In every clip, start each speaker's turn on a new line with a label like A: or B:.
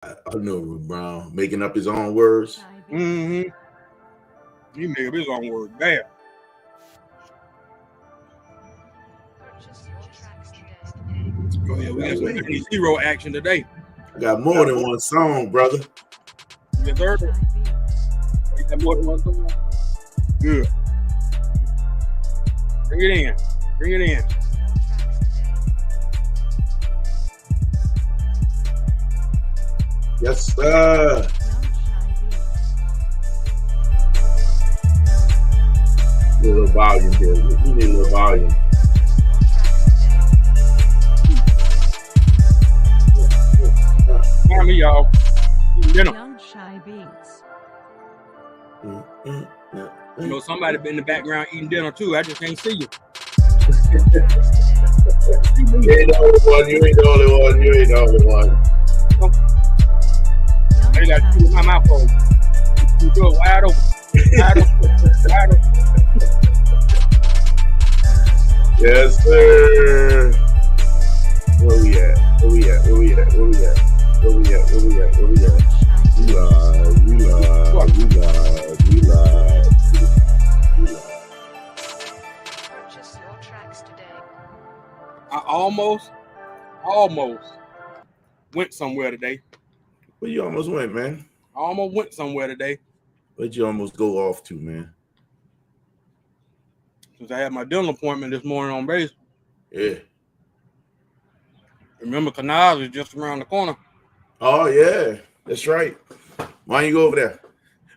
A: I know Brown making up his own words.
B: Mm-hmm. He made up his own word. Damn. Oh, yeah, we got some 50 action today.
A: I got more than one song, brother.
B: Yes, sir. You got more than one song? Good. Bring it in. Bring it in.
A: Yes, sir. Need a little volume here. We need a little volume.
B: Mind me, y'all.
C: Young Shy Beats.
B: You know, somebody been in the background eating dinner too. I just can't see you.
A: You ain't the only one. You ain't the only one. You ain't the only one.
B: I got to with my mouth open. You go wide open. Wide open. Wide open.
A: Yes, sir. Where we at? Where we at? Where we at? Where we at? Where we at? Where we at? Where we at? We live. We live. We live. We live.
C: Purchase your tracks today.
B: I almost went somewhere today.
A: Where you almost went, man?
B: I almost went somewhere today.
A: Where'd you almost go off to, man?
B: Since I had my dental appointment this morning on base.
A: Yeah.
B: Remember, Canals is just around the corner.
A: Oh, yeah. That's right. Why you go over there?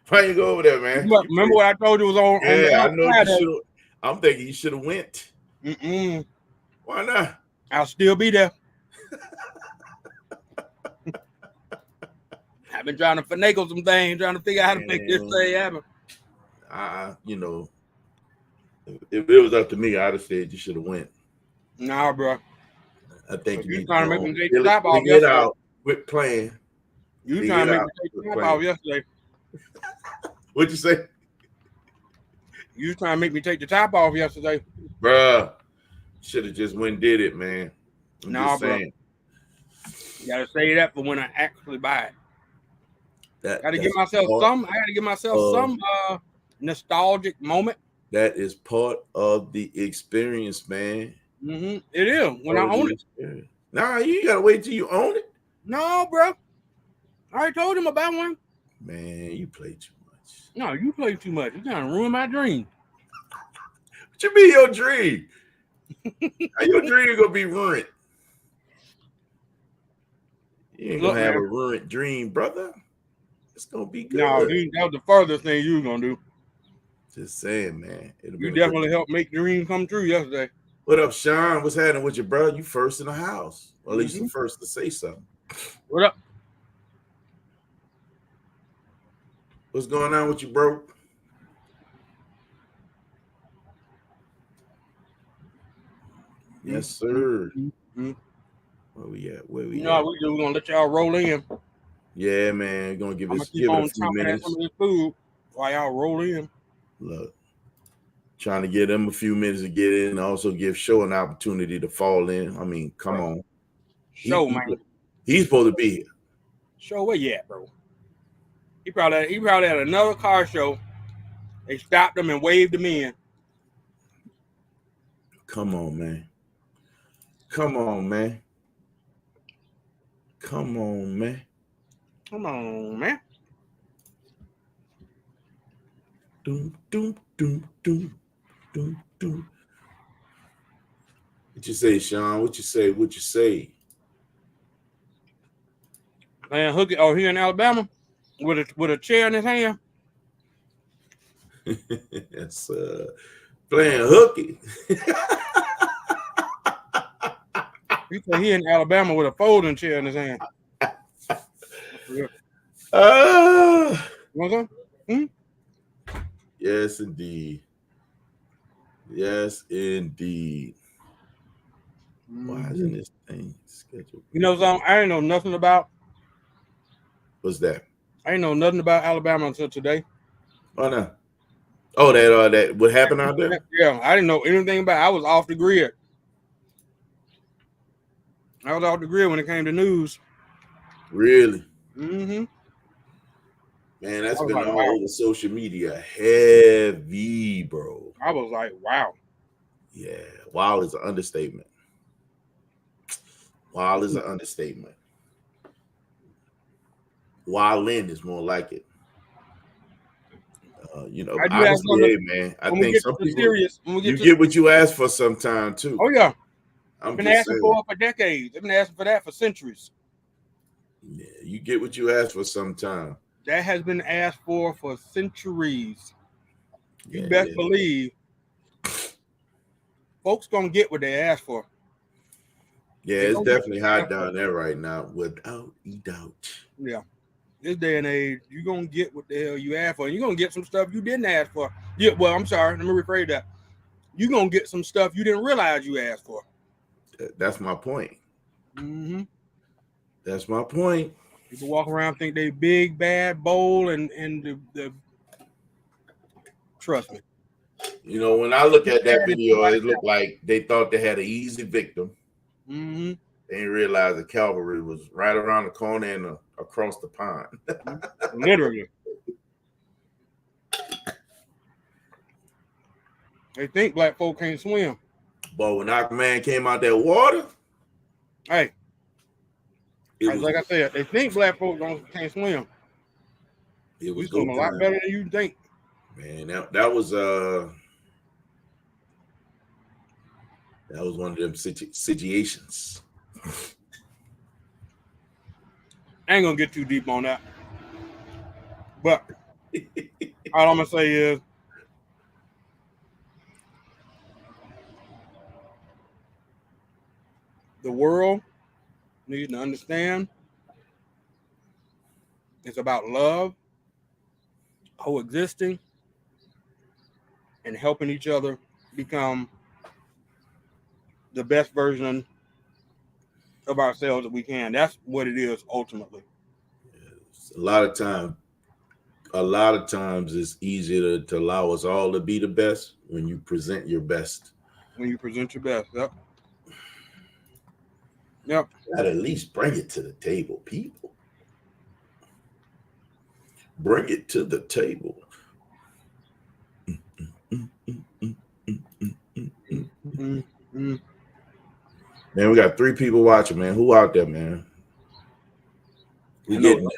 A: Why you go over there, man?
B: Remember what I told you was on?
A: Yeah,
B: on
A: I know you should. I'm thinking you should have went.
B: Mm-mm.
A: Why not?
B: I'll still be there. I've been trying to finagle some things, trying to figure out how to make this thing happen.
A: You know, if it was up to me, I'd have said you should have went.
B: Nah, bro.
A: I think
B: you trying to make me take the top off
A: yesterday. Out. Quit playing.
B: You trying to make me take the top off yesterday.
A: What'd you say?
B: You trying to make me take the top off yesterday.
A: Bruh. Should have just went and did it, man.
B: Nah, bro. You gotta say that for when I actually buy it. Gotta give myself some. I gotta give myself some nostalgic moment.
A: That is part of the experience, man.
B: Mm-hmm. It is when I own it.
A: Nah, you gotta wait till you own it.
B: No, bro. I already told him about one.
A: Man, you play too much.
B: No, you play too much. You're trying to ruin my dream.
A: What you mean your dream? How your dream gonna be ruined? You ain't gonna have a ruined dream, brother. It's gonna be good.
B: No, that was the furthest thing you were gonna do.
A: Just saying, man.
B: You definitely helped make the dream come true yesterday.
A: What up, Sean? What's happening with you, bro? You first in the house. Or at least the first to say something.
B: What up?
A: What's going on with you, bro? Yes, sir.
B: Mm-hmm.
A: Where we at? Where we
B: at? No, we're gonna let y'all roll in.
A: Yeah, man. We're gonna give it a few minutes.
B: Some of this food while y'all roll in.
A: Look, trying to give them a few minutes to get in and also give Show an opportunity to fall in. I mean, come on.
B: Show, man.
A: He's supposed to be here.
B: Show, where you at, bro? He probably had another car show. They stopped him and waved him in.
A: Come on, man. Come on, man. Come on, man.
B: Come on, man.
A: Doom, doom, doom, doom, doom, doom. What you say, Sean? What you say? What you say?
B: Man, Hooky, here in Alabama with a chair in his hand.
A: That's playing hooky.
B: He said he in Alabama with a folding chair in his hand.
A: Yes, indeed. Yes, indeed. Why isn't this thing scheduled?
B: You know something I ain't know nothing about?
A: What's that?
B: I ain't know nothing about Alabama until today.
A: Oh, no. Oh, that what happened out there?
B: Yeah, I didn't know anything about it. I was off the grid. I was off the grid when it came to news.
A: Really?
B: Mm-hmm.
A: Man, that's been
B: like,
A: all
B: wow.
A: over social media. Heavy, bro.
B: I was like, wow.
A: Yeah, wild is an understatement. Wild is an understatement. Wildin is more like it.
B: I do have
A: Honestly, hey, man, I think some people you get what you ask for sometime too.
B: Oh yeah,
A: I'm
B: been
A: just
B: asking
A: saying.
B: for it for decades. They've been asking for that for centuries.
A: Yeah, you get what you ask for sometime.
B: That has been asked for centuries. You best believe folks gonna get what they ask for.
A: Yeah, it's definitely hot down there right now, without a doubt.
B: Yeah. This day and age, you're gonna get what the hell you asked for. And you're gonna get some stuff you didn't ask for. Yeah, well, I'm sorry, let me rephrase that. You're gonna get some stuff you didn't realize you asked for.
A: That's my point.
B: Mm-hmm.
A: That's my point.
B: People walk around think they big, bad, bold, and the trust me.
A: You know, when I look at that video, it looked like they thought they had an easy victim.
B: Mm-hmm.
A: They didn't realize the cavalry was right around the corner and across the pond.
B: Literally. They think black folk can't swim.
A: But when Aquaman came out that water,
B: hey, like I said, they think black folk can't swim.
A: It was
B: a lot better than you think.
A: Man, that was one of them situations.
B: I ain't gonna get too deep on that. But all I'm gonna say is the world needs to understand it's about love, coexisting, and helping each other become the best version of ourselves that we can. That's what it is ultimately.
A: A lot of times it's easier to allow us all to be the best when you present your best.
B: When you present your best, yep. Yep.
A: Gotta at least bring it to the table, people. Bring it to the table. Man, we got 3 people watching, man. Who out there, man?
B: I'm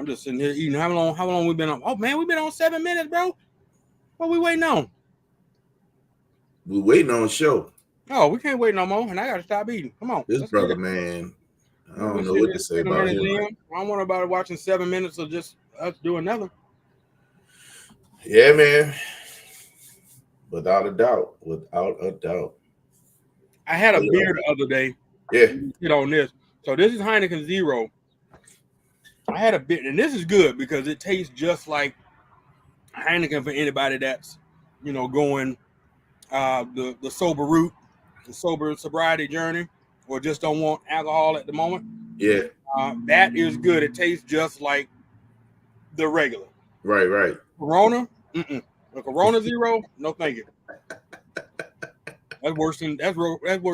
B: just sitting here eating. How long we been on? Oh man, we've been on 7 minutes, bro. What we waiting on?
A: We waiting on a show.
B: Oh, we can't wait no more, and I gotta stop eating. Come on,
A: this brother, man. I don't know what to say about him.
B: I don't want nobody watching 7 minutes of just us doing nothing.
A: Yeah, man. Without a doubt.
B: I had a beer the other day.
A: Yeah.
B: Get on this. So this is Heineken Zero. I had a beer, and this is good because it tastes just like Heineken for anybody that's, going the sober route, the sobriety journey, or just don't want alcohol at the moment.
A: Yeah.
B: That is good. It tastes just like the regular.
A: Right.
B: Corona? The Corona Zero? No, thank you. That's worse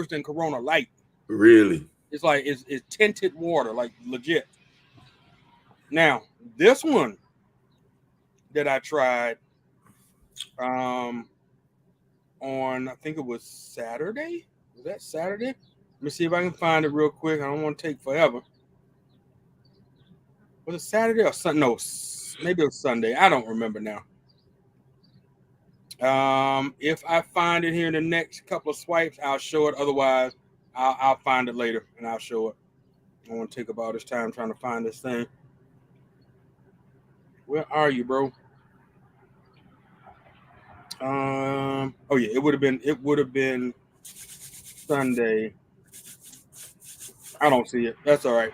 B: than Corona Light.
A: Really?
B: It's like it's tinted water, like legit. Now, this one that I tried on, I think it was Saturday. Was that Saturday? Let me see if I can find it real quick. I don't want to take forever. Was it Saturday or Sunday? No, maybe it was Sunday. I don't remember now. If I find it here in the next couple of swipes, I'll show it. Otherwise, I'll find it later and I'll show it. I want to take about this time trying to find this thing. Where are you, bro? Oh yeah, it would have been Sunday. I don't see it. That's all right.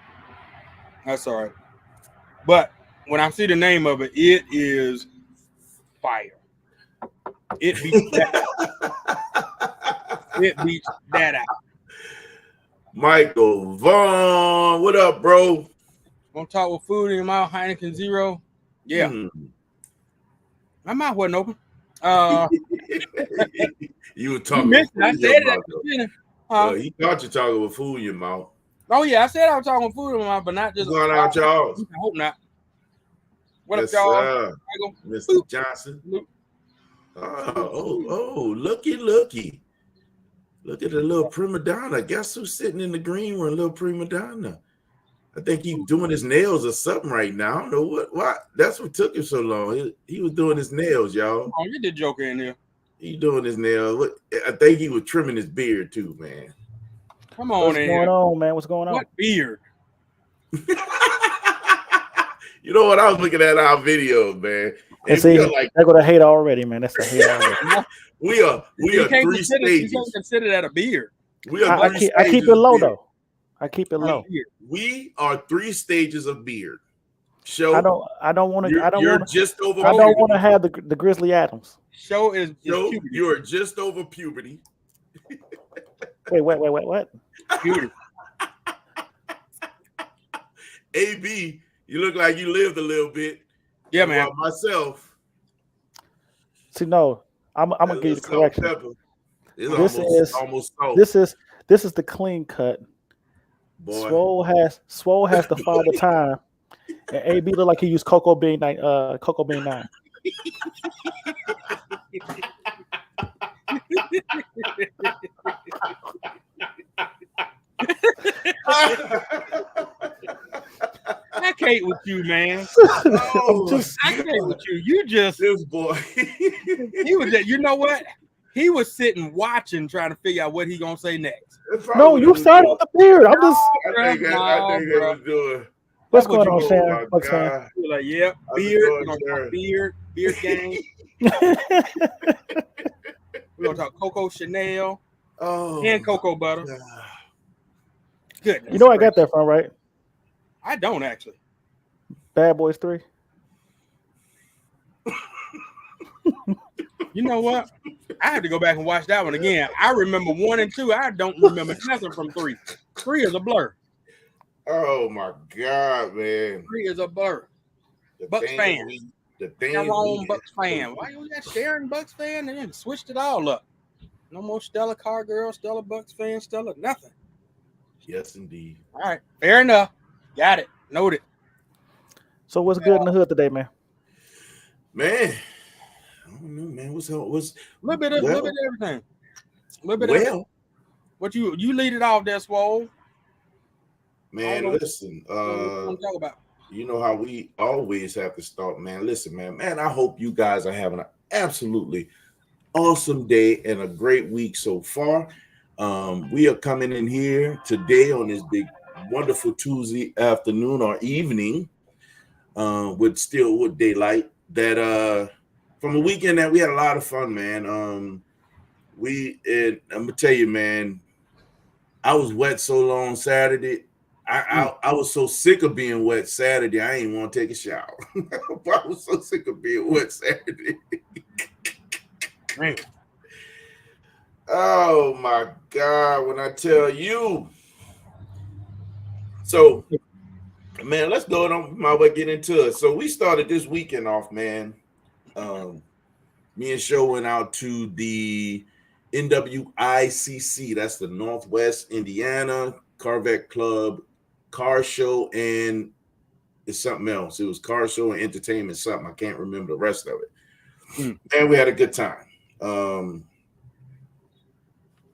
B: But when I see the name of it, it is fire. It beats that out. It beats that out.
A: Michael Vaughn, what up, bro?
B: Want to talk with food in your mouth? Heineken Zero. Yeah. My mouth wasn't open.
A: You were talking.
B: I said it at the beginning.
A: He thought you talking with food in your mouth.
B: Oh yeah, I said I was talking food in my mouth, but not just.
A: What's going on, Charles?
B: I hope not. What
A: Yes,
B: up, y'all?
A: sir. Mr. Johnson. Oh, looky. Look at the little prima donna. Guess who's sitting in the green one, little prima donna? I think he's doing his nails or something right now. I don't know what. That's what took him so long. He was doing his nails, y'all.
B: Oh, you did Joker in there.
A: He doing his nails. I think he was trimming his beard too, man.
B: Come on,
D: what's going on, man? What's going on?
B: What beard?
A: You know what? I was looking at our videos, man.
D: And see, they're gonna hate already, man. That's a hate already.
A: we are three stages.
B: You can't consider that a beard.
D: I keep it low though. I keep it low.
A: We are 3 stages of beard. Show.
D: I don't want to. I don't want to have the Grizzly Adams.
B: Show
A: you are just over puberty.
D: Wait, what?
B: Puberty.
A: AB, you look like you lived a little bit.
B: Yeah, man.
A: Myself.
D: See, no, I'm gonna give you the correction. This is the clean cut.
A: Boy.
D: Swole has the father time, and AB look like he used Cocoa Bean 9.
B: I can't with you, man. I can't with you. You just
A: this boy.
B: He was just, you know what? He was sitting watching, trying to figure out what he gonna say next.
D: No, you started with the beard. I'm just.
A: I think I was doing.
D: What's going on, Sam? What's going on?
B: Like, yep, beard. We're gonna talk beard game. We're gonna talk Coco Chanel and cocoa butter. Good.
D: You know where I got that from, right?
B: I don't actually.
D: Bad Boys 3.
B: You know what? I have to go back and watch that one again. I remember 1 and 2. I don't remember nothing from 3. 3 is a blur.
A: Oh my God, man!
B: 3 is a blur. Bucks fan. Bucks fan. Why you got Sharon Bucks fan and then switched it all up? No more Stella Car Girl, Stella Bucks fan, Stella nothing.
A: Yes, indeed.
B: All right, fair enough. Got it. Noted.
D: So what's good in the hood today, man?
A: Man, I don't know, man. What's a
B: little bit of everything. A little bit of everything. What you lead it off there, Swole?
A: Man, listen.
B: Talk about.
A: You know how we always have to start, man. Listen, man. I hope you guys are having an absolutely awesome day and a great week so far. We are coming in here today on this big, wonderful Tuesday afternoon or evening, with daylight. That from a weekend that we had a lot of fun, man. I'm gonna tell you, man. I was wet so long Saturday. I was so sick of being wet Saturday. I ain't want to take a shower. I was so sick of being wet Saturday. Oh my God! When I tell you, so man, let's go on my way get into it. So we started this weekend off, man. Me and Show went out to the NWICC. That's the Northwest Indiana Corvette Club car show, and it's something else. It was car show and entertainment something. I can't remember the rest of it. And we had a good time.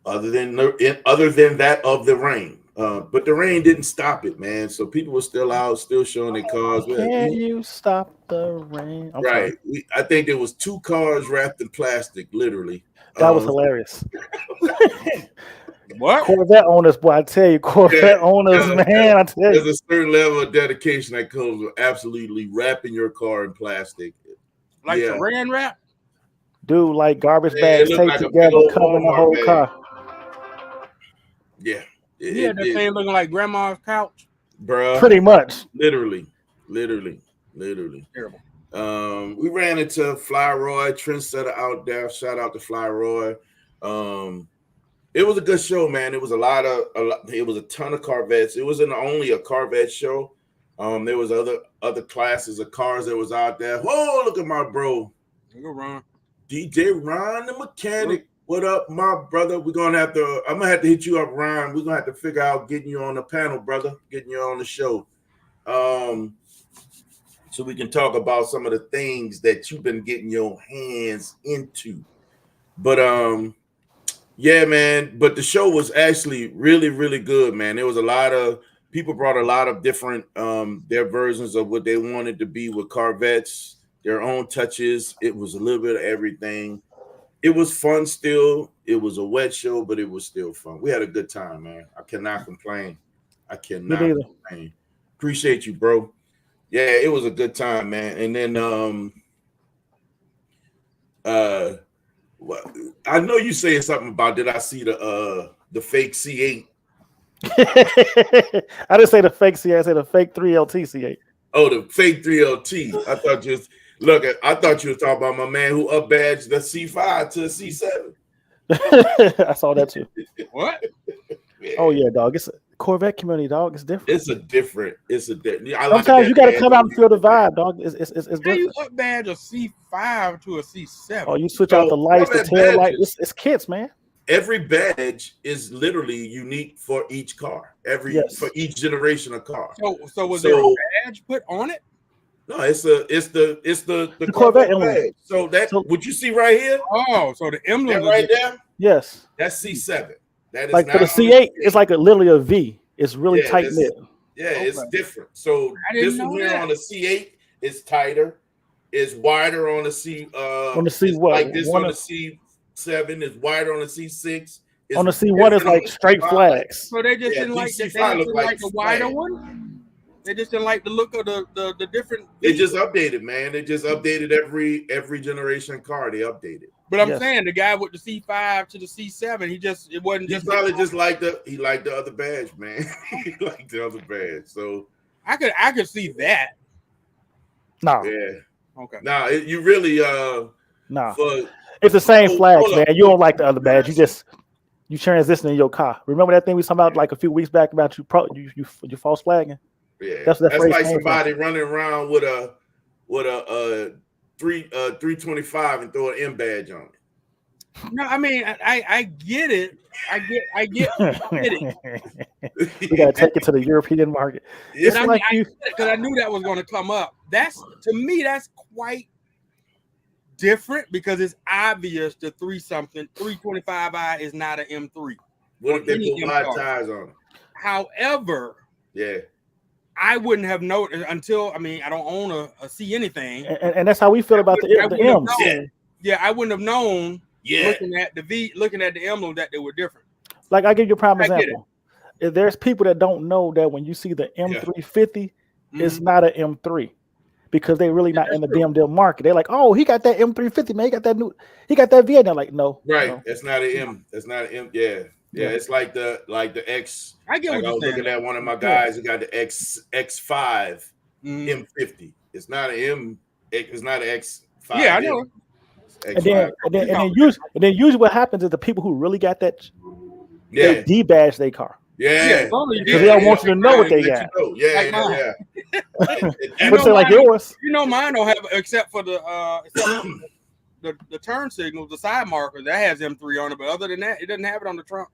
A: Other than that of the rain. But the rain didn't stop it, man. So people were still out, still showing their cars.
D: Can you stop the rain? I'm
A: right. I think there was 2 cars wrapped in plastic, literally.
D: That was hilarious.
B: What?
D: Corvette owners, boy, I tell you, Corvette owners, man, I tell you.
A: There's a certain level of dedication that comes with absolutely wrapping your car in plastic.
B: Like saran wrap?
D: Dude, like garbage bags taped together, covering the whole car.
A: Yeah.
B: That thing looking like grandma's couch?
A: Bruh.
D: Pretty much.
A: Literally.
B: Terrible.
A: We ran into Fly Roy, trendsetter out there. Shout out to Fly Roy. It was a good show, man. It was it was a ton of Corvettes. It wasn't only a Corvette show. There was other classes of cars that was out there. Whoa, look at my bro.
B: There you go, Ron.
A: DJ Ron the mechanic. What up, my brother? I'm gonna have to hit you up, Ryan. We're gonna have to figure out getting you on the panel, brother, getting you on the show. So we can talk about some of the things that you've been getting your hands into. But yeah, man. But the show was actually really, really good, man. There was a lot of people brought a lot of different their versions of what they wanted to be with Corvettes, their own touches. It was a little bit of everything. It was fun still. It was a wet show, but it was still fun. We had a good time, man. I cannot complain. Complain. Appreciate you, bro. Yeah, it was a good time, man. And then I know you saying something about did I see the fake C8?
D: I didn't say the fake C8, I said the fake 3LT C8.
A: Oh, the fake 3LT. I thought you were talking about my man who up-badged the C5 to the C7.
D: I saw that too.
B: What?
A: Yeah.
D: Oh yeah, dog. It's a Corvette community, dog. It's different. Sometimes you got to come out and feel the vibe, dog. It's different.
B: How you up badge a C5 to a C7?
D: Oh, you switch out the lights, the tail light. It's kits, man.
A: Every badge is literally unique for each car. For each generation of car.
B: So was there a badge put on it?
A: No, it's the Corvette badge. So what you see right here?
B: Oh, so the emblem
A: right there?
D: Yes.
A: That's C7. That is
D: like for the C8, it's like literally a V. It's really tight knit.
A: Yeah, it's different. So this one here on the C8 is tighter, is wider on the C.
D: On the C what?
A: Like this on the C7 is wider on the C6.
D: On the C1 is like straight flags.
B: So they just didn't like the wider one. They just didn't like the look of the different.
A: They just updated, man. They just updated every generation car. They updated.
B: But I'm saying the guy with the C5 to the C7, it wasn't just.
A: He probably just liked the other badge, man. He liked the other badge. So
B: I could see that.
D: No.
A: Yeah.
B: Okay.
A: No, you really
D: no. It's the same flags, man. You don't like the other badge. You transition in your car. Remember that thing we talked about like a few weeks back about you false flagging?
A: Yeah. That's like somebody running around with a 325 and throw an M badge on it.
B: No, I mean I get it. I get it.
D: We gotta take it to the European market.
B: It's like because I knew that was going to come up. That's quite different because it's obvious the 325i is not an M3.
A: What if they put wide tires on it?
B: However, I wouldn't have noticed until I don't own a C anything,
D: and that's how we feel about the M's.
B: I wouldn't have known. Looking at the emblem that they were different.
D: Like I give you a prime example. If there's people that don't know that when you see the M350, it's not an M3 because they really not in the BMW market. They're like, oh, he got that M350, man. He got that V. And they're like, no,
A: right. That's not an M. That's not an M. Yeah. It's like the X.
B: I get what
A: I was looking at one of my guys who got the X5 M50. It's not an M. It's not an X5.
B: Yeah, I know.
D: And then usually what happens is the people who really got that, they debadge their car.
A: Yeah,
D: because they don't want you to know what they got.
A: Yeah.
D: But like yours,
B: mine don't have except for the turn signals, the side marker that has M3 on it. But other than that, it doesn't have it on the trunk.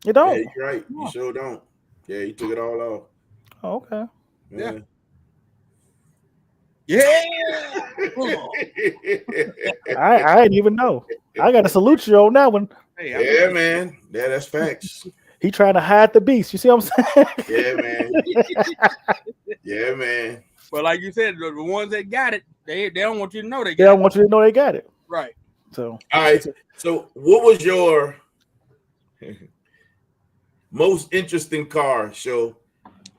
D: You don't.
A: Yeah, you're right. You sure don't. Yeah, you took it all off.
D: Oh, okay.
A: Yeah.
D: I didn't even know. I got to salute you on that one.
A: Yeah, man. Yeah, that's facts.
D: He trying to hide the beast. You see what I'm saying?
A: Yeah, man. Yeah, man.
B: But like you said, the ones that got it, they don't want you to know they got it.
D: They don't want you to know they got it.
B: Right.
D: So
A: all right. So what was your most interesting car show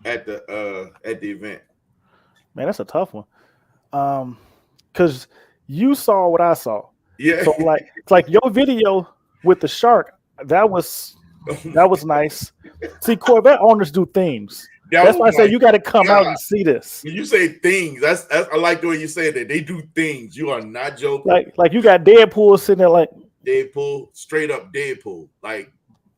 A: at the event?
D: Man, that's a tough one. Because you saw what I saw.
A: Yeah.
D: So like your video with the shark, that was nice. See, Corvette owners do things. That's why I say you got to come out and see this.
A: When you say things, that's I like the way you say that. They do things. You are not joking.
D: Like you got Deadpool sitting there like
A: Deadpool, straight up Deadpool, like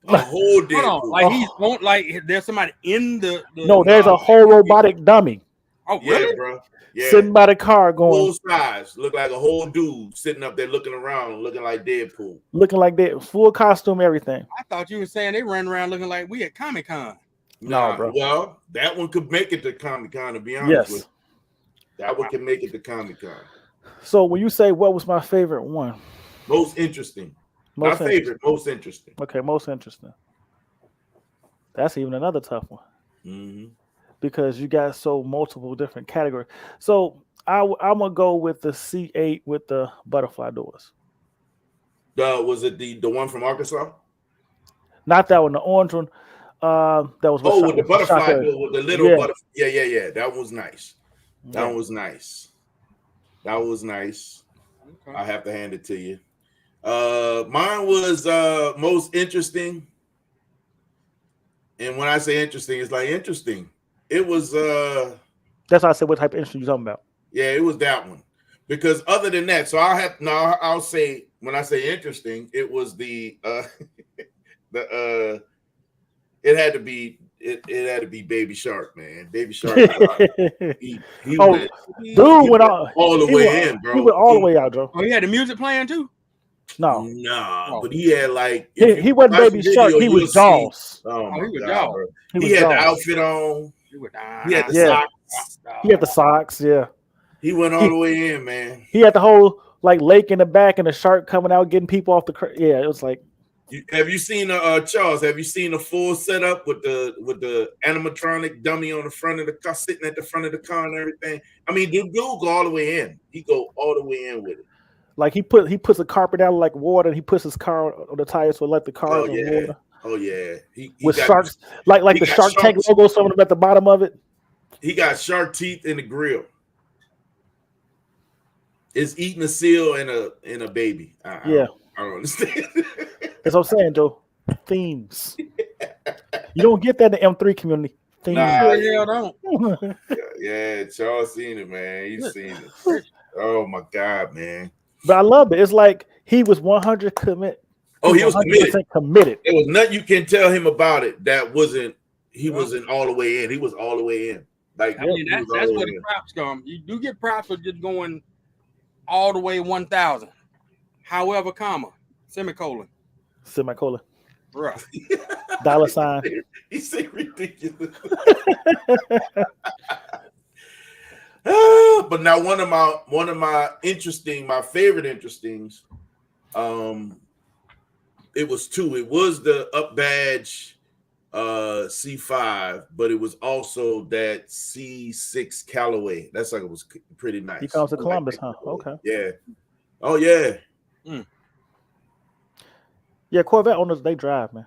A: a whole Deadpool.
B: Like he's there's somebody in the
D: no, there's a whole robotic dummy.
B: Oh,
A: Yeah,
B: really?
A: bro. Yeah.
D: Sitting by the car going,
A: Full size. Look like a whole dude sitting up there looking around, looking like Deadpool.
D: looking like that, full costume, everything.
B: I thought you were saying they ran around looking like we at Comic Con.
A: Nah,
D: bro.
A: well, that one could make it to Comic Con, to be honest with
D: Yes.
A: you. That one can make it to Comic Con.
D: So when you say what was my favorite one?
A: Most interesting.
D: Most
A: Not favorite, most interesting.
D: Okay, most interesting. That's even another tough one
A: Mm-hmm.
D: because you got so multiple different categories. So I'm gonna go with the C8 with the butterfly doors.
A: Was it the one from Arkansas?
D: Not that one, the orange one. That was
A: With the butterfly
D: Shaka.
A: door, with the little
D: Yeah.
A: butterfly. Yeah. That was nice. That
D: Yeah.
A: one was nice. That was nice.
B: Okay.
A: I have to hand it to you. Mine was most interesting. And when I say interesting, it's like interesting. It was
D: That's why I said what type of instrument you're talking about.
A: yeah, it was that one. Because other than that, so I'll say when I say interesting, it was the it had to be Baby Shark, man. Baby Shark. he
D: Oh,
A: went,
D: dude went all
A: the way in, bro.
D: He went all the way out, Joe.
B: Oh, he had the music playing too.
D: No,
A: Nah, but he had like
D: he wasn't
A: watch
D: Baby
A: the
D: Shark.
A: video,
D: He
A: you'll
D: was
A: see-
D: Jaws.
A: Oh my
B: he was
A: God,
B: Jaws.
A: bro.
D: He was
A: He had the
D: Jaws.
A: outfit on.
B: He was
A: He had the
D: Yeah.
A: socks.
D: He had the socks. Yeah,
A: He went all the way in, man.
D: he had the whole like lake in the back and the shark coming out, getting people off the. Yeah, it was like
A: Have you seen Charles? Have you seen the full setup with the animatronic dummy on the front of the car, sitting at the front of the car and everything? I mean, dude go all the way in. He go all the way in with it.
D: like he puts a carpet out like water, and he puts his car on the tires so let the car in
A: yeah.
D: water
A: Oh yeah, he
D: with
A: got,
D: sharks like
A: he
D: the
A: got
D: Shark Tank
A: sharks.
D: logo, some of them at the bottom of it.
A: He got shark teeth in the grill. It's eating a seal and a baby. I don't understand.
D: That's what I'm saying, Joe. Themes. You don't get that in the M3 community. Themes.
A: Nah.
B: Hell don't.
A: Yeah, Charles seen it, man. He's seen it. Oh my God, man.
D: But I love it. It's like he was 100 commit.
A: Oh, he was committed.
D: 100% committed.
A: There was nothing you can tell him about it that wasn't. He wasn't all the way in. He was all the way in. Like
B: I mean,
A: he was all
B: that's
A: the
B: where
A: way
B: the
A: in.
B: props come. You do get props for just going all the way 1,000. However, comma, semicolon.
D: Semicolon.
B: Bruh.
D: Dollar sign.
A: He said ridiculous. But now one of my my favorite interestings, it was two. It was the up badge C5, but it was also that C6 Callaway. That's like it was pretty nice.
D: He comes to
A: I like
D: Columbus,
A: that
D: huh?
A: Callaway.
D: Okay.
A: Yeah. Oh yeah.
D: Yeah, Corvette owners, they drive, man.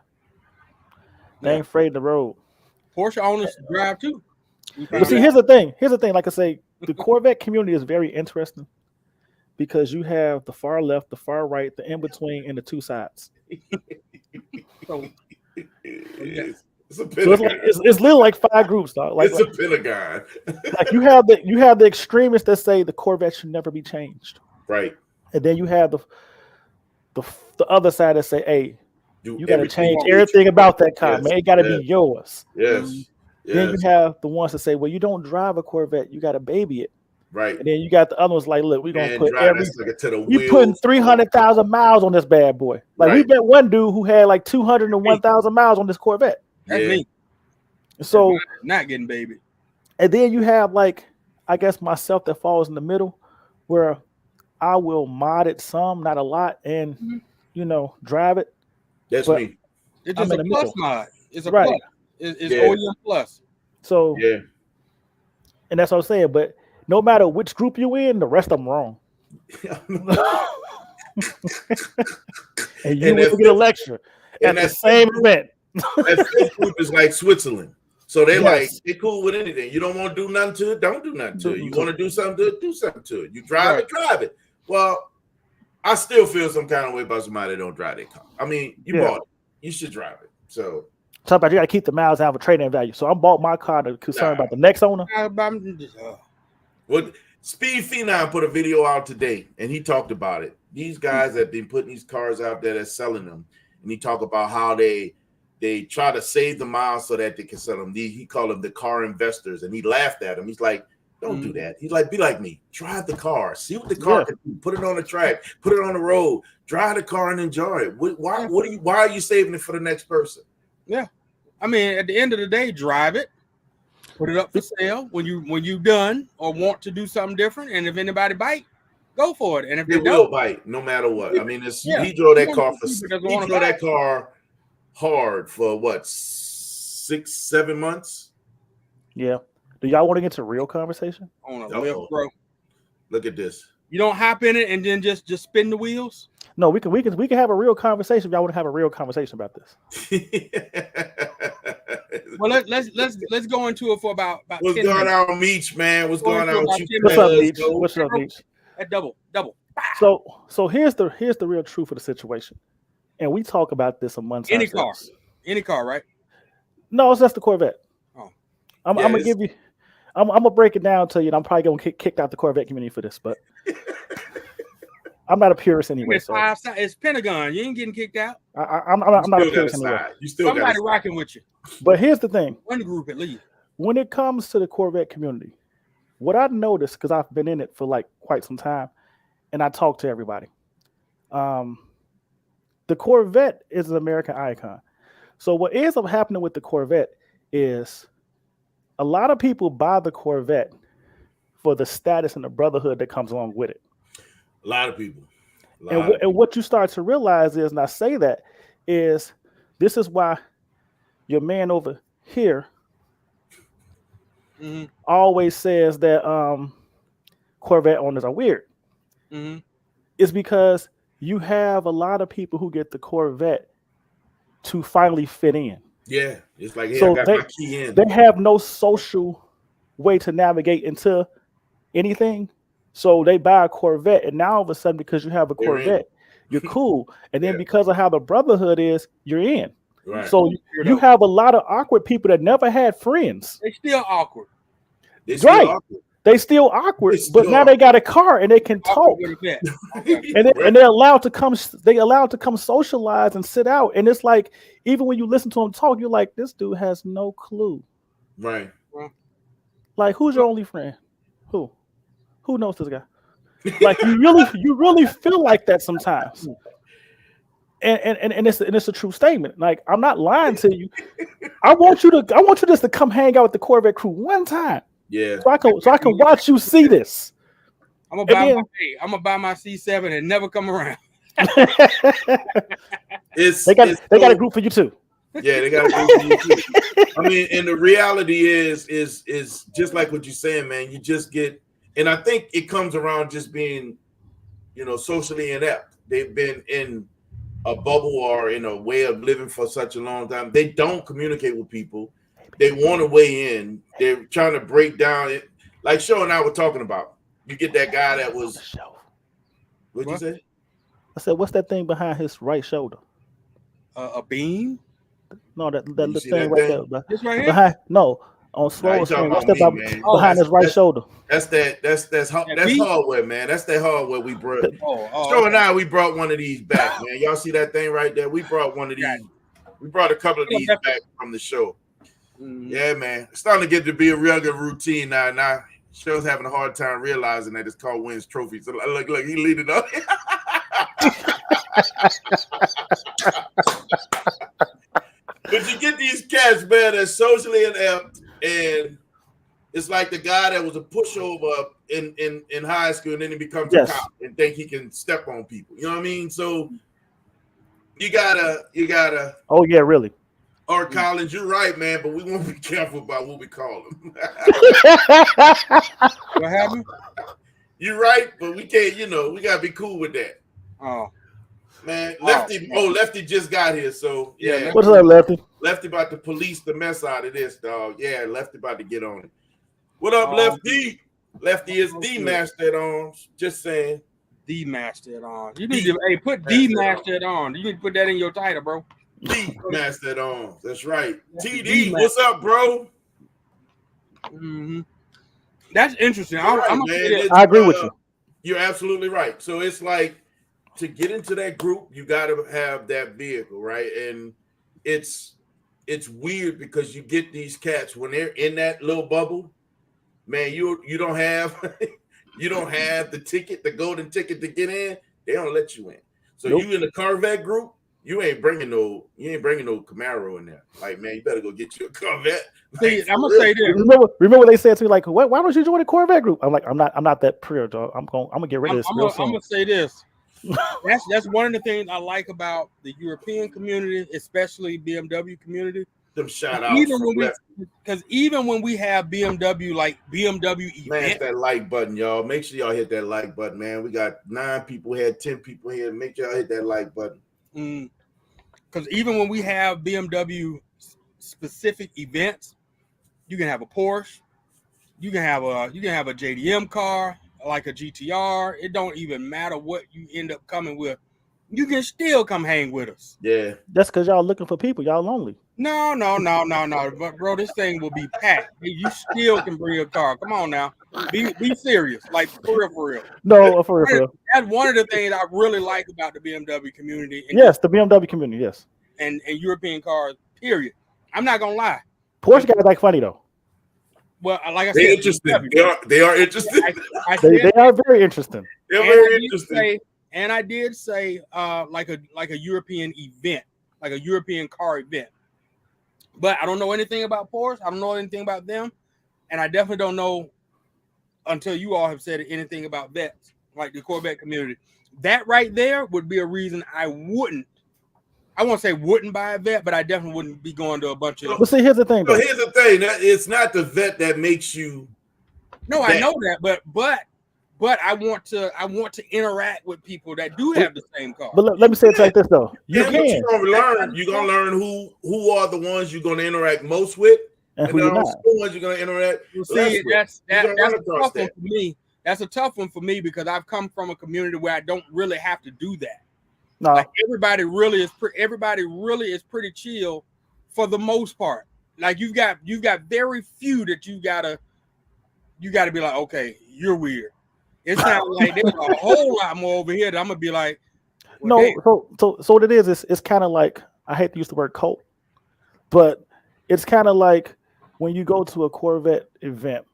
D: They
B: Yeah.
D: ain't afraid of the road.
B: Porsche owners drive too.
D: But see, here's the thing. Like I say, the Corvette community is very interesting because you have the far left, the far right, the in between, and the two sides.
B: So,
A: It's a
D: So it's
A: Pentagon.
D: like it's literally like 5 groups, dog. Like,
A: It's a Pentagon.
D: like you have the extremists that say the Corvette should never be changed,
A: Right.
D: and then you have the other side that say, hey,
A: Do
D: you got to
A: everything
D: change
A: with
D: everything
A: you.
D: about that car,
A: Yes,
D: man. It got to
A: yes.
D: be yours.
A: Yes.
D: Then you
A: Yes.
D: have the ones that say, well, you don't drive a Corvette, you got to baby it.
A: Right.
D: And then you got the other ones like, look, we're gonna
A: And
D: put
A: drive
D: every
A: that sucker to the
D: you
A: wheels.
D: putting 300,000 miles on this bad boy. Like we
A: Right.
D: met one dude who had like 201,000 miles on this Corvette.
B: that's
A: Yeah.
B: me.
D: So
B: Not getting baby.
D: and then you have like, I guess myself that falls in the middle, where I will mod it some, not a lot, and drive it.
A: That's
D: But-
A: me.
B: It's
D: I'm
B: just a
D: in the
B: plus
D: middle.
B: mod. It's a
D: Right.
B: plus. It's
A: Yeah.
B: OEM plus.
D: So
A: Yeah.
D: and that's what I'm saying. But no matter which group you in, the rest of them wrong. And you
A: And
D: will
A: that
D: get a lecture at
A: and
D: the
A: that
D: same event.
A: That fifth group is like Switzerland. So they're
D: Yes.
A: like, they cool with anything. You don't want to do nothing to it, don't do nothing to it. You
D: Do-
A: want to do something to it, do something to it. You drive
B: Right.
A: it, drive it. Well, I still feel some kind of way about somebody that don't drive their car. I mean, you
D: Yeah.
A: bought it. You should drive it. So
D: Talk about you got to keep the miles out of trade-in value. So I bought my car to concern about the next owner.
A: what Speed Phenom put a video out today and he talked about it. These guys have been putting these cars out there that's selling them, and he talked about how they try to save the miles so that they can sell them. He called them the car investors, and he laughed at them. He's like, Don't do that. He's like, be like me. Drive the car. See what the car can do. Put it on the track. Put it on the road. Drive the car and enjoy it. Why are you saving it for the next person?
B: Yeah. I mean, at the end of the day, drive it. Put it up for sale when you done or want to do something different. And if anybody bite, go for it. And if they
A: will
B: don't
A: bite, no matter what. I mean, he drove that car hard for what, 6-7 months?
D: Yeah. Do y'all want to get to real conversation?
B: On a lift, bro.
A: Look at this.
B: You don't hop in it and then just spin the wheels.
D: No, we can have a real conversation. If y'all want to have a real conversation about this.
B: Well, let's go into it for about
A: what's
B: 10
A: going
B: minutes.
A: on, Meech, man? What's going on with you?
D: What's up, Meech? What's up, Meech?
B: At double.
D: So here's the real truth of the situation, and we talk about this amongst
B: any
D: ourselves.
B: car, right?
D: No, it's just the Corvette.
B: Oh,
D: I'm gonna give you. I'm gonna break it down to you, and I'm probably gonna get kicked out the Corvette community for this, but I'm not a purist anyway.
B: It's Pentagon. You ain't getting kicked out.
D: I'm not a purist anyway.
A: You still
B: somebody rocking with you.
D: But here's the thing:
B: one group at least.
D: When it comes to the Corvette community, what I've noticed, because I've been in it for like quite some time, and I talk to everybody. The Corvette is an American icon. So what ends up happening with the Corvette is a lot of people buy the Corvette for the status and the brotherhood that comes along with it.
A: A lot of people.
D: And what you start to realize is, and I say that, is this is why your man over here always says that Corvette owners are weird. It's because you have a lot of people who get the Corvette to finally fit in.
A: Yeah, it's like, hey,
D: so
A: I got my key in.
D: They have no social way to navigate into anything. So they buy a Corvette, and now all of a sudden, because you have a Corvette, you're cool. And then because of how the brotherhood is, you're in.
A: Right.
D: So you have a lot of awkward people that never had friends.
B: They still awkward.
D: They still awkward, but now they got a car and they can talk. and they're allowed to come. They allowed to come socialize and sit out. And it's like, even when you listen to them talk, you're like, this dude has no clue.
A: Right.
D: Like, who's your only friend? Who knows this guy? Like, you really feel like that sometimes. And it's a true statement. Like, I'm not lying to you. I want you just to come hang out with the Corvette crew one time.
A: Yeah.
D: So I can watch you see this.
B: I'm gonna buy my C7 and never come around.
D: They got a group for you too.
A: Yeah, they got a group for you too. I mean, and the reality is just like what you're saying, man. You just get, and I think it comes around just being, socially inept. They've been in a bubble or in a way of living for such a long time. They don't communicate with people. They want to weigh in. They're trying to break down it. Like Show and I were talking about. You get that guy that was. What'd you say?
D: I said, what's that thing behind his right shoulder?
B: A beam?
D: No, that thing right there.
B: This right here?
D: Behind, no, on slow screen. What's that behind his right shoulder?
A: That's hardware, man. That's that hardware we brought. Show and I, we brought one of these back, man. Y'all see that thing right there? We brought one of these. We brought a couple of these back from the show. Yeah, man. It's starting to get to be a real good routine now. Now, Show's having a hard time realizing that it's called Wins Trophy. So look, he leading up. But you get these cats, man, that's socially inept, and it's like the guy that was a pushover in high school, and then he becomes a cop and think he can step on people. You know what I mean? So you gotta.
D: Oh yeah, really.
A: Or Collins, you're right, man, but we won't be careful about what we call them.
B: What happened?
A: You're right, but we can't, we gotta be cool with that.
B: Oh.
A: Man, Lefty just got here, so yeah.
D: What's up, Lefty?
A: Lefty about to police the mess out of this, dog. Yeah, Lefty about to get on it. What up, Lefty? Lefty is the master at arms. Just saying.
B: The master at arms. You need to put the master at arms. You need to put that in your title, bro.
A: The master at arms. That's right. TD, what's up, bro?
B: That's interesting.
A: I
D: agree with you.
A: You're absolutely right. So it's like, to get into that group, you got to have that vehicle, right? And it's weird because you get these cats when they're in that little bubble, man, you don't have you don't have the ticket, the golden ticket to get in. They don't let you in. So
D: Nope.
A: you in the Corvette group, you ain't bringing no Camaro in there. Like, man, you better go get you a Corvette.
B: See,
A: Like,
B: I'm
A: for
B: gonna
A: real.
B: say this.
D: Remember what they said to me, like, why don't you join the Corvette group? I'm like, I'm not that pure, dog. I'm gonna get rid of this real
B: I'm
D: soon.
B: gonna say this. That's one of the things I like about the European community, especially BMW community.
A: Them shout outs
B: Because even when we have BMW, like BMW
A: smash
B: event,
A: that like button, y'all. Make sure y'all hit that like button, man. We got 9 people here, 10 people here. Make sure y'all hit that like button.
B: because even when we have BMW specific events, you can have a Porsche, you can have a JDM car, like a GTR. It don't even matter what you end up coming with. You can still come hang with us.
A: Yeah.
D: That's because y'all looking for people. Y'all lonely.
B: No. But bro, this thing will be packed. You still can bring a car. Come on now. Be serious. Like for real.
D: No, for real.
B: That's one of the things I really like about the BMW community.
D: Yes, the BMW community, yes.
B: And European cars, period. I'm not gonna lie.
D: Porsche guys like funny though.
B: Well, like I
A: They're
B: said,
A: interested. They are interested.
D: They are very interesting.
A: They're very interested.
B: And I did say like a European event, like a European car event. But I don't know anything about Porsche. I don't know anything about them. And I definitely don't know until you all have said anything about vets, like the Corvette community. That right there would be a reason I won't say wouldn't buy a vet, but I definitely wouldn't be going to a bunch of.
D: But see, here's the thing.
A: So here's the thing. It's not the vet that makes you.
B: No, I know that, but I want to interact with people that do have the same car.
D: But let me say it like this though.
A: You're gonna learn who are the ones you're gonna interact most with, and who you're not. The ones you're gonna interact.
B: See, that's a tough one for me. That's a tough one for me because I've come from a community where I don't really have to do that.
D: No.
B: Like everybody really is pretty chill for the most part. Like you've got very few that you gotta be like, okay, you're weird. It sounds like there's a whole lot more over here that I'm gonna be like, well,
D: no. So what it is it's kind of like, I hate to use the word cult, but it's kind of like when you go to a Corvette event,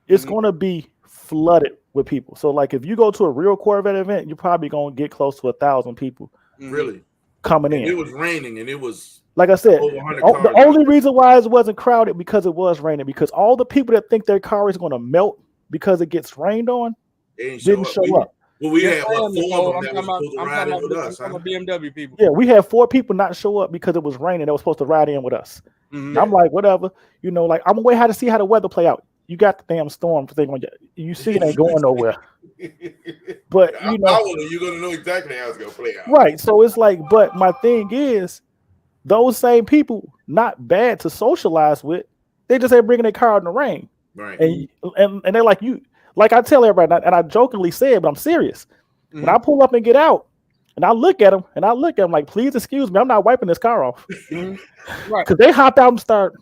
D: it's gonna be flooded with people. So like if you go to a real Corvette event, you're probably gonna get close to 1,000 people.
A: Really
D: coming in.
A: It was raining, and it was
D: like I said. The only reason why it wasn't crowded because it was raining. Because all the people that think their car is gonna melt because it gets rained on didn't show up.
A: Well, we had 4 of them that was supposed to ride in with us.
B: BMW people.
D: Yeah, we had 4 people not show up because it was raining. They were supposed to ride in with us.
B: Mm-hmm.
D: I'm like, whatever, like I'm gonna wait how to see how the weather play out. You got the damn storm thing on you see it ain't going nowhere. But
A: you're gonna know exactly how it's gonna play out.
D: Right. So it's like, but my thing is, those same people not bad to socialize with. They just ain't bringing their car out in the rain.
A: Right.
D: And they're like, you, like I tell everybody, and I jokingly said, but I'm serious. Mm-hmm. When I pull up and get out, and I look at them, like, please excuse me, I'm not wiping this car off.
B: Mm-hmm. Right.
D: Because they hop out and start.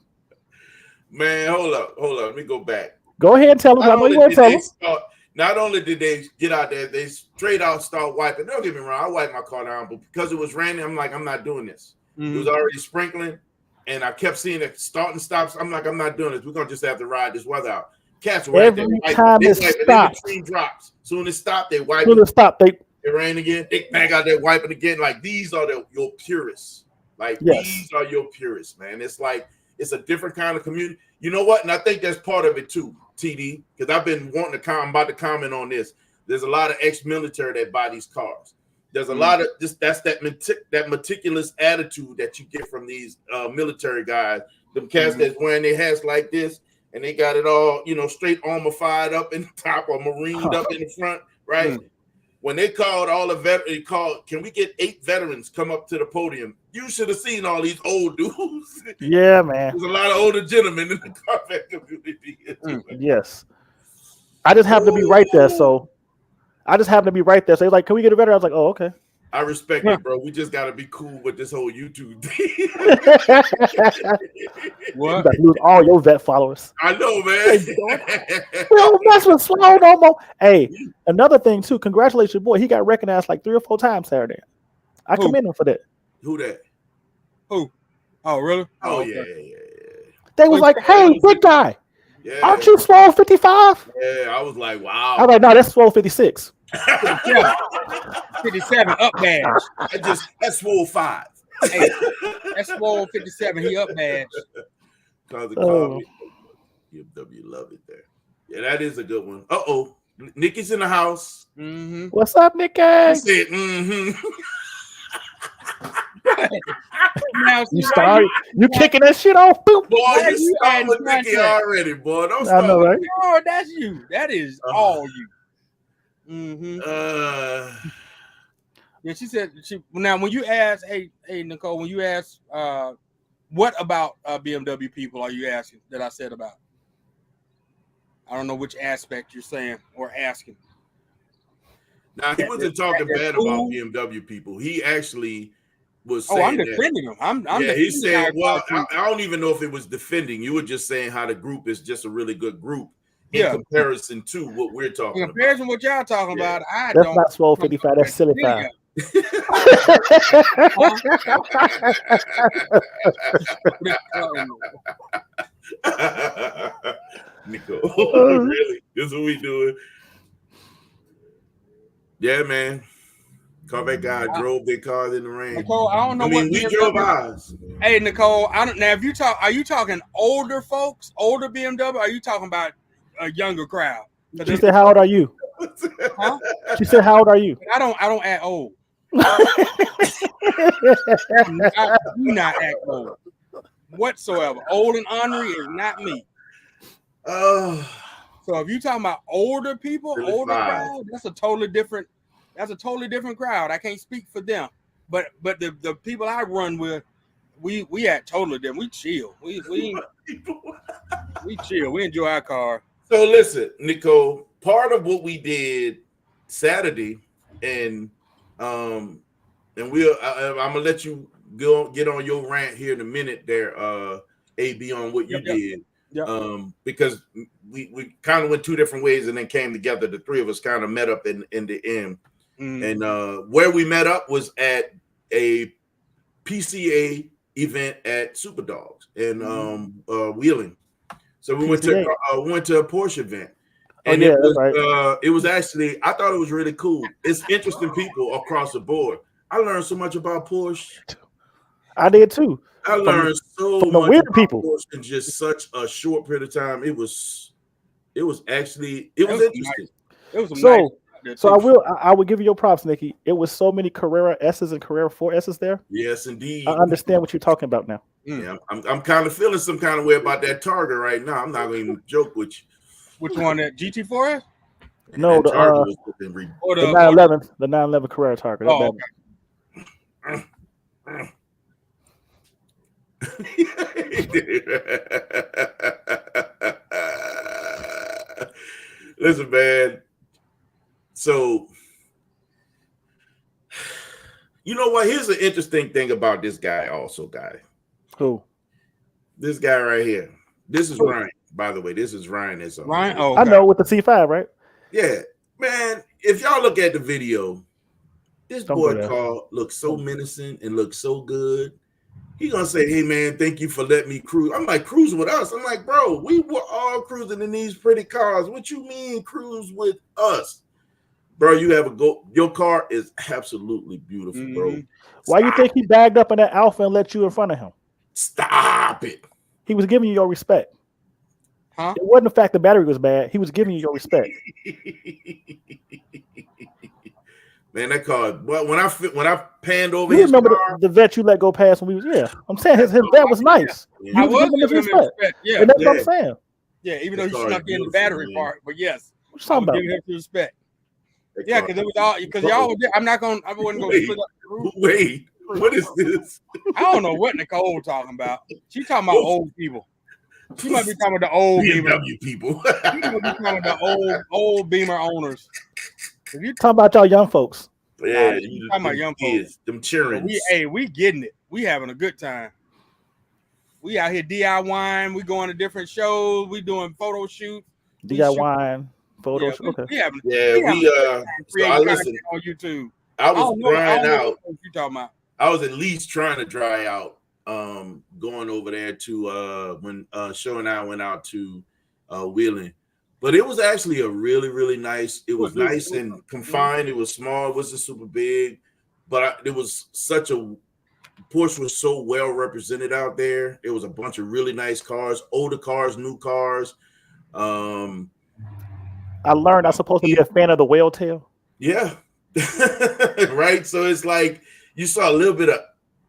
A: Man, hold up. Let me go back.
D: Go ahead and tell them. I know you want to tell them.
A: Not only did they get out there, they straight out start wiping. Don't get me wrong, I wiped my car down, but because it was raining, I'm like, I'm not doing this. Mm-hmm. It was already sprinkling, and I kept seeing it start and stops. I'm like, I'm not doing this. We're gonna just have to ride this weather out. Cats right
D: every
A: there.
D: Time it stops.
A: The tree drops. Soon as it stopped, they wipe.
D: Soon as it stopped, they
A: rain again. They back out there wiping again. Like these are your purists. Like these are your purists, man. It's like it's a different kind of community. You know what? And I think that's part of it too, TD, because I've been wanting to I'm about to comment on this. There's a lot of ex-military that buy these cars. There's a lot of that meticulous attitude that you get from these military guys. Them cats that's wearing their hats like this, and they got it all, straight armorified up in the top or marined up in the front, right? When they called all the veterans, can we get 8 veterans come up to the podium? You should have seen all these old dudes.
D: Yeah, man.
A: There's a lot of older gentlemen in the Corvette community.
D: Yes. I just happened to be right there, so they're like, can we get a veteran? I was like, oh, okay.
A: I respect it, bro. We just got to be cool with this whole YouTube thing.
D: What? You got to lose all your vet followers.
A: I know, man.
D: We don't mess with Slow no more. Hey, another thing, too. Congratulations, boy. He got recognized like 3 or 4 times Saturday. I commend him for that.
A: Who that?
B: Who? Oh, really?
A: Oh, yeah.
D: They was like, hey, big guy.
A: Yeah.
D: Aren't you swole 55?
A: Yeah, I was like, wow.
D: I was like, no, that's swole 56.
B: 57 up badge.
A: That's swole 5.
B: Hey, that's swole 57. He up badge.
A: Cause it called me. BMW love it there. Yeah, that is a good one. Uh-oh. Nikki's in the house.
B: Mm-hmm.
D: What's up, Nikki?
A: He said, mm-hmm.
B: Now,
D: you kicking that shit off, boop.
A: Boy,
B: Why
A: you
B: you
A: start
B: adding
A: with Nikki
B: contact?
A: already, boy. Don't
D: I
A: start
D: know,
A: with
D: right?
B: No, that's you. That is all you. Mm-hmm. Yeah, she said. Now, when you ask, hey, Nicole, when you ask, what about BMW people are you asking that I said about? I don't know which aspect you're saying or asking.
A: Now, he wasn't talking bad about BMW people. He actually was saying
B: I'm defending them. I'm
A: he said, well, I don't even know if it was defending. You were just saying how the group is just a really good group in comparison to what we're talking about.
B: In comparison to what y'all talking about,
D: that's not swole 55. That's silly 5.
A: Nico, really? This is what we doing? Yeah, man. Corvette guy drove their cars in the rain.
B: Nicole, I don't know.
A: We drove ours.
B: Hey, Nicole, I don't. Now, if you talk, are you talking older folks, older BMW? Or are you talking about a younger crowd?
D: She said, "How old are you?"
B: Huh?
D: She said, "How old are you?"
B: I don't act old. Do not act old whatsoever. Old and ornery is not me. So if you talking about older people, older crowd, that's a totally different crowd. I can't speak for them. But the people I run with, we act totally different. We chill. We chill. We enjoy our car.
A: So listen, Nico, part of what we did Saturday, and I'm gonna let you get on your rant here in a minute there, AB, on what you did.
B: Yep.
A: Because we kind of went two different ways and then came together. The three of us kind of met up in the end. And where we met up was at a PCA event at Superdogs in Wheeling. So we went to a Porsche event. And it was actually, I thought it was really cool. It's interesting people across the board. I learned so much about Porsche.
D: I did too.
A: I learned so much
D: weird
A: about
D: people
A: Porsche in just such a short period of time. It was interesting. It was
D: so I will give you your props, Nikki. It was so many Carrera S's and Carrera 4S's there.
A: Yes, indeed.
D: I understand what you're talking about now.
A: Yeah, I'm kind of feeling some kind of way about that Targa right now. I'm not going to joke with you.
B: Which one? That GT4S?
D: No, the 911, the 911 Carrera Targa.
B: Oh, okay.
A: Listen, man. So, you know what? Here's an interesting thing about this guy, also, guy.
D: Who?
A: This guy right here. This is Ryan, by the way. This is Ryan.
B: Ryan? Oh, okay.
D: I know, with the C5, right?
A: Yeah. Man, if y'all look at the video, this boy car looks so menacing and looks so good. He gonna say, "Hey man, thank you for letting me cruise." I'm like, cruise with us. I'm like, bro, we were all cruising in these pretty cars. What you mean cruise with us? Bro, you have your car is absolutely beautiful, bro.
D: Why you think he bagged up in that Alpha and let you in front of him?
A: Stop it.
D: He was giving you your respect.
B: Huh?
D: It wasn't the fact the battery was bad. He was giving you your respect.
A: Man, that car. When I panned over,
D: you remember the vet you let go past when we was? Yeah, I'm saying his vet was nice.
B: Yeah. I was giving him respect. Yeah,
D: and that's what I'm saying.
B: Yeah, even though he snuck in the battery part, but yes,
D: what you talking about?
B: Giving him respect. Yeah, because it was all because y'all were there. I wasn't going to split up the group.
A: Wait, what is this?
B: I don't know what Nicole talking about. She talking about old people. She might be talking about the old
A: BMW people.
B: She might be talking about the old Beamer owners.
D: If you talking about y'all young folks,
A: yeah,
B: you talking about young folks,
A: them cheering.
B: We getting it. We having a good time. We out here DIYing. We going to different shows. We doing photo shoots.
D: DIYing photo shoot. Okay.
A: So I listen
B: on YouTube.
A: I was drying out.
B: What you talking about?
A: I was at least trying to dry out. Going over there to when Show and I went out to Wheeling. But it was actually a really, really nice. It was nice and confined. It was small. It wasn't super big, but it was such a Porsche was so well represented out there. It was a bunch of really nice cars, older cars, new cars.
D: I learned I'm supposed to be a fan of the whale tail.
A: Yeah, right. So it's like you saw a little bit of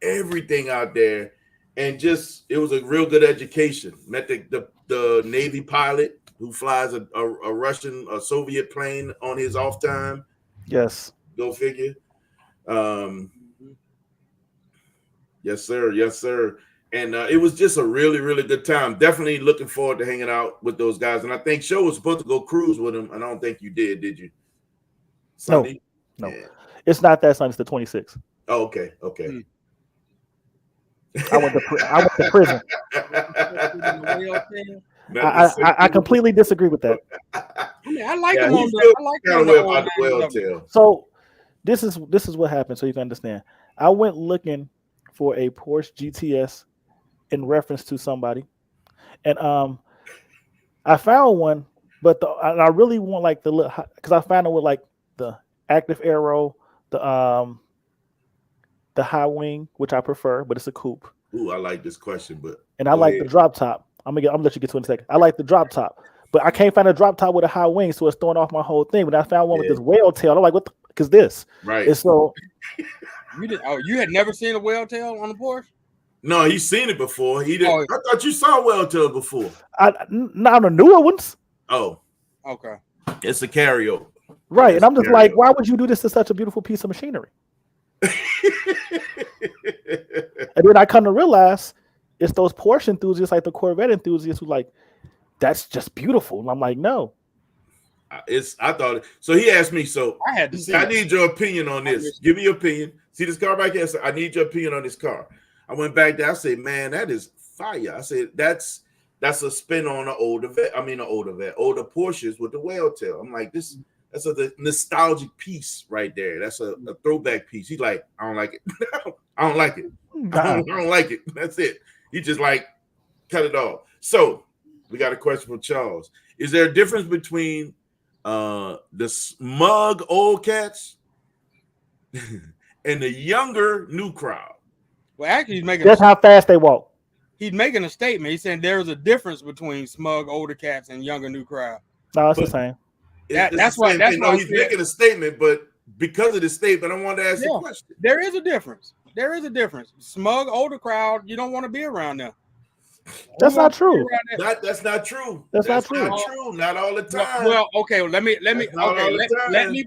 A: everything out there, and just it was a real good education. Met the Navy pilot who flies a Soviet plane on his off time.
D: Yes.
A: Go figure. Yes, sir. Yes, sir. And it was just a really, really good time. Definitely looking forward to hanging out with those guys. And I think Show was supposed to go cruise with him, and I don't think you did you? Sunday?
D: No. Yeah. It's not that Sunday. It's the 26th.
A: Oh, okay. Okay.
D: I went to prison. I completely disagree with that.
B: I mean, I like him on the
A: whale tail.
D: So this is what happened, so you can understand. I went looking for a Porsche GTS in reference to somebody, and I found one, but I really want like the little, because I found it with like the active aero, the high wing, which I prefer, but it's a coupe.
A: Ooh, I like this question,
D: I like the drop top. I'm gonna let you get to it in a second. I like the drop top, but I can't find a drop top with a high wing, so it's throwing off my whole thing. But I found one with this whale tail. I'm like, what the fuck is this?
A: Right.
D: And so
B: you had never seen a whale tail on the Porsche?
A: No, he's seen it before. He didn't. I thought you saw whale tail before.
D: Not the newer ones.
A: Oh,
B: okay.
A: It's a carryover.
D: Right, and I'm just like, why would you do this to such a beautiful piece of machinery? And then I come to realize it's those Porsche enthusiasts, like the Corvette enthusiasts, who like, that's just beautiful. And I'm like, no.
A: I thought so. He asked me, so
B: I had to see.
A: I need your opinion on this. Give me your opinion. See this car back here? I need your opinion on this car. I went back there. I said, man, that is fire. I said, that's a spin on an older Porsches with the whale tail. I'm like, that's a nostalgic piece right there. That's a throwback piece. He's like, I don't like it. I don't like it. I don't like it. That's it. He just like cut it off. So we got a question from Charles. Is there a difference between the smug old cats and the younger new crowd?
B: Well, actually,
D: that's how fast they walk.
B: He's making a statement. He's saying there is a difference between smug older cats and younger new crowd.
D: No, it's the same.
B: That's why
A: he's making a statement, but because of the statement, I wanted to ask you a question.
B: There is a difference. There is a difference. Smug older crowd, you don't want to be around them.
D: That's not true.
A: That's not true.
D: That's not true.
A: Not true. Not all the time.
B: Well, okay. Let me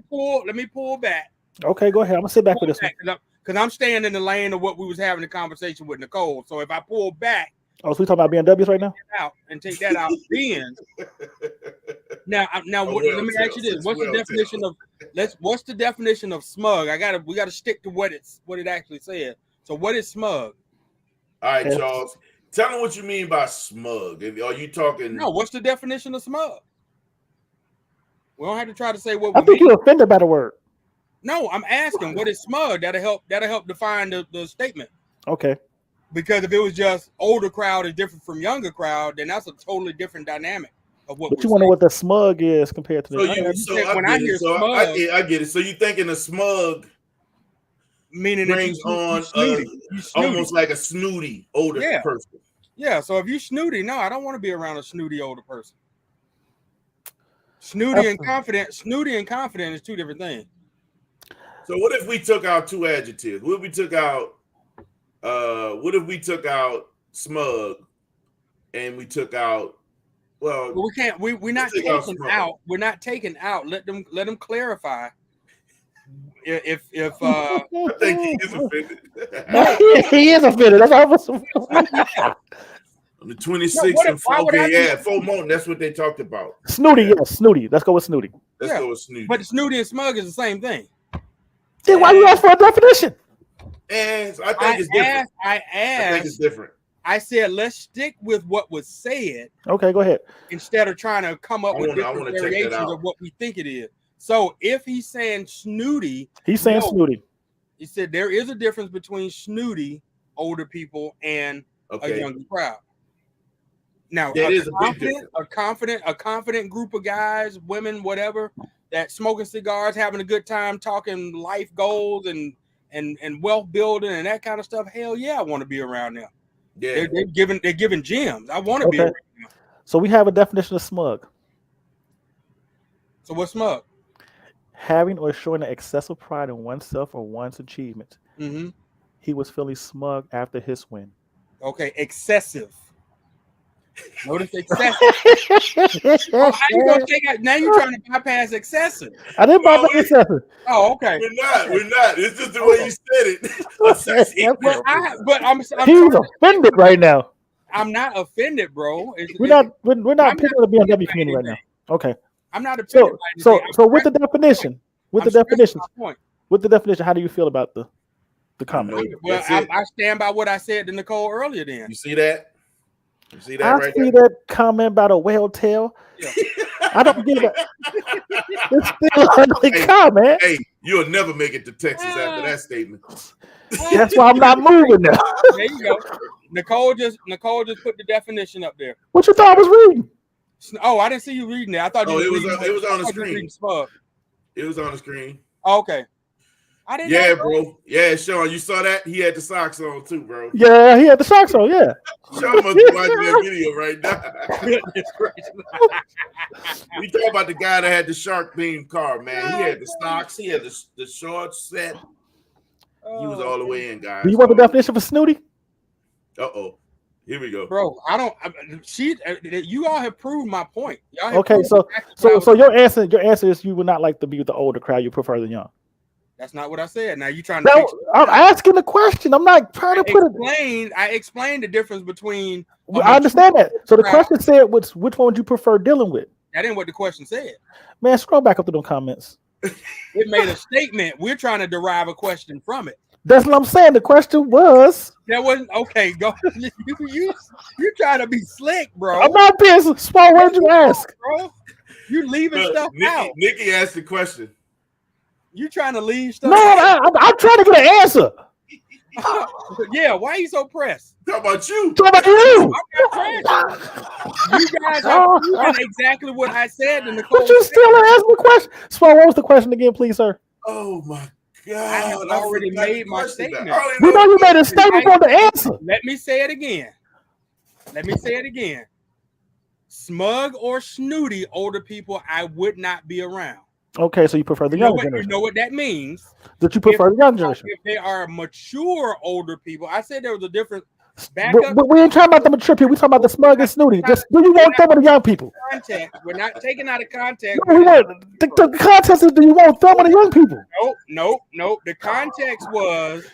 B: pull back.
D: Okay, go ahead. I'm gonna sit back with this one.
B: Because I'm staying in the lane of what we was having the conversation with Nicole. So if I pull back,
D: so we talking about BMWs right now?
B: Take that out. Then now, let me ask you this: what's the definition of smug? We gotta stick to what it actually says. So what is smug?
A: All right, Charles. Tell me what you mean by smug. Are you talking?
B: No, what's the definition of smug? We don't have to try to say what.
D: I think you're offended by the word.
B: No, I'm asking what is smug. That'll help define the statement.
D: Okay.
B: Because if it was just older crowd is different from younger crowd, then that's a totally different dynamic of what.
D: But you wonder what the smug is compared to the.
A: I get it. So you thinking the smug
B: meaning
A: brings on almost like a snooty older person.
B: Yeah. So if you snooty, no, I don't want to be around a snooty older person. Snooty and confident is two different things.
A: So what if we took out two adjectives? What if we took out smug and we took out
B: we can't we're not taking out. We're not taking out. Let them clarify. If
A: I think he is offended.
D: He is offended. That's all.
A: On the 26th and 4 more. That's what they talked about.
D: Snooty, yes, snooty. Let's go with snooty.
A: Let's go with snooty.
B: But snooty and smug is the same thing.
D: Then why you ask for a definition?
A: And I think it's different.
B: I
A: think it's different.
B: I said let's stick with what was said.
D: Okay, go ahead.
B: Instead of trying to come up with different variations of what we think it is. So if he's saying snooty,
D: snooty.
B: He said there is a difference between snooty older people and a younger crowd. Now,
A: That is a big
B: a confident group of guys, women, whatever, that smoking cigars, having a good time, talking life goals and wealth building and that kind of stuff. Hell yeah, I want to be around them.
A: Yeah.
B: They're giving gems. I want to be around them.
D: So we have a definition of smug.
B: So what's smug?
D: Having or showing an excessive pride in oneself or one's achievements.
B: Mm-hmm.
D: He was feeling smug after his win.
B: Okay, excessive. Notice excessive. How you gonna take out? Now you're trying to bypass excessive.
D: I didn't bypass excessive.
B: Oh, okay.
A: We're not. It's just the way you said it.
B: But I'm
D: He's offended right now.
B: I'm not offended, bro.
D: We're not picking on the BMW community right now. Okay.
B: I'm not offended.
D: So with the definition, how do you feel about the comment?
B: Well, I stand by what I said to Nicole earlier. Then
A: you see that? You see that
D: I
A: right
D: see
A: there?
D: that comment about a whale tail. Yeah. I don't give it. It's still an ugly comment.
A: Hey, you'll never make it to Texas after that statement.
D: That's why I'm not moving now.
B: There you go. Nicole just put the definition up there.
D: What you thought I was reading?
B: Oh, I didn't see you reading it. I thought
A: it was on the screen. It was on the screen.
B: Oh, okay. I didn't
A: know,
B: bro.
A: Yeah, Sean, you saw that? He had the socks on too, bro.
D: Yeah, he had the socks on, yeah.
A: Sean must be watching that video right now. We talk about the guy that had the shark themed car, man. He had the socks, he had the shorts set. He was all the way in, guys.
D: Do you want the definition for snooty?
A: Here we go,
B: bro. You all have proved my point.
D: Okay, so your answer is you would not like to be with the older crowd. You prefer the young.
B: That's not what I said. Now you trying to.
D: I'm asking the question. I'm not trying to put it.
B: I explained the difference between.
D: I understand that. So the question said, which one would you prefer dealing with?
B: That ain't what the question said.
D: Man, scroll back up to those comments.
B: It made a statement. We're trying to derive a question from it.
D: That's what I'm saying. The question was.
B: That wasn't okay. Go. You trying to be slick, bro.
D: I'm not being small. What did you ask,
B: bro? You leaving stuff out.
A: Nikki asked the question.
B: You trying to leave stuff?
D: No, I'm trying to get an answer.
B: Yeah, why are you so pressed?
A: Talk about you.
D: Talk about you.
B: You guys are doing exactly what I said to Nicole.
D: But you still asking the question. Small, what was the question again, please, sir?
A: Oh my God!
B: I have already made my statement.
D: We know you made a statement for the answer.
B: Let me say it again. Smug or snooty older people, I would not be around.
D: Okay, so you prefer the younger generation.
B: You know what that means?
D: That you prefer the young generation.
B: If they are mature older people, I said there was a difference.
D: But we ain't talking about the mature people. We talking about the smug and snooty. Just do you want them or the young people?
B: Context. We're not taking out of context.
D: No, the context is, do you want them or the young people?
B: Nope. The context was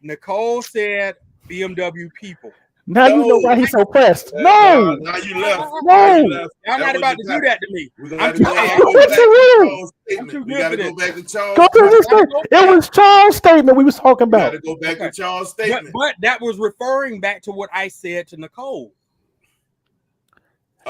B: Nicole said BMW people.
D: Now you know why he's so pressed. No.
A: Now you left.
D: No.
B: I'm not about to do that to me. I'm too
A: We got to go back to Charles.
D: It was Charles' statement we was talking about.
A: We got to go back to Charles' statement.
B: But that was referring back to what I said to Nicole.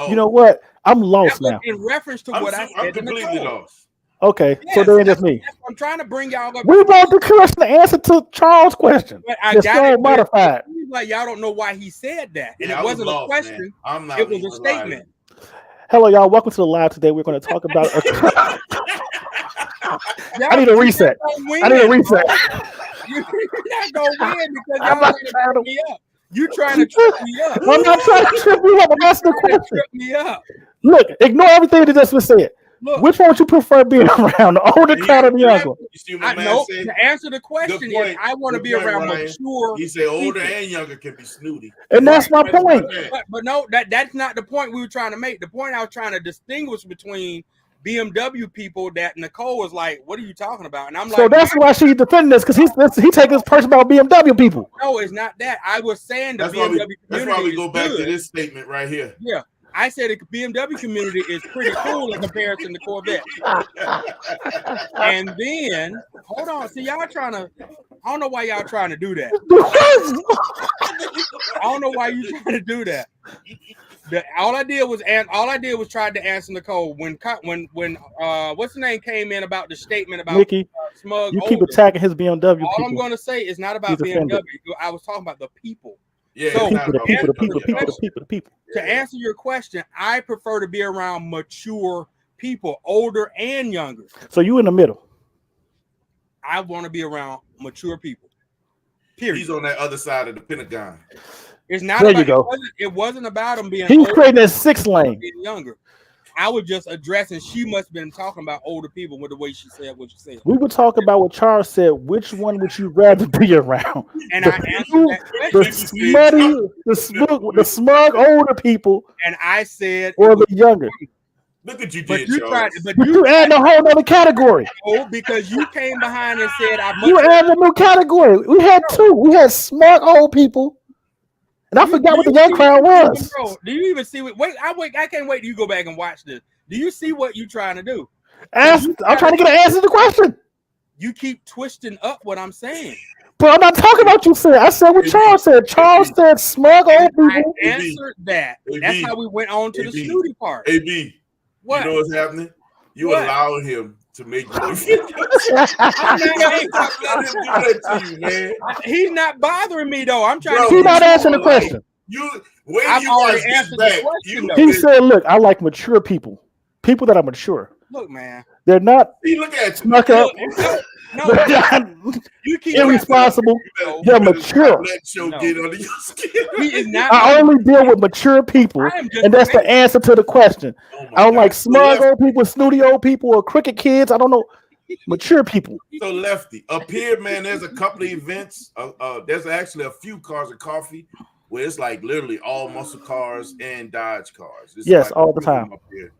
D: You know what? I'm lost now.
B: In reference to what I said
A: I'm completely lost.
D: Okay, so then it's me.
B: I'm trying to bring y'all up.
D: We want the question, the answer to Charles' question.
B: I got it
D: modified.
B: Like y'all don't know why he said that, and it wasn't a question. It was a statement.
D: Hello, y'all. Welcome to the live today. We're going to talk about. I need a reset. You're not
B: gonna win because y'all trying to trip me up. You trying to trip me up?
D: I'm not trying to trip you up. I'm asking the question.
B: Trip me up.
D: Look, ignore everything that just was said.
B: Look,
D: which one would you prefer being around, the older crowd or the younger?
B: To answer the question is, I want to be around mature.
A: He said older and younger can be snooty,
D: and that's my point.
B: But no, that's not the point we were trying to make. The point I was trying to distinguish between BMW people that Nicole was like, "What are you talking about?" And I'm like,
D: so that's why she's defending this because he taking this person about BMW people.
B: No, it's not that. I was saying the BMW community.
A: That's why we go back to this statement right here.
B: Yeah. I said the BMW community is pretty cool in comparison to Corvette. And then, hold on. See, y'all trying to, I don't know why y'all trying to do that. I don't know why you trying to do that. All I did was try to answer Nicole when what's the name came in about the statement about
D: Nikki,
B: smug.
D: You keep attacking his BMW.
B: All I'm going to say is not about BMW. I was talking about the people.
A: Yeah,
B: So,
A: it's not
D: The
A: about
D: people, the
A: color,
D: people,
A: yeah.
D: the people.
B: to answer your question, I prefer to be around mature people, older and younger.
D: So you in the middle.
B: I want to be around mature people. Period.
A: He's on that other side of the Pentagon.
B: It's not
D: There
B: about,
D: you go.
B: It wasn't about him being
D: He's
B: older
D: creating that 6 lane.
B: being younger. I was just addressing. She must have been talking about older people with the way she said what she said,
D: We would talk about what Charles said. Which one would you rather be around?
B: and
D: The
B: I answered
D: people-
B: that
D: The
B: question.
D: smutty, the smug older people,
B: And I said,
D: or the younger?
A: Look what you
B: but
A: did,
B: you
A: Charles.
B: tried, but
D: But
B: you
D: you add a whole other category.
B: know, because you came behind and said I
D: You
B: much.
D: add a new category. We had 2. We had smug old people, and I forgot what the young crowd was.
B: Bro, do you even see what? Wait, I can't wait till you go back and watch this. Do you see what you trying to do?
D: I'm trying to get an answer to the question.
B: You keep twisting up what I'm saying.
D: But I'm not talking about you said. I said what Charles said. Charles said smug old
B: I
D: people.
B: answered that. That's
A: AB,
B: how we went on to the
A: AB.
B: snooty part.
A: AB,
B: What?
A: you know what's happening? You
B: What?
A: allowing him to make you defend
B: I'm not-
A: Let him do that to you, man.
B: He's not bothering me though. I'm trying
A: Bro,
B: to.
D: He's not answering the question.
A: You wait
B: I've
A: you
B: already
A: watch this
B: answered the
A: back.
B: question,
A: You
B: though.
D: He said, "Look, I like mature people. People that are mature.
B: Look, man.
D: They're not
A: see, look at you.
D: snuck up.
B: Look, no,
D: They're not
B: you keep
D: irresponsible.
A: You
D: They're
A: better
D: mature.
A: not let show
B: No.
A: get under your skin.
B: He is not.
D: I only deal with mature people,
B: I am just
D: and that's the answer to the question.
A: Oh my
D: I don't
A: God.
D: like smug
A: So
D: old people, snooty old people, or cricket kids. I don't know. Mature people.
A: So Lefty, up here, man, there's a couple of events. There's actually a few Cars and Coffee where it's like literally all muscle cars and Dodge cars. It's
D: Yes,
A: like
D: all the time.
A: up here.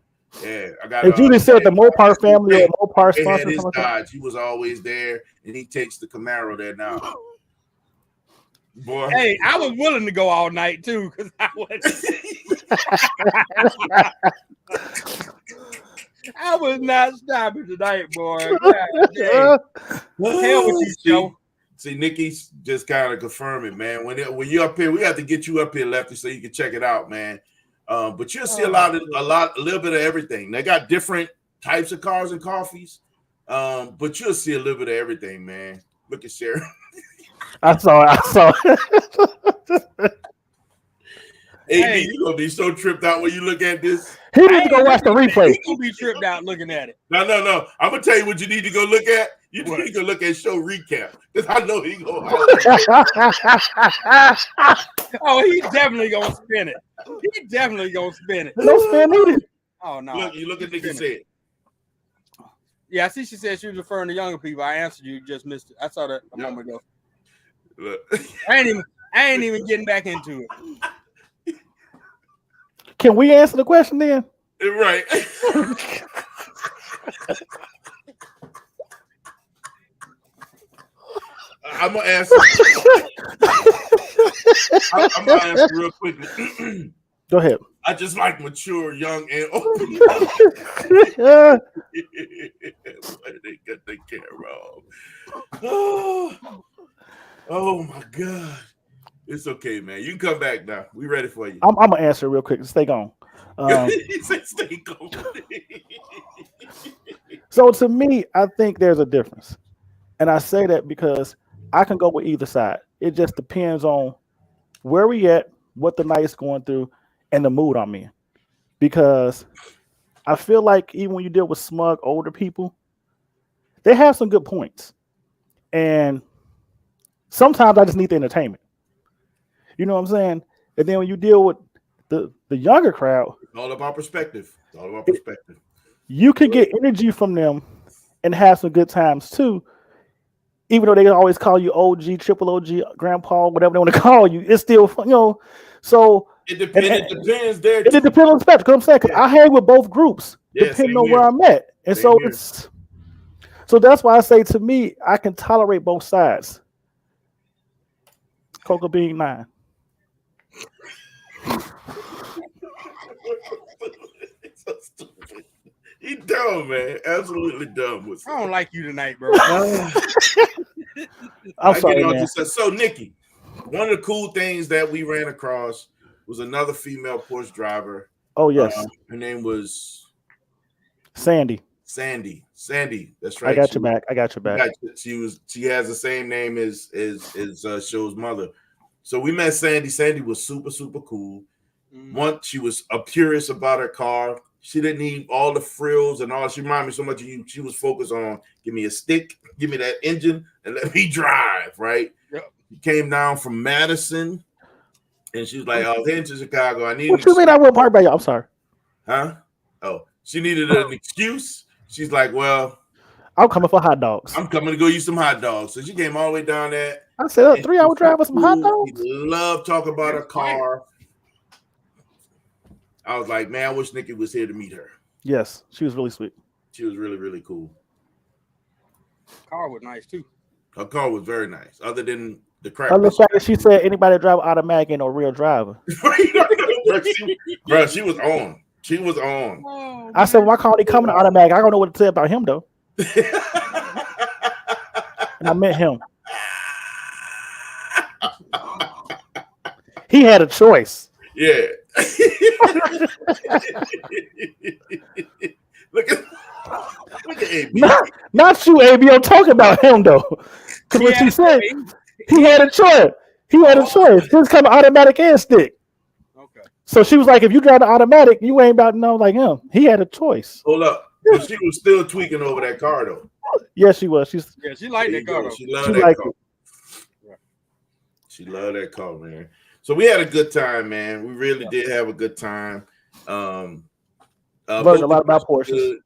A: Yeah, I got.
D: If you just said the Mopar family or Mopar
A: They had
D: sponsor,
A: his
D: something like that.
A: Dodge. He was always there, and he takes the Camaro there now. Boy,
B: Hey, I was willing to go all night too, because I was. I was not stopping tonight, boy. God damn. Hell with you, Joe.
A: See, Nikki's just kind of confirming, man. When you're up here, we have to get you up here, Lefty, so you can check it out, man. But you'll see a little bit of everything. They got different types of cars and coffees, but you'll see a little bit of everything, man. Look at Sarah.
D: I saw.
A: AB, you're gonna be so tripped out when you look at this.
D: He needs to go watch the replay.
B: He gonna be tripped out looking at it.
A: No. I'm gonna tell you what you need to go look at. You
B: What?
A: need to go look at show recap. Because I know he gonna
B: Oh, he's definitely gonna spin it. He definitely gonna spin it.
D: No spin needed.
B: Oh no.
A: look. You look at Nikki said.
B: Yeah, I see. She said she was referring to younger people. I answered you, just missed it. I saw that a moment ago.
A: Look.
B: I ain't even getting back into it.
D: Can we answer the question then?
A: Right. I'm gonna answer. I'm gonna answer real quickly.
D: Go ahead.
A: I just like mature, young, and open.
D: Yeah.
A: They got their camera off. Oh my God. It's okay, man. You can come back now. We ready for you.
D: I'm gonna answer real quick. Stay gone.
A: He said stay gone.
D: So to me, I think there's a difference, and I say that because I can go with either side. It just depends on where we at, what the night's going through, and the mood I'm in. Because I feel like even when you deal with smug older people, they have some good points, and sometimes I just need the entertainment. You know what I'm saying? And then when you deal with the younger crowd,
A: It's all about perspective. It's all about perspective.
D: you can get energy from them and have some good times too. Even though they always call you OG, triple OG, grandpa, whatever they want to call you, it's still fun, you know. So
A: It depends there.
D: it depends on the spectrum. 'Cause I'm saying, 'cause I hang with both groups,
A: Yeah,
D: depending
A: same
D: on
A: here.
D: where I'm at. And
A: Same
D: so
A: here.
D: so that's why I say to me, I can tolerate both sides. Cocoa Bean 9.
A: So stupid. He dumb, man. Absolutely dumb.
B: I don't like you tonight, bro.
D: I'm
A: I
D: sorry,
A: get on
D: man.
A: to- So, Nikki, one of the cool things that we ran across was another female Porsche driver.
D: Oh yes,
A: Her name was
D: Sandy.
A: Sandy. Sandy. That's right.
D: I got
A: She
D: your back. I got your back.
A: She has the same name as Show's mother. So we met Sandy. Sandy was super, super cool.
B: Mm.
A: Once she was curious about her car. She didn't need all the frills and all. She reminded me so much of you. She was focused on give me a stick, give me that engine, and let me drive, right?
B: Yep.
A: She came down from Madison, and she was like, I was heading to Chicago. I need
D: What you mean I went park by you? I'm sorry.
A: Huh? Oh, she needed an excuse. She's like, well,
D: I'm coming for hot dogs.
A: I'm coming to go eat some hot dogs. So she came all the way down there.
D: I said, a 3-hour drive with some hot dogs?
A: She loved talking about her car. I was like, man, I wish Nikki was here to meet her.
D: Yes, she was really sweet.
A: She was really, really cool.
B: Car was nice too.
A: Her car was very nice, other than the crap.
D: I look back and she said anybody drive automatic ain't no real driver.
A: Bro, she was on. She was on.
B: Oh,
D: I said, why can't he come to automatic? I don't know what to say about him though. And I met him. He had a choice.
A: Yeah. Look at AB.
D: Not you, AB. I'm talking about him though. Because what she said, he had a choice. He had a choice. His coming automatic and stick.
B: Okay.
D: So she was like, if you drive the automatic, you ain't about to know like him. He had a choice.
A: Hold up. But she was still tweaking over that car though.
D: Yes, she was.
B: She liked
A: There
B: that
A: you
B: car
A: go.
B: though.
A: She loved
D: She
A: that
D: liked
A: car.
B: it.
A: She loved that car, man. So we had a good time, man. We really did have a good time.
D: Learned a lot about Porsches.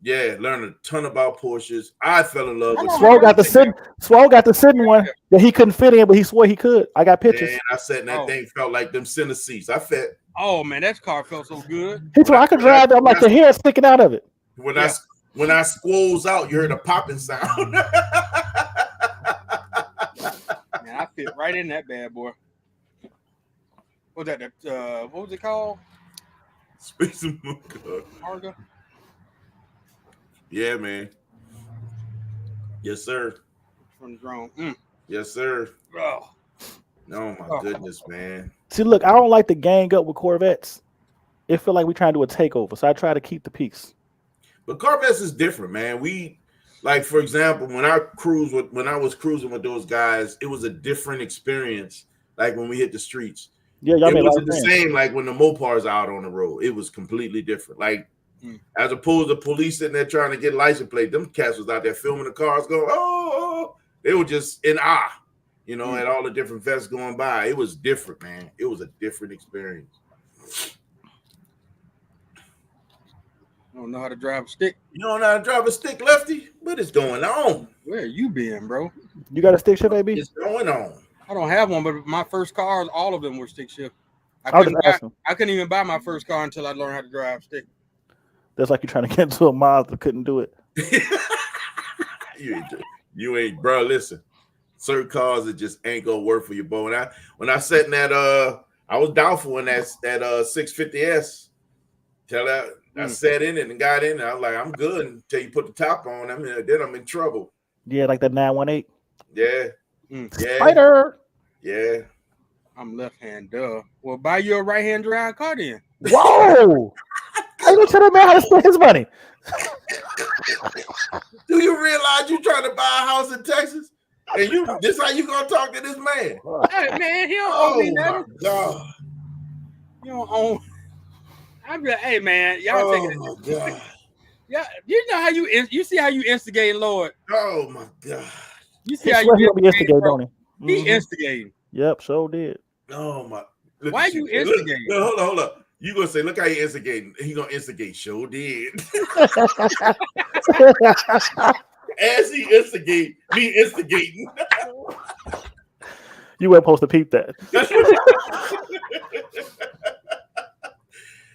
A: Yeah, learned a ton about Porsches. I fell in love with
D: Swole got the sitting one that he couldn't fit in, but he swore he could. I got pictures.
A: Man, I sat in that thing, felt like them center seats. I felt
B: Oh man, that car felt so good.
D: He told I could drive that. I'm like the hair sticking out of it.
A: when I squoze out, you heard a popping sound.
B: Man, I fit right in that bad boy. What was that? What was it called?
A: Space and Moon car.
B: Arga?
A: Yeah, man. Yes, sir.
B: From the drone.
A: Yes, sir.
B: Oh.
A: Oh my goodness, man.
D: See, look, I don't like to gang up with Corvettes. It feel like we trying to do a takeover, so I try to keep the peace.
A: But Corvettes is different, man. We like, for example, when I was cruising with those guys, it was a different experience. Like when we hit the streets.
D: Yeah, y'all
A: it
D: made
A: wasn't the same like when the Mopars out on the road. It was completely different. Like as opposed to police sitting there trying to get license plate, them cats was out there filming the cars going, oh, they were just in awe, you know, at all the different vests going by. It was different, man. It was a different experience.
B: I don't know how to drive a stick.
A: You don't know how to drive a stick, Lefty? What is going on?
B: Where you been, bro?
D: You got a stick shift, baby?
A: What's going on?
B: I don't have one, but my first cars, all of them were stick shift. I couldn't even buy my first car until I learned how to drive stick.
D: That's like you're trying to get into a Mazda, couldn't do it.
A: you ain't, bro. Listen, certain cars that just ain't gonna work for you, boy. When I sat in that, I was doubtful in that 650S. I sat in it and got in. And I was like, I'm good until you put the top on. Then I'm in trouble.
D: Yeah, like that 918.
A: Yeah. Yeah.
D: Spider.
A: Yeah.
B: I'm left-hand, duh. Well, buy you a right-hand drive car then.
D: Whoa! How you gonna tell that man how to spend his money?
A: Do you realize you trying to buy a house in Texas? And this how you gonna talk to this man?
B: Hey, man, he don't owe me nothing.
A: God.
B: You don't own. I'm like, hey, man, y'all taking it.
A: Oh, my God.
B: Yeah, you know how you see how you instigate, Lord.
A: Oh, my God.
B: You see how you
D: instigate, don't he?
B: He instigating.
D: Yep, sure did.
A: Oh, my.
B: Why you instigating?
A: Hold up. You gonna say, look how he instigating. He gonna instigate. Sure did. As he instigate, me instigating.
D: You weren't supposed to peep that.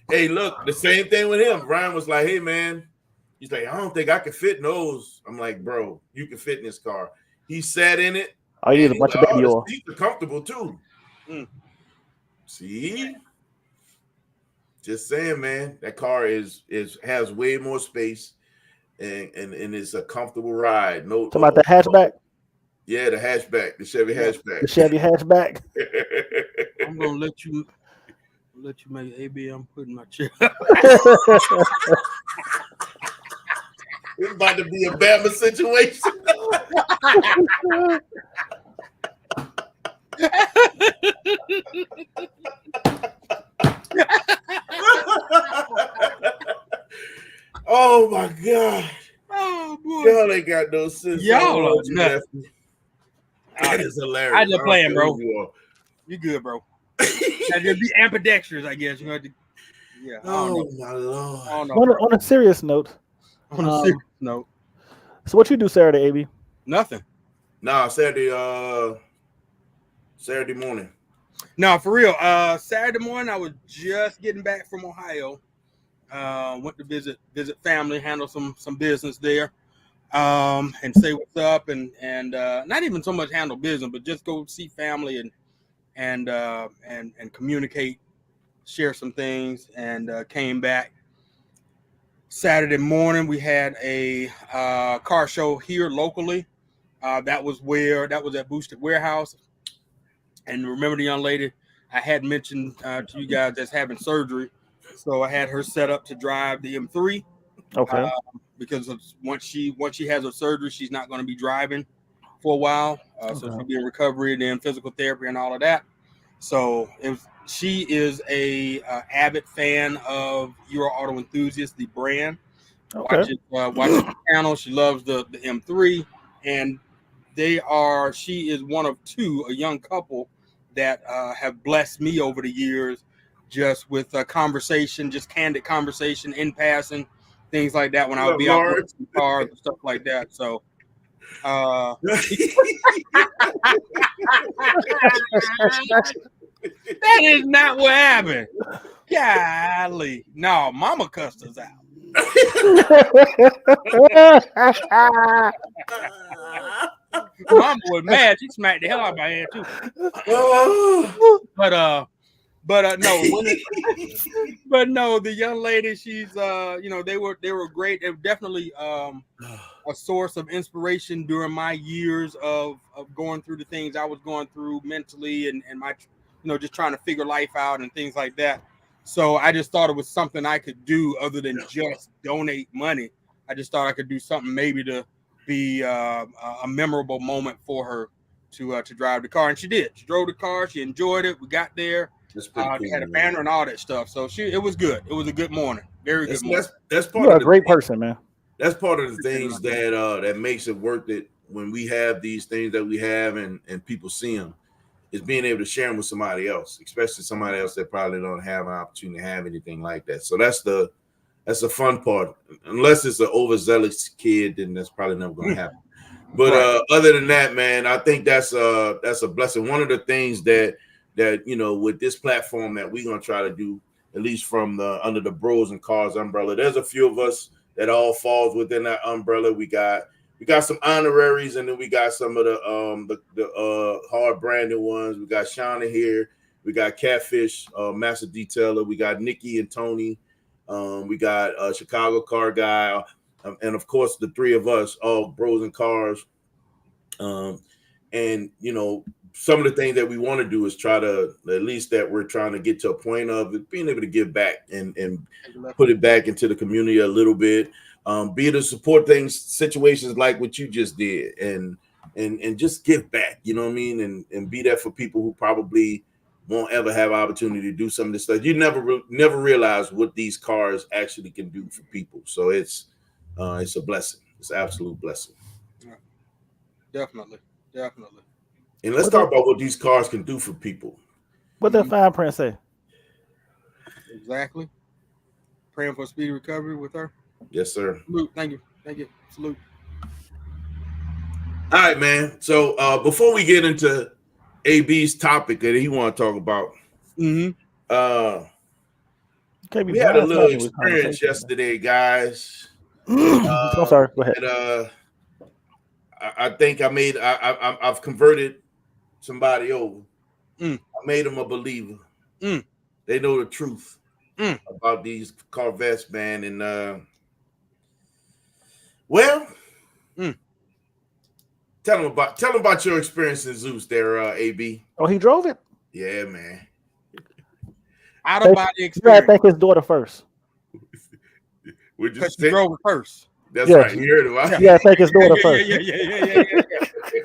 A: Hey, look, the same thing with him. Ryan was like, hey, man. He's like, I don't think I can fit in those. I'm like, bro, you can fit in this car. He sat in it.
D: Oh, you need a bunch of baby oil.
A: The seats are comfortable, too. See? Just saying, man. That car has way more space and it's a comfortable ride.
D: Talking about the hatchback?
A: Yeah, the hatchback, the Chevy hatchback.
D: The Chevy hatchback.
B: I'm gonna let you make AB. I'm putting my chair.
A: It's about to be a Bama situation. Oh my God.
B: Oh boy.
A: Y'all ain't got no sense.
B: Y'all are
A: you
B: nuts.
A: left. That is hilarious.
B: I just playing, bro.
A: You
B: You good, bro? That just be ambidextrous, I guess. You know. Yeah. I don't know.
A: my Lord.
B: I don't know.
D: On a serious note,
B: On a serious note,
D: so what you do Saturday, AB?
B: nothing.
A: Nah, Saturday morning.
B: No, for real. Saturday morning, I was just getting back from Ohio. Went to visit family, handle some business there, and say what's up, and not even so much handle business, but just go see family and communicate, share some things, and came back. Saturday morning, we had a car show here locally. That was at Boosted Warehouse. And remember the young lady I had mentioned to you guys that's having surgery. So I had her set up to drive the M3.
D: Okay.
B: Because once she has her surgery, she's not going to be driving for a while. So she'll be in recovery and then physical therapy and all of that. So she is a avid fan of Euro Auto Enthusiast, the brand.
D: Okay.
B: Watches the channel. She loves the M3, and she is one of two, a young couple that have blessed me over the years, just with conversation, just candid conversation in passing, things like that. When I would be out with some cars and stuff like that. So. That is not what happened. Golly. No, mama cussed us out. Mama was mad. She smacked the hell out of my head too. But no, the young lady, she's they were great. They were definitely a source of inspiration during my years of going through the things I was going through mentally and my just trying to figure life out and things like that. So I just thought it was something I could do other than just donate money. I just thought I could do something maybe to be a memorable moment for her to drive the car, and she did. She drove the car. She enjoyed it. We got there. They had a banner and all that stuff. So it was good. It was a good morning. Very good morning.
A: That's part
D: You're
A: of
D: a great person, man.
A: That's part of the things that makes it worth it when we have these things that we have and people see them, is being able to share them with somebody else, especially somebody else that probably don't have an opportunity to have anything like that. So that's the fun part. Unless it's an overzealous kid, then that's probably never going to happen. But other than that, man, I think that's a blessing. One of the things that with this platform that we're going to try to do, at least from under the Bros and Cars umbrella, there's a few of us that all falls within that umbrella. We got some honoraries, and then we got some of the hard branded ones. We got Shauna here. We got Catfish, Master Detailer. We got Nikki and Tony. We got Chicago Car Guy, and of course the three of us, all Bros and Cars. And some of the things that we want to do is try to, at least that we're trying to get to a point of being able to give back and put it back into the community a little bit. Be able to support situations like what you just did, and just give back. You know what I mean, and be there for people who probably won't ever have an opportunity to do some of this stuff. You never realize what these cars actually can do for people. So it's a blessing. It's an absolute blessing.
B: Yeah. Definitely.
A: And let's talk about what these cars can do for people.
D: What that fine print say?
B: Exactly. Praying for speedy recovery with her.
A: Yes, sir.
B: Salute. Thank you. Salute.
A: All right, man. So before we get into AB's topic that he want to talk about,
B: mm-hmm.
A: We had a little experience yesterday, guys.
D: I'm sorry. Go ahead.
A: I think I've converted somebody over. I made them a believer. They know the truth about these Corvettes, man. And tell them about your experience in Zeus there, AB.
D: Oh, he drove it?
A: Yeah, man.
B: Out of body experience.
D: You gotta thank his daughter first.
B: Because she drove it first.
A: That's
D: Yeah.
A: right. You heard him. Right?
D: Yeah, take his daughter first.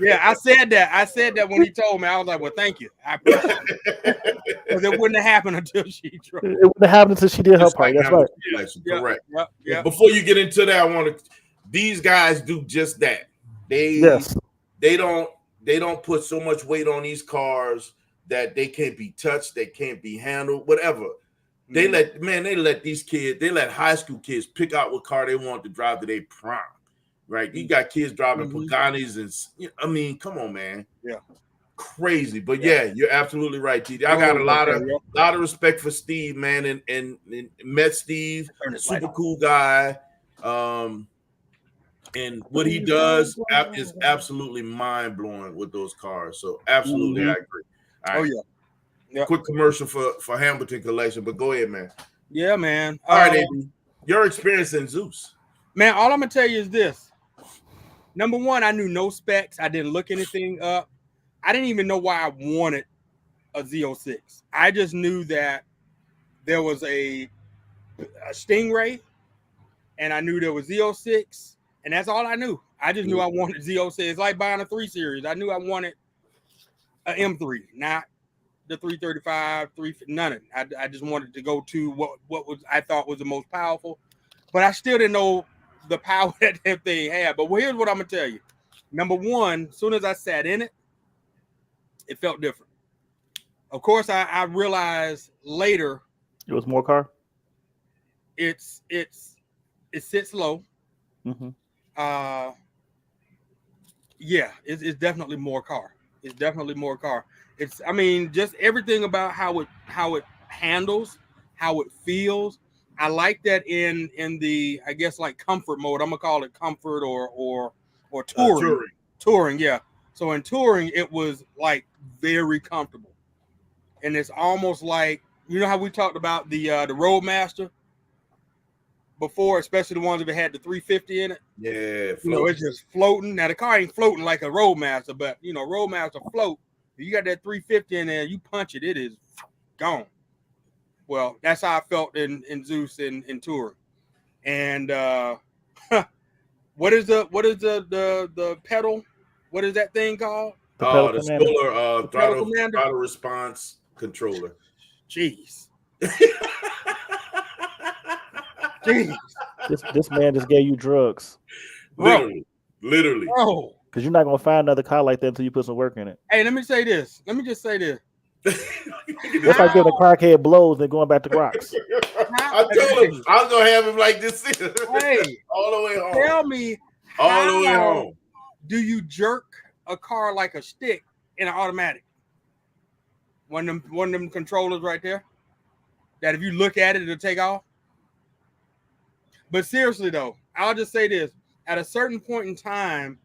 B: Yeah, I said that when he told me. I was like, well, thank you. I appreciate it. Because it wouldn't have happened until she drove.
D: It wouldn't have happened until she did her
A: Just
D: part.
A: like
D: That's right.
A: election, correct.
B: Yep.
A: Before you get into that, I want to. These guys do just that.
D: Yes.
A: They don't put so much weight on these cars that they can't be touched, they can't be handled, whatever. They let these kids, they let high school kids pick out what car they want to drive to their prime. Right? You got kids driving Paganis and I mean, come on, man.
B: Yeah.
A: Crazy. But yeah, you're absolutely right, TD. I got a lot of respect for Steve, man, and met Steve, super cool guy. And what he does is absolutely mind-blowing with those cars. So absolutely, I agree. All right.
B: Yeah.
A: Quick commercial for Hamilton Collection, but go ahead, man.
B: Yeah, man.
A: All right, AB. Your experience in Zeus.
B: Man, all I'm gonna tell you is this. Number one, I knew no specs. I didn't look anything up. I didn't even know why I wanted a Z06. I just knew that there was a Stingray, and I knew there was Z06, and that's all I knew. I just knew I wanted Z06. It's like buying a 3 Series. I knew I wanted an M3, not the 335, none of it. I just wanted to go to what was I thought was the most powerful, but I still didn't know the power that thing had. But here's what I'm gonna tell you. Number one, as soon as I sat in it, it felt different. Of course, I realized later
D: it was more car.
B: It sits low.
D: Mm-hmm.
B: Yeah, it's definitely more car. It's definitely more car. I mean, just everything about how it handles, how it feels. I like that in the, I guess, like comfort mode. I'm gonna call it comfort or touring. Touring, yeah. So in touring, it was like very comfortable, and it's almost like, you know how we talked about the Roadmaster before, especially the ones that had the 350 in it.
A: Yeah,
B: you know, it's just floating. Now the car ain't floating like a Roadmaster, but you know, Roadmaster float. You got that 350 in there, you punch it, it is gone. Well, that's how I felt in Zeus in touring. And what is the pedal? What is that thing called?
A: The Stoller throttle response controller.
B: Jeez. Jeez.
D: This man just gave you drugs.
A: Literally.
B: Bro.
D: Because you're not gonna find another car like that until you put some work in it.
B: Hey, let me say this. Let me just say this.
D: That's like giving a crackhead blows and going back to rocks.
A: I told him I was gonna have him like this.
B: Hey,
A: all the way home.
B: Tell me,
A: all the way home.
B: Do you jerk a car like a stick in an automatic? One of them controllers right there. That if you look at it, it'll take off. But seriously though, I'll just say this: at a certain point in time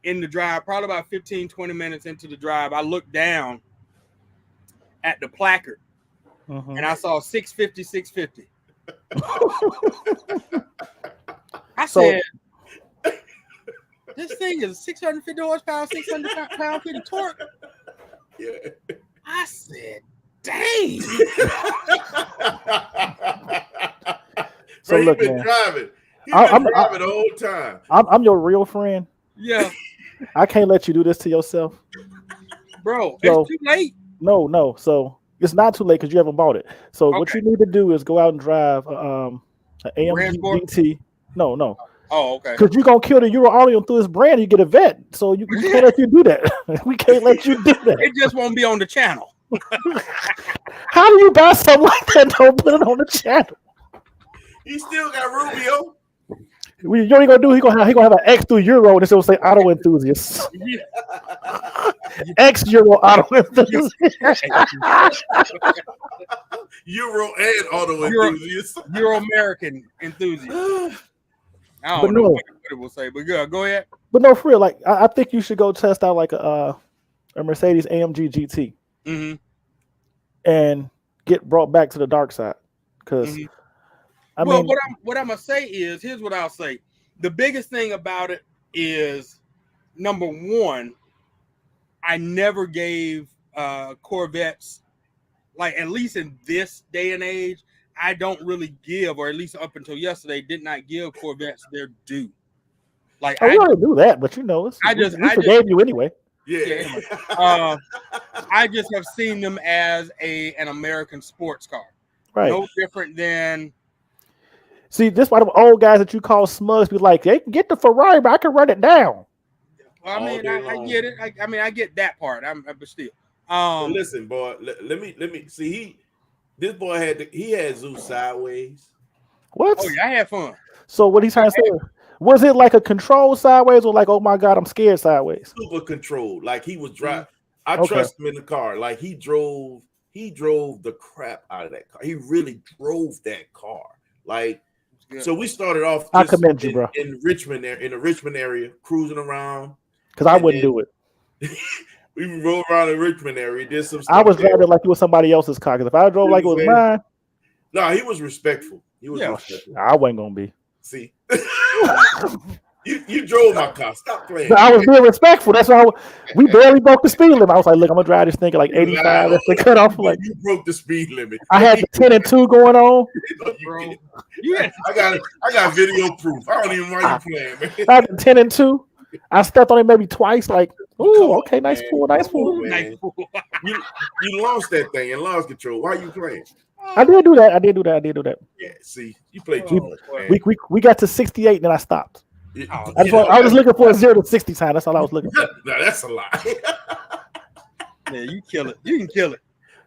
B: in the drive, probably about 15-20 minutes into the drive, I looked down at the placard, and I saw 650. I said, this thing is 650 horsepower, 600 pound-feet of torque.
A: Yeah.
B: I said, dang.
A: So look, man, driving. I'm driving the whole time.
D: I'm your real friend.
B: Yeah.
D: I can't let you do this to yourself.
B: Bro, it's too late.
D: No. So it's not too late because you haven't bought it. So what you need to do is go out and drive an AMG GT. No.
B: Oh, okay.
D: Because you're gonna kill the Euro Audio through this brand, you get a vet. So we can't let you do that. We can't let you do that.
B: It just won't be on the channel.
D: How do you buy something like that? Don't put it on the channel.
A: He still got Rubio.
D: You know what he gonna do? He gonna have an X through Euro, and it's gonna say auto enthusiast. X Euro auto enthusiast.
A: Euro and auto enthusiast.
B: Euro American enthusiast. I don't know what it will say, but go ahead.
D: But no, for real, like I think you should go test out like a Mercedes AMG GT, and get brought back to the dark side. Because I mean,
B: what I'm gonna say is, here's what I'll say. The biggest thing about it is, number one, I never gave Corvettes, like at least in this day and age, I don't really give, or at least up until yesterday, did not give Corvettes their due. Like
D: I already knew that, but we forgave you anyway.
A: Yeah.
B: I just have seen them as an American sports car.
D: Right.
B: No different than.
D: See, this why the old guys that you call smugs be like, they can get the Ferrari, but I can run it down.
B: I mean, I get it. I get that part. But still.
A: Listen, boy. Let me see. This boy had Zeus sideways.
D: What?
B: Oh yeah, I had fun.
D: So what he's trying to say? Was it like a control sideways or like, oh my God, I'm scared sideways?
A: Super controlled. Like he was driving. I trust him in the car. Like he drove the crap out of that car. He really drove that car. Like, so we started off.
D: I commend you, bro.
A: In the Richmond area, cruising around.
D: Because I wouldn't do it.
A: We rode around the Richmond area, did some stuff.
D: I was driving like it was somebody else's car. Because if I drove like it was mine.
A: No, he was respectful. Respectful.
D: I wasn't going to be.
A: See? You drove my car. Stop playing.
D: I was being respectful. That's why we barely broke the speed limit. I was like, look, I'm gonna drive this thing at like 85. That's the cutoff. Like
A: you broke the speed limit.
D: I had the 10 and 2 going on.
B: Bro.
A: I got video proof. I don't even know why you playing, man.
D: I had the 10 and 2. I stepped on it maybe twice. Like, ooh, okay, nice pool.
A: You lost that thing and lost control. Why are you playing?
D: I did do that.
A: Yeah, see, you played too much, man.
D: We got to 68 and then I stopped. I was looking for a 0 to 60 time. That's all I was looking for.
A: No, that's a lie.
B: Yeah, you kill it. You can kill it.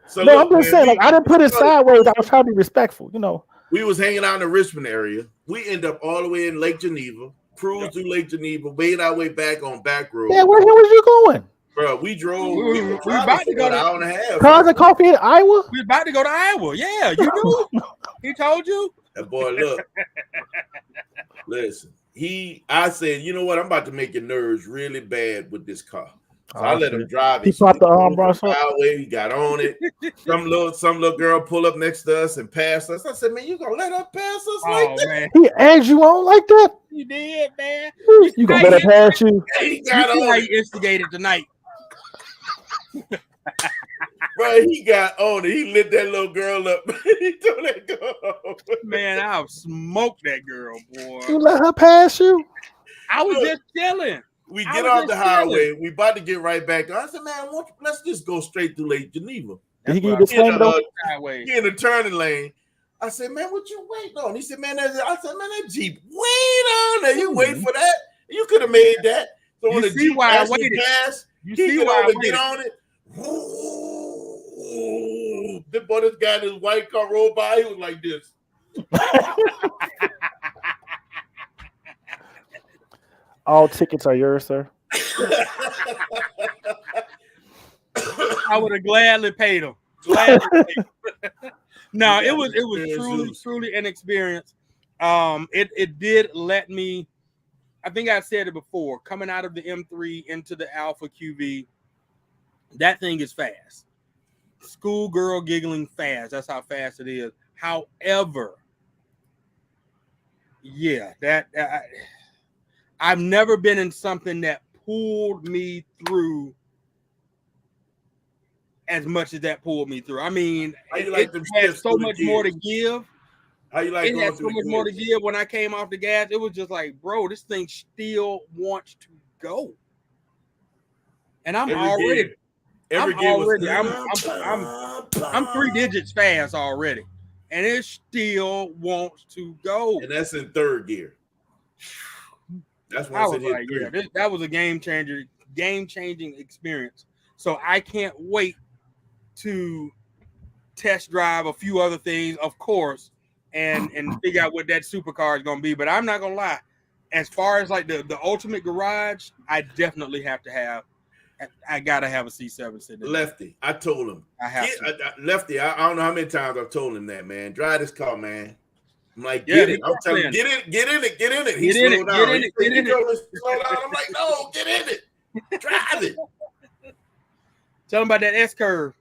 D: So no, I'm just saying, like, I didn't put it sideways. I was trying to be respectful, you know.
A: We was hanging out in the Richmond area. We end up all the way in Lake Geneva, cruised through Lake Geneva, made our way back on back road.
D: Yeah, where the hell was you going?
A: Bro, we drove.
B: We were about to go
A: an hour and a half.
D: Cars and coffee in Iowa?
B: We were about to go to Iowa. Yeah, you knew. He told you.
A: That boy, look. Listen, I said, you know what? I'm about to make your nerves really bad with this car. So I let him drive it.
D: He popped the armrest up.
A: He got on it. Some little girl pull up next to us and pass us. I said, man, you gonna let her pass us like that?
B: Man.
D: He egged you on like that?
B: You did, man.
D: You gonna let her pass you?
A: He got on.
B: He instigated tonight.
A: Bro, he got on it. He lit that little girl up. He told that girl.
B: Man, I'll smoke that girl, boy.
D: You let her pass you?
B: I was just chilling.
A: We get off the highway. We about to get right back. I said, man, let's just go straight through Lake Geneva.
D: He in
A: the turning lane. I said, man, what you waiting on? He said, man, I said, man, that Jeep wait on there. You waiting for that? You could have made that. So when the Jeep
B: why I waited.
A: You see why I get on it. This guy in his white car rolled by. He was like this.
D: All tickets are yours, sir.
B: I would have gladly paid him. No, it was truly an experience. It did let me. I think I said it before. Coming out of the M3 into the Alpha QV, that thing is fast. Schoolgirl giggling fast. That's how fast it is. However, yeah, I've never been in something that pulled me through as much as that pulled me through. I mean, it had so much more to give.
A: How you like?
B: It had so much more to give when I came off the gas. It was just like, bro, this thing still wants to go, and I'm 3 digits fast already, and it still wants to go.
A: And that's in third gear. That's
B: I was like, yeah, that was a game-changing experience. So I can't wait to test drive a few other things, of course, and figure out what that supercar is going to be. But I'm not going to lie. As far as like the ultimate garage, I definitely have to have. I gotta have a C7 sitting there.
A: Lefty, I told him. Lefty, I don't know how many times I've told him that, man. Drive this car, man. I'm like, get it. I'm telling him, get in it. He slowed down. Get in it. I'm like, no, get in it. Drive it.
B: Tell him about that S curve.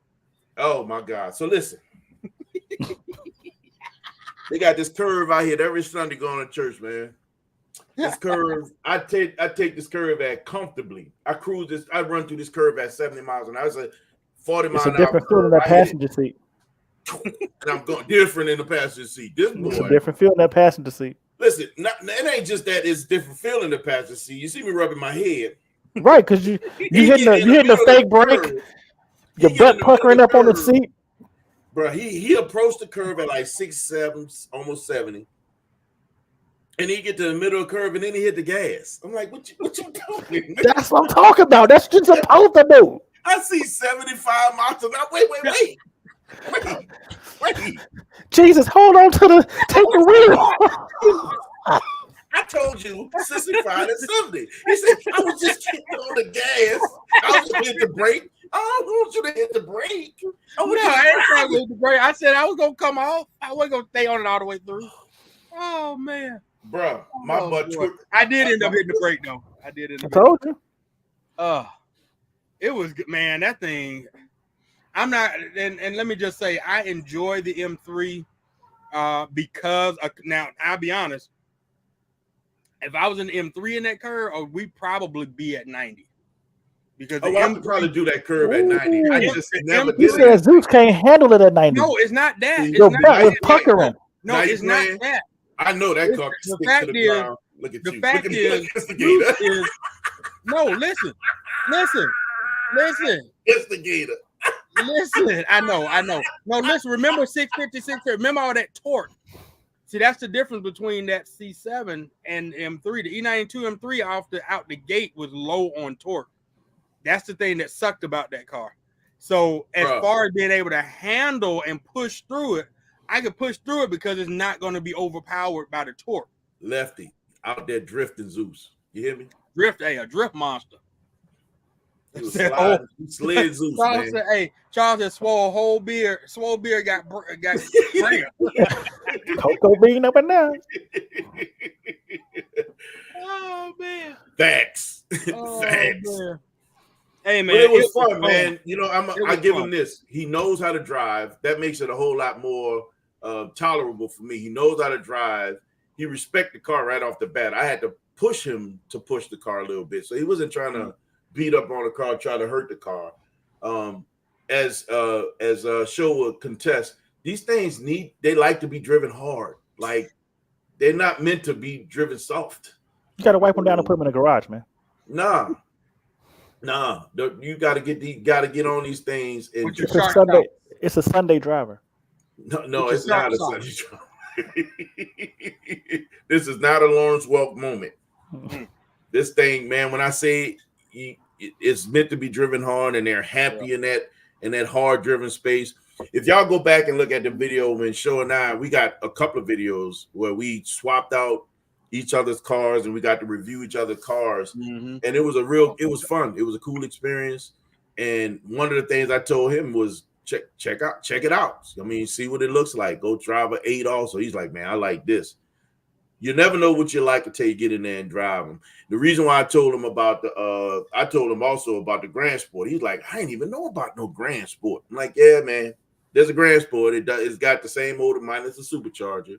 A: Oh my God. So listen. They got this curve out here every Sunday going to church, man. This curve, I take this curve at comfortably. I run through this curve at 70 miles an hour. It's a 40 mile an hour.
D: It's a different feeling in that passenger seat.
A: and I'm going different in the passenger seat. This
D: It's a
A: boy,
D: different feel in that passenger seat.
A: listen, it ain't just that it's different feel in the passenger seat. You see me rubbing my head.
D: Right, because you hitting the fake brake, your butt puckering up on the seat.
A: Bro, he approached the curve at like 6'7", almost 70. And he get to the middle of the curve and then he hit the gas. I'm like, what you doing?
D: That's what I'm talking about. That's what you're supposed to do.
A: I see 75 miles an hour. Wait.
D: Jesus, hold on to take the wheel.
A: I told you 65 and 70. He said, I was just getting on the gas. I was going to hit the brake. I don't want you to hit the brake.
B: I ain't trying to hit the brake. I said I was going to come off. I wasn't going to stay on it all the way through. Oh, man.
A: Bro, my butt.
B: I did end up hitting the brake, though. I
D: told you.
B: It was good, man. That thing. I'm not, and let me just say, I enjoy the M3 because now I'll be honest. If I was in the M3 in that curve, we'd probably be at 90. Because
A: I could probably do that curve at 90. I just never did
D: it. You said Zeus can't handle it at 90.
B: No, it's not that.
D: Your butt was puckering.
B: No, it's not that.
A: I know that car.
B: The fact is,
A: look at
B: the
A: you.
B: fact is, no, listen.
A: Instigator.
B: Listen, I know. No, listen, remember 650, remember all that torque. See, that's the difference between that C7 and M3. The E92 M3 out the gate was low on torque. That's the thing that sucked about that car. So as far as being able to handle and push through it, I could push through it because it's not going to be overpowered by the torque.
A: Lefty out there drifting, Zeus. You hear me?
B: A drift monster.
A: He slid Zeus,
B: Charles
A: man.
B: said, Charles had swole beer got
D: Cocoa bean up and down.
B: Oh man.
A: Facts.
B: Oh,
A: Facts.
B: Man. Hey man,
A: but it was fun, man. You know, I give him this. He knows how to drive. That makes it a whole lot more tolerable for me. He knows how to drive. He respects the car right off the bat. I had to push him to push the car a little bit, so he wasn't trying to beat up on the car, try to hurt the car. As Show will contest, these things they like to be driven hard. Like they're not meant to be driven soft.
D: You got to wipe them down and put them in the garage, man.
A: Nah. You got to get on these things. And
D: it's a Sunday driver.
A: No, it's not a Sunday driver. This is not a Lawrence Welk moment. This thing, man, when I say it's meant to be driven hard and they're happy in that hard driven space. If y'all go back and look at the video when Show and I, we got a couple of videos where we swapped out each other's cars and we got to review each other's cars. And it was fun. It was a cool experience. And one of the things I told him was check it out. I mean, see what it looks like. Go drive an 8 also. He's like, man, I like this. You never know what you like until you get in there and drive them. The reason why I told him also about the Grand Sport. He's like, I didn't even know about no Grand Sport. I'm like, yeah, man, there's a Grand Sport. It's got the same motor minus the supercharger,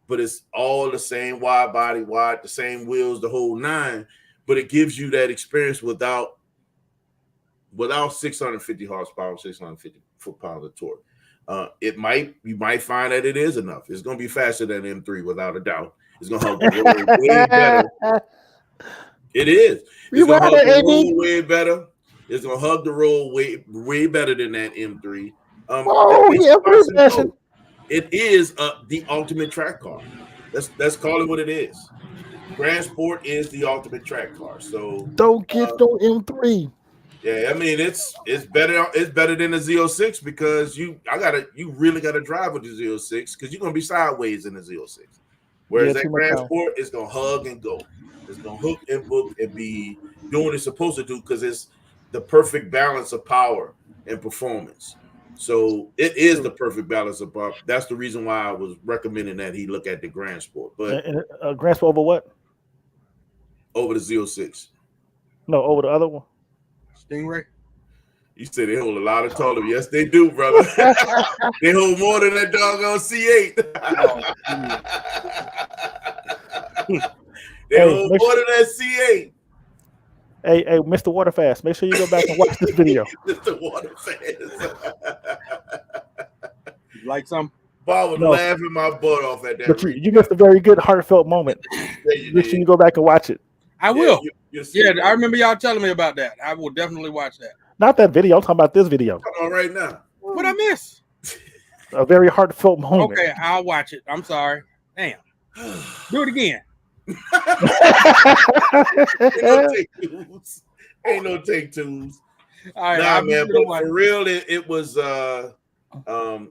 A: but it's all the same wide body, the same wheels, the whole nine. But it gives you that experience without 650 horsepower, 650 foot-pounds of torque. You might find that it is enough. It's going to be faster than M3 without a doubt. It's going to hug the road way better. It is. It's going to hug the road way better. It's going to hug the road way better than that M3. It is the ultimate track car. Let's call it what it is. Grand Sport is the ultimate track car. So
D: don't get no M3.
A: Yeah, I mean it's better. It's better than the Z06 because you really gotta drive with the Z06 because you're gonna be sideways in the Z06. Whereas that Grand Sport is gonna hug and go. It's gonna hook and book and be doing what it's supposed to do because it's the perfect balance of power and performance. So it is the perfect balance of power. That's the reason why I was recommending that he look at the Grand Sport. But
D: Grand Sport over what?
A: Over the Z06.
D: No, over the other one.
B: Stingray.
A: You said they hold a lot of taller. Yes, they do, brother. They hold more than that doggone C8. They hold more than that C8.
D: Hey, Mr. Waterfast, make sure you go back and watch this video.
A: Mr. Waterfast.
B: Like some.
A: But I was
D: No.
A: laughing my butt off at that.
D: But you missed a very good heartfelt moment.
A: Yeah, you
D: Make sure
A: did.
D: you go back and watch it.
B: I will.
A: You see
B: Yeah,
A: that.
B: I remember y'all telling me about that. I will definitely watch that.
D: Not that video. I'm talking about this video.
A: Come on right now.
B: What I miss?
D: A very heartfelt moment.
B: Okay, I'll watch it. I'm sorry. Damn. Do it again.
A: Ain't no take twos.
B: All right,
A: Nah,
B: I'm
A: man,
B: gonna
A: but
B: watch
A: for real, it was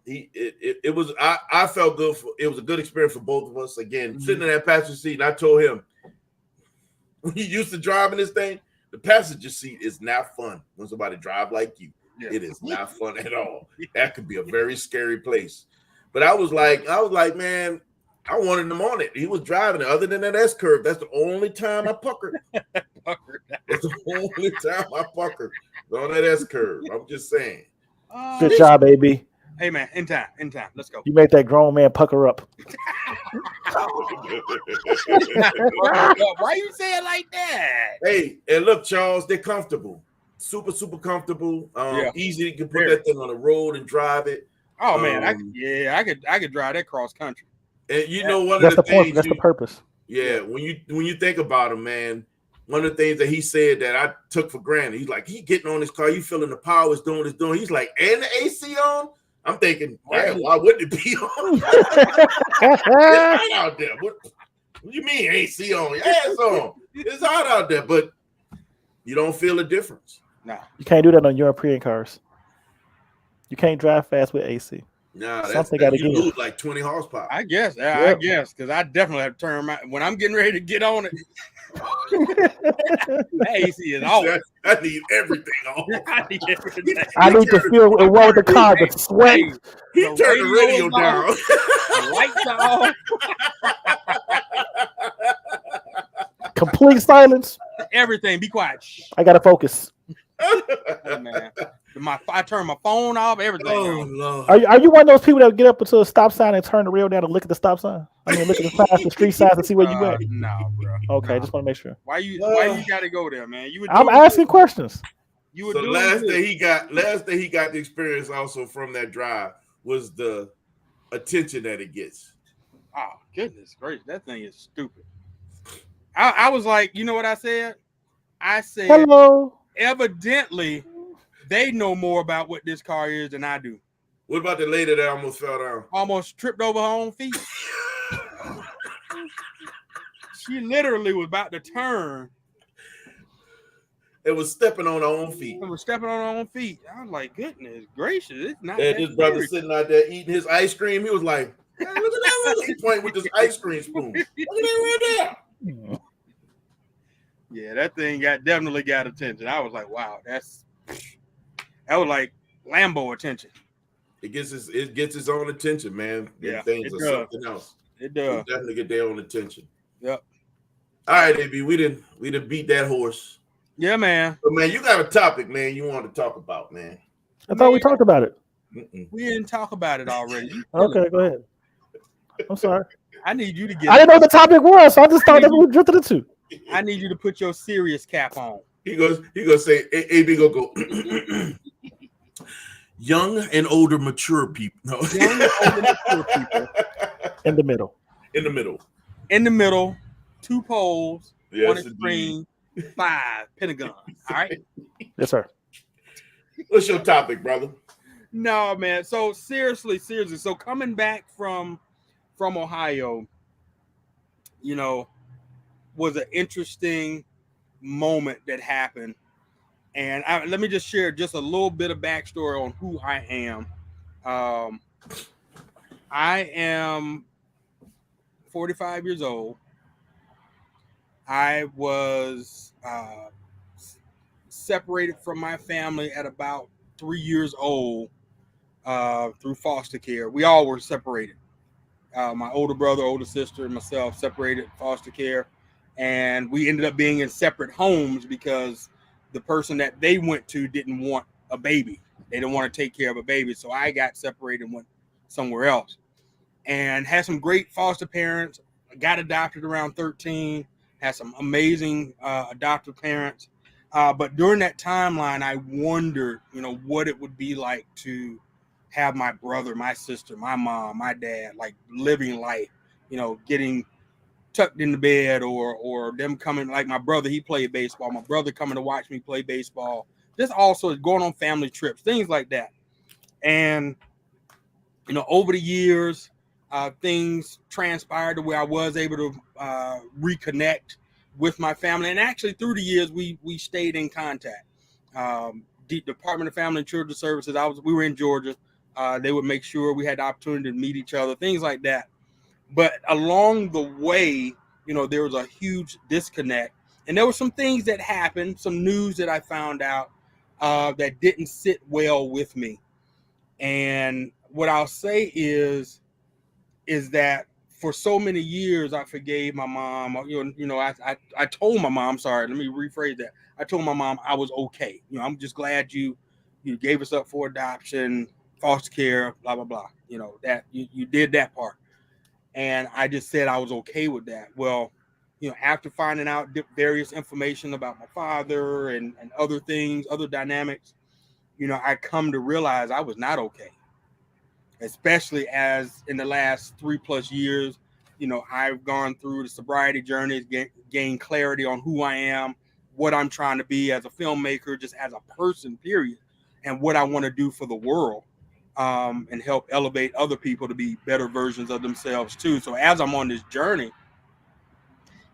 A: it was I felt good for it was a good experience for both of us. Again, sitting in that passenger seat, and I told him when you used to driving this thing, the passenger seat is not fun when somebody drive like you.
B: Yeah.
A: It is not fun at all. That could be a very scary place. But I was like, man, I wanted him on it. He was driving it. Other than that S curve, that's the only time I puckered. That's the only time I puckered on that S curve. I'm just saying.
D: Good job, AB.
B: Hey man, in time. Let's go.
D: You made that grown man pucker up.
B: Why you say it like that?
A: Hey, and look, Charles, they're comfortable. Super comfortable.
B: Yeah.
A: Easy. You can put that thing on the road and drive it.
B: Oh man, I could drive that cross country.
A: And you know, one
D: That's
A: of the
D: the point.
A: things
D: That's the purpose.
A: Yeah, when you think about him, man, one of the things that he said that I took for granted, he's like, he getting on his car, you feeling the power is doing what it's doing. He's like, and the AC on? I'm thinking, man, why wouldn't it be on? It's hot out there. What you mean AC on? Yeah, it's on. It's hot out there, but you don't feel the difference.
B: No.
D: You can't do that on European cars. You can't drive fast with AC.
A: Nah,
D: Something gotta
A: you
D: give.
A: lose like 20 horsepower.
B: I guess, because I definitely have to turn my when I'm getting ready to get on it. The AC is off.
A: I need everything on.
B: I need everything.
D: I need to feel it while the car, the sweat.
A: He turned the radio down.
B: The lights are off.
D: Complete silence.
B: Everything. Be quiet. Shh.
D: I gotta focus.
B: Hey, man. I turn my phone off. Everything.
A: Oh, Lord.
D: Are you one of those people that get up into a stop sign and turn the rail down and look at the stop sign? I mean, look at the signs, the street signs, and see where you at.
B: No, bro.
D: Okay, just want to make sure.
B: Why you got to go there, man?
D: I'm asking questions.
B: You were
A: So
B: doing
A: last
B: good.
A: day he got the experience also from that drive was the attention that it gets.
B: Oh, goodness gracious. That thing is stupid. I was like, you know what I said? I said,
D: Hello.
B: evidently, they know more about what this car is than I do.
A: What about the lady that almost fell down?
B: Almost tripped over her own feet. She literally was about to turn
A: It was stepping on her own feet.
B: and was stepping on her own feet. I was like, goodness gracious. It's not
A: And
B: that
A: this brother
B: serious.
A: sitting out there eating his ice cream. He was like, hey, look at that. He pointing with this ice cream spoon. Look at that right there.
B: Yeah, that thing definitely got attention. I was like, wow, that was like Lambo attention.
A: It gets its own attention, man.
B: Yeah,
A: Things
B: it
A: are
B: does.
A: something else.
B: It
A: It'll
B: does.
A: definitely get their own attention.
B: Yep.
A: All right, AB, we didn't beat that horse.
B: Yeah, man.
A: But man, you got a topic, man, you want to talk about, man.
D: I thought we talked about it.
A: Mm-mm.
B: We didn't talk about it already.
D: Okay, go ahead. I'm sorry.
B: I need you to get.
D: I didn't know what the topic was, so I just thought that's what we drifted into.
B: I need you to put your serious cap on.
A: He goes say, AB go, young and older mature people. No.
B: Young, older, mature people
D: In the middle.
A: In the middle.
B: in the middle, 2 poles,
A: Yes,
B: 1
A: indeed.
B: screen, 5 pentagons. All right.
D: Yes, sir.
A: What's your topic, brother?
B: No, man. So seriously. So coming back from Ohio, you know, was an interesting moment that happened. And let me just share just a little bit of backstory on who I am. I am 45 years old. I was separated from my family at about 3 years old through foster care. We all were separated. My older brother, older sister, and myself separated foster care. And we ended up being in separate homes because the person that they went to didn't want a baby. They didn't want to take care of a baby. So I got separated and went somewhere else. And had some great foster parents. Got adopted around 13. Had some amazing adoptive parents. But during that timeline, I wondered, what it would be like to have my brother, my sister, my mom, my dad, like living life, you know, getting tucked in the bed, or them coming, like my brother, he played baseball, my brother coming to watch me play baseball, just also going on family trips, things like that. And, you know, over the years, things transpired to where I was able to reconnect with my family. And actually through the years, we stayed in contact. The Department of Family and Children Services, we were in Georgia. They would make sure we had the opportunity to meet each other, things like that. But along the way, you know, there was a huge disconnect, and there were some things that happened, some news that I found out that didn't sit well with me. And what I'll say is that for so many years I forgave my mom. I told my mom, sorry, let me rephrase that. I told my mom I was okay. You know, I'm just glad you gave us up for adoption, foster care, blah blah blah. You know, that you did that part. And I just said I was okay with that. Well, you know, after finding out various information about my father and other things, other dynamics, you know, I come to realize I was not okay. Especially as in the last 3+ years, you know, I've gone through the sobriety journey, gained clarity on who I am, what I'm trying to be as a filmmaker, just as a person, period, and what I want to do for the world. And help elevate other people to be better versions of themselves too. So as I'm on this journey,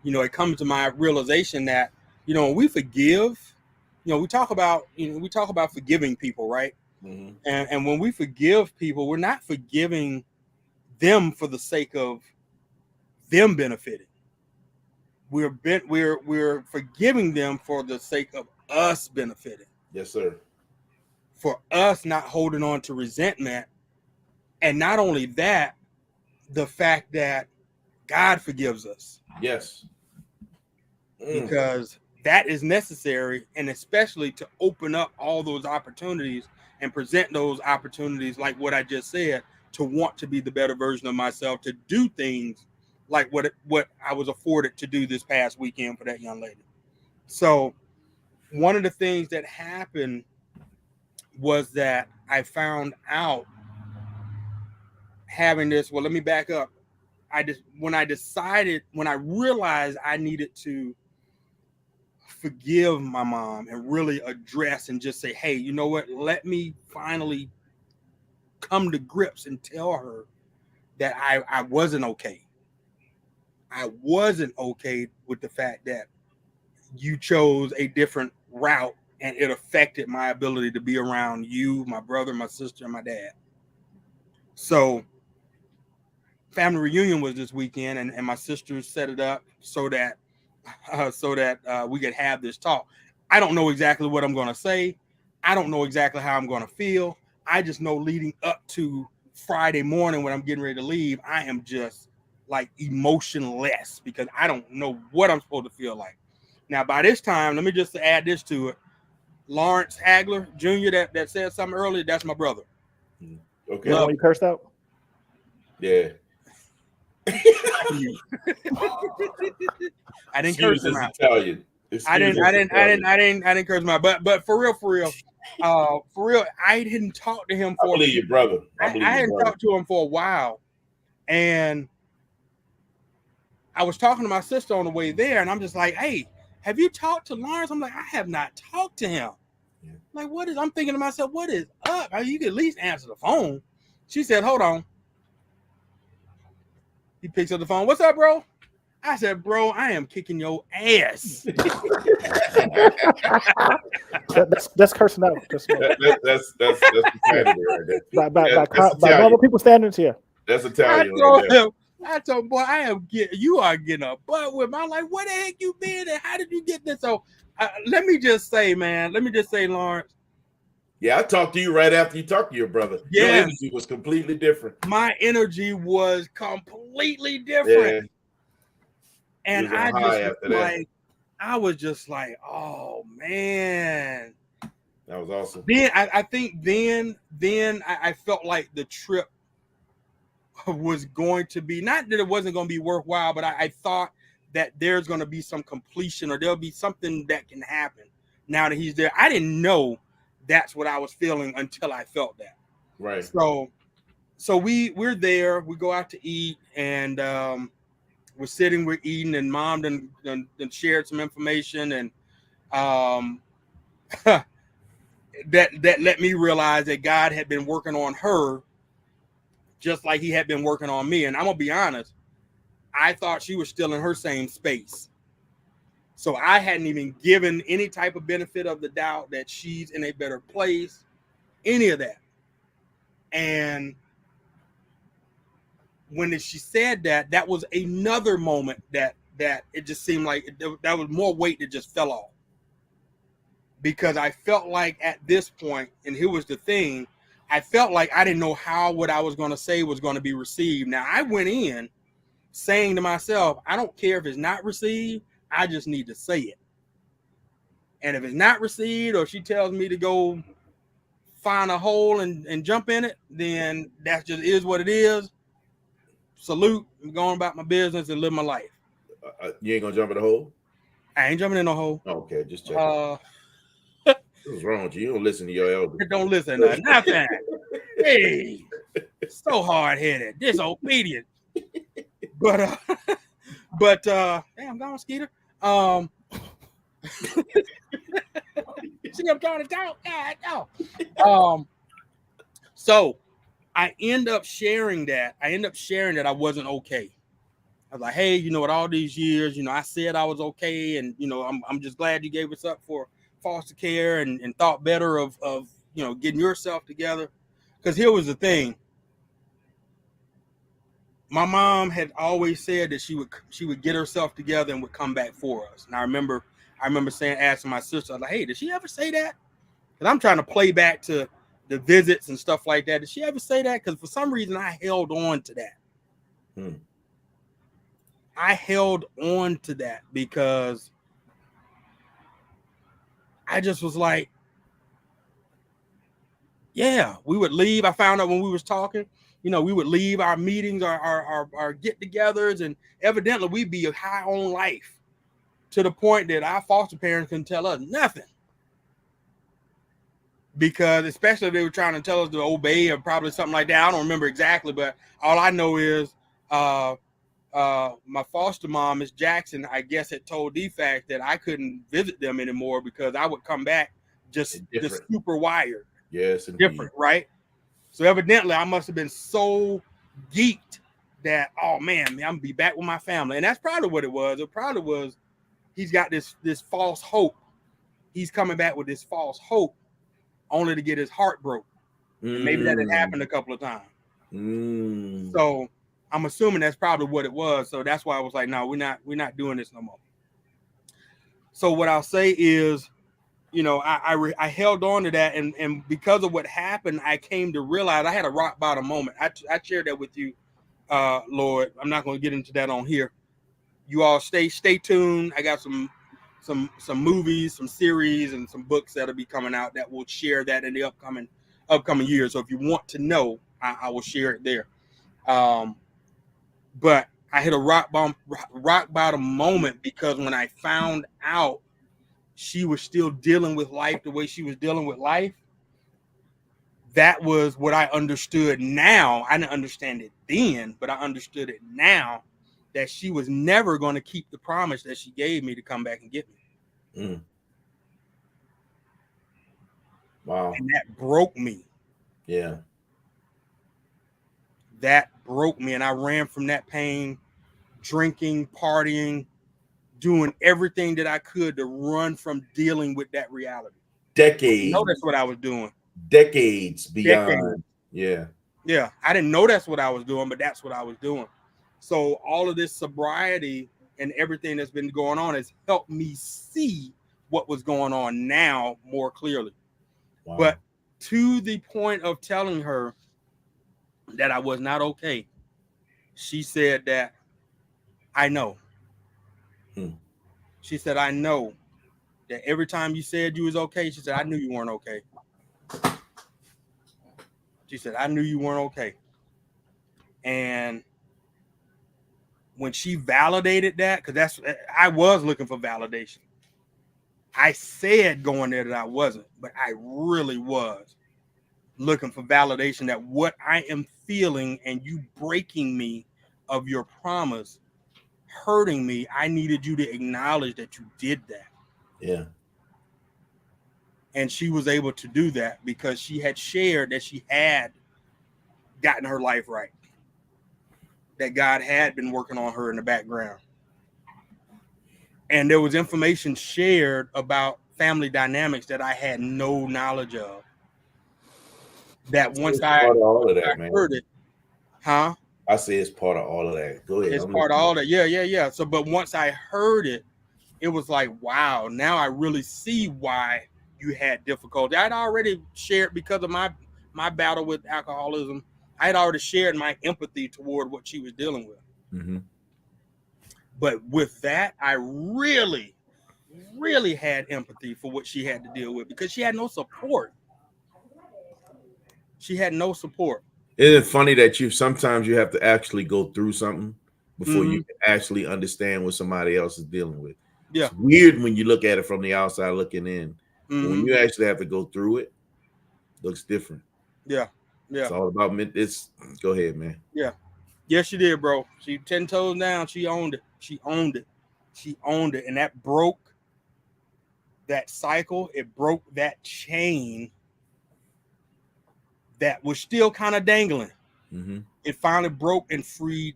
B: you know, it comes to my realization that, you know, when we forgive, you know, we talk about forgiving people, right? Mm-hmm. And when we forgive people, we're not forgiving them for the sake of them benefiting. We're forgiving them for the sake of us benefiting.
A: Yes, sir.
B: For us not holding on to resentment. And not only that, the fact that God forgives us.
A: Yes.
B: Because that is necessary, and especially to open up all those opportunities and present those opportunities like what I just said, to want to be the better version of myself, to do things like what I was afforded to do this past weekend for that young lady. So one of the things that happened was that I found out having this. Well, let me back up. When I realized I needed to forgive my mom and really address and just say, hey, you know what? Let me finally come to grips and tell her that I wasn't okay. I wasn't okay with the fact that you chose a different route and it affected my ability to be around you, my brother, my sister, and my dad. So family reunion was this weekend, and my sister set it up so that we could have this talk. I don't know exactly what I'm going to say. I don't know exactly how I'm going to feel. I just know leading up to Friday morning when I'm getting ready to leave, I am just like emotionless because I don't know what I'm supposed to feel like. Now, by this time, let me just add this to it. Lawrence Hagler Jr. that said something earlier, that's my brother.
A: Okay.
D: You know when you cursed out?
A: Yeah.
B: I didn't curse him out.
A: Italian.
B: I didn't curse him out. But for real, I didn't talk to him for.
A: I believe your brother.
B: I hadn't talked to him for a while, and I was talking to my sister on the way there, and I'm just like, "Hey, have you talked to Lawrence?" I'm like, "I have not talked to him." Yeah. Like, what is? I'm thinking to myself, "What is up?" I mean, you could at least answer the phone. She said, "Hold on." He picks up the phone. "What's up, bro?" I said, "Bro, I am kicking your ass."
D: That's cursing out. That's
A: Italian right there.
D: By normal people standards here.
A: That's Italian.
B: I told him, "Boy, you are getting a butt with me." I'm like, "Where the heck you been and how did you get this?" So let me just say, Lawrence.
A: Yeah, I talked to you right after you talked to your brother.
B: Yeah.
A: Your energy was completely different.
B: My energy was completely different. Yeah. And I was just like, oh man.
A: That was awesome.
B: Then I think I felt like the trip was going to be, not that it wasn't going to be worthwhile, but I thought that there's going to be some completion or there'll be something that can happen now that he's there. I didn't know that's what I was feeling until I felt that.
A: Right.
B: So we're there. We go out to eat, and we're sitting, we're eating, and Mom done shared some information, and that let me realize that God had been working on her just like he had been working on me. And I'm gonna be honest, I thought she was still in her same space. So I hadn't even given any type of benefit of the doubt that she's in a better place, any of that. And when she said that, that was another moment that it just seemed like that was more weight that just fell off. Because I felt like at this point, and here was the thing, I felt like I didn't know how what I was going to say was going to be received. Now, I went in saying to myself, I don't care if it's not received, I just need to say it. And if it's not received, or she tells me to go find a hole and jump in it, then that just is what it is. Salute, I'm going about my business and live my life.
A: You ain't gonna jump in the hole?
B: I ain't jumping in no hole.
A: Okay, just check. What's wrong with you? You don't listen to your elders.
B: Don't listen to nothing. Hey, so hard-headed, disobedient. But damn, gone, Skeeter. See, I'm trying to talk. So I end up sharing that. I wasn't okay. I was like, hey, what, all these years, I said I was okay, and I'm just glad you gave us up for foster care and thought better of getting yourself together. Because here was the thing. My mom had always said that she would get herself together and would come back for us. And I remember asking my sister, I was like, hey, did she ever say that? Because I'm trying to play back to the visits and stuff like that. Did she ever say that? Because for some reason I held on to that. I held on to that because I just was like, yeah, we would leave. I found out when we was talking, we would leave our meetings, our get-togethers, and evidently we'd be high on life to the point that our foster parents couldn't tell us nothing. Because especially if they were trying to tell us to obey or probably something like that. I don't remember exactly, but all I know is my foster mom, Miss Jackson, I guess had told DFAC that I couldn't visit them anymore because I would come back just super wired.
A: Yes,
B: different, right? So evidently I must have been so geeked that, oh man, I'm gonna be back with my family. And that's probably what it was. It probably was he's got this false hope. He's coming back with this false hope only to get his heart broke. And maybe that had happened a couple of times. So I'm assuming that's probably what it was. So that's why I was like, no, we're not doing this no more. So what I'll say is, I held on to that, and because of what happened, I came to realize I had a rock bottom moment. I shared that with you, Lord. I'm not going to get into that on here. You all stay tuned. I got some movies, some series, and some books that'll be coming out that will share that in the upcoming years. So if you want to know, I will share it there. But I hit a rock bottom moment because when I found out she was still dealing with life the way she was dealing with life, that was what I understood now. I didn't understand it then, but I understood it now, that she was never going to keep the promise that she gave me to come back and get me.
A: Wow.
B: And that broke me.
A: Yeah.
B: That broke me, and I ran from that pain, drinking, partying, doing everything that I could to run from dealing with that reality.
A: Decades.
B: That's what I was doing.
A: Decades beyond. Yeah.
B: Yeah. I didn't know that's what I was doing, but that's what I was doing. So all of this sobriety and everything that's been going on has helped me see what was going on now more clearly. Wow. But to the point of telling her that I was not okay, she said that, I know. She said, I know that every time you said you was okay, she said, I knew you weren't okay. She said, I knew you weren't okay. And when she validated that, because I was looking for validation. I said going there that I wasn't, but I really was looking for validation that what I am feeling and you breaking me of your promise, hurting me, I needed you to acknowledge that you did that.
E: Yeah.
B: And she was able to do that because she had shared that she had gotten her life right, that God had been working on her in the background. And there was information shared about family dynamics that I had no knowledge of. That once I heard it, huh?
E: I say it's part of all of that. Go ahead.
B: It's part of all that. Yeah. So, but once I heard it, it was like, wow, now I really see why you had difficulty. I'd already shared because of my battle with alcoholism. I had already shared my empathy toward what she was dealing with.
E: Mm-hmm.
B: But with that, I really, really had empathy for what she had to deal with because she had no support. She had no support.
E: Isn't it funny that sometimes you have to actually go through something before you can actually understand what somebody else is dealing with?
B: Yeah.
E: It's weird when you look at it from the outside looking in. But when you actually have to go through it, it looks different.
B: Yeah.
E: It's all about it's. Go ahead, man.
B: Yeah. Yes, she did, bro. She 10 toes down. She owned it. She owned it. And that broke that cycle. It broke that chain that was still kind of dangling.
E: Mm-hmm.
B: It finally broke and freed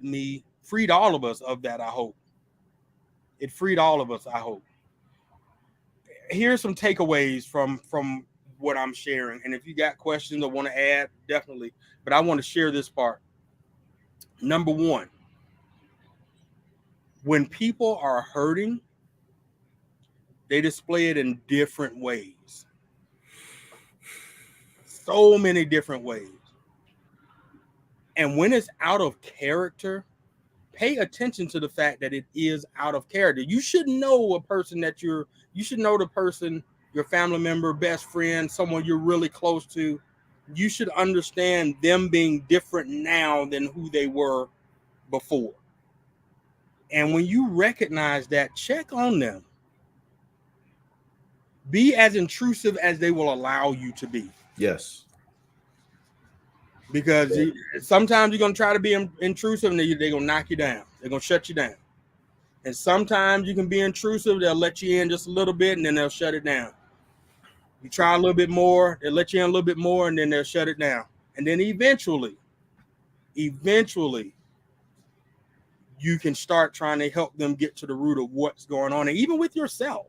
B: all of us of that, I hope. It freed all of us, I hope. Here's some takeaways from what I'm sharing. And if you got questions or want to add, definitely. But I want to share this part. Number one, when people are hurting, they display it in different ways. So many different ways. And when it's out of character, pay attention to the fact that it is out of character. You should know a person you should know the person, your family member, best friend, someone you're really close to. You should understand them being different now than who they were before. And when you recognize that, check on them. Be as intrusive as they will allow you to be.
E: Yes.
B: Because sometimes you're going to try to be intrusive and they're going to knock you down. They're going to shut you down. And sometimes you can be intrusive. They'll let you in just a little bit and then they'll shut it down. You try a little bit more, they'll let you in a little bit more and then they'll shut it down. And then eventually, you can start trying to help them get to the root of what's going on. And even with yourself,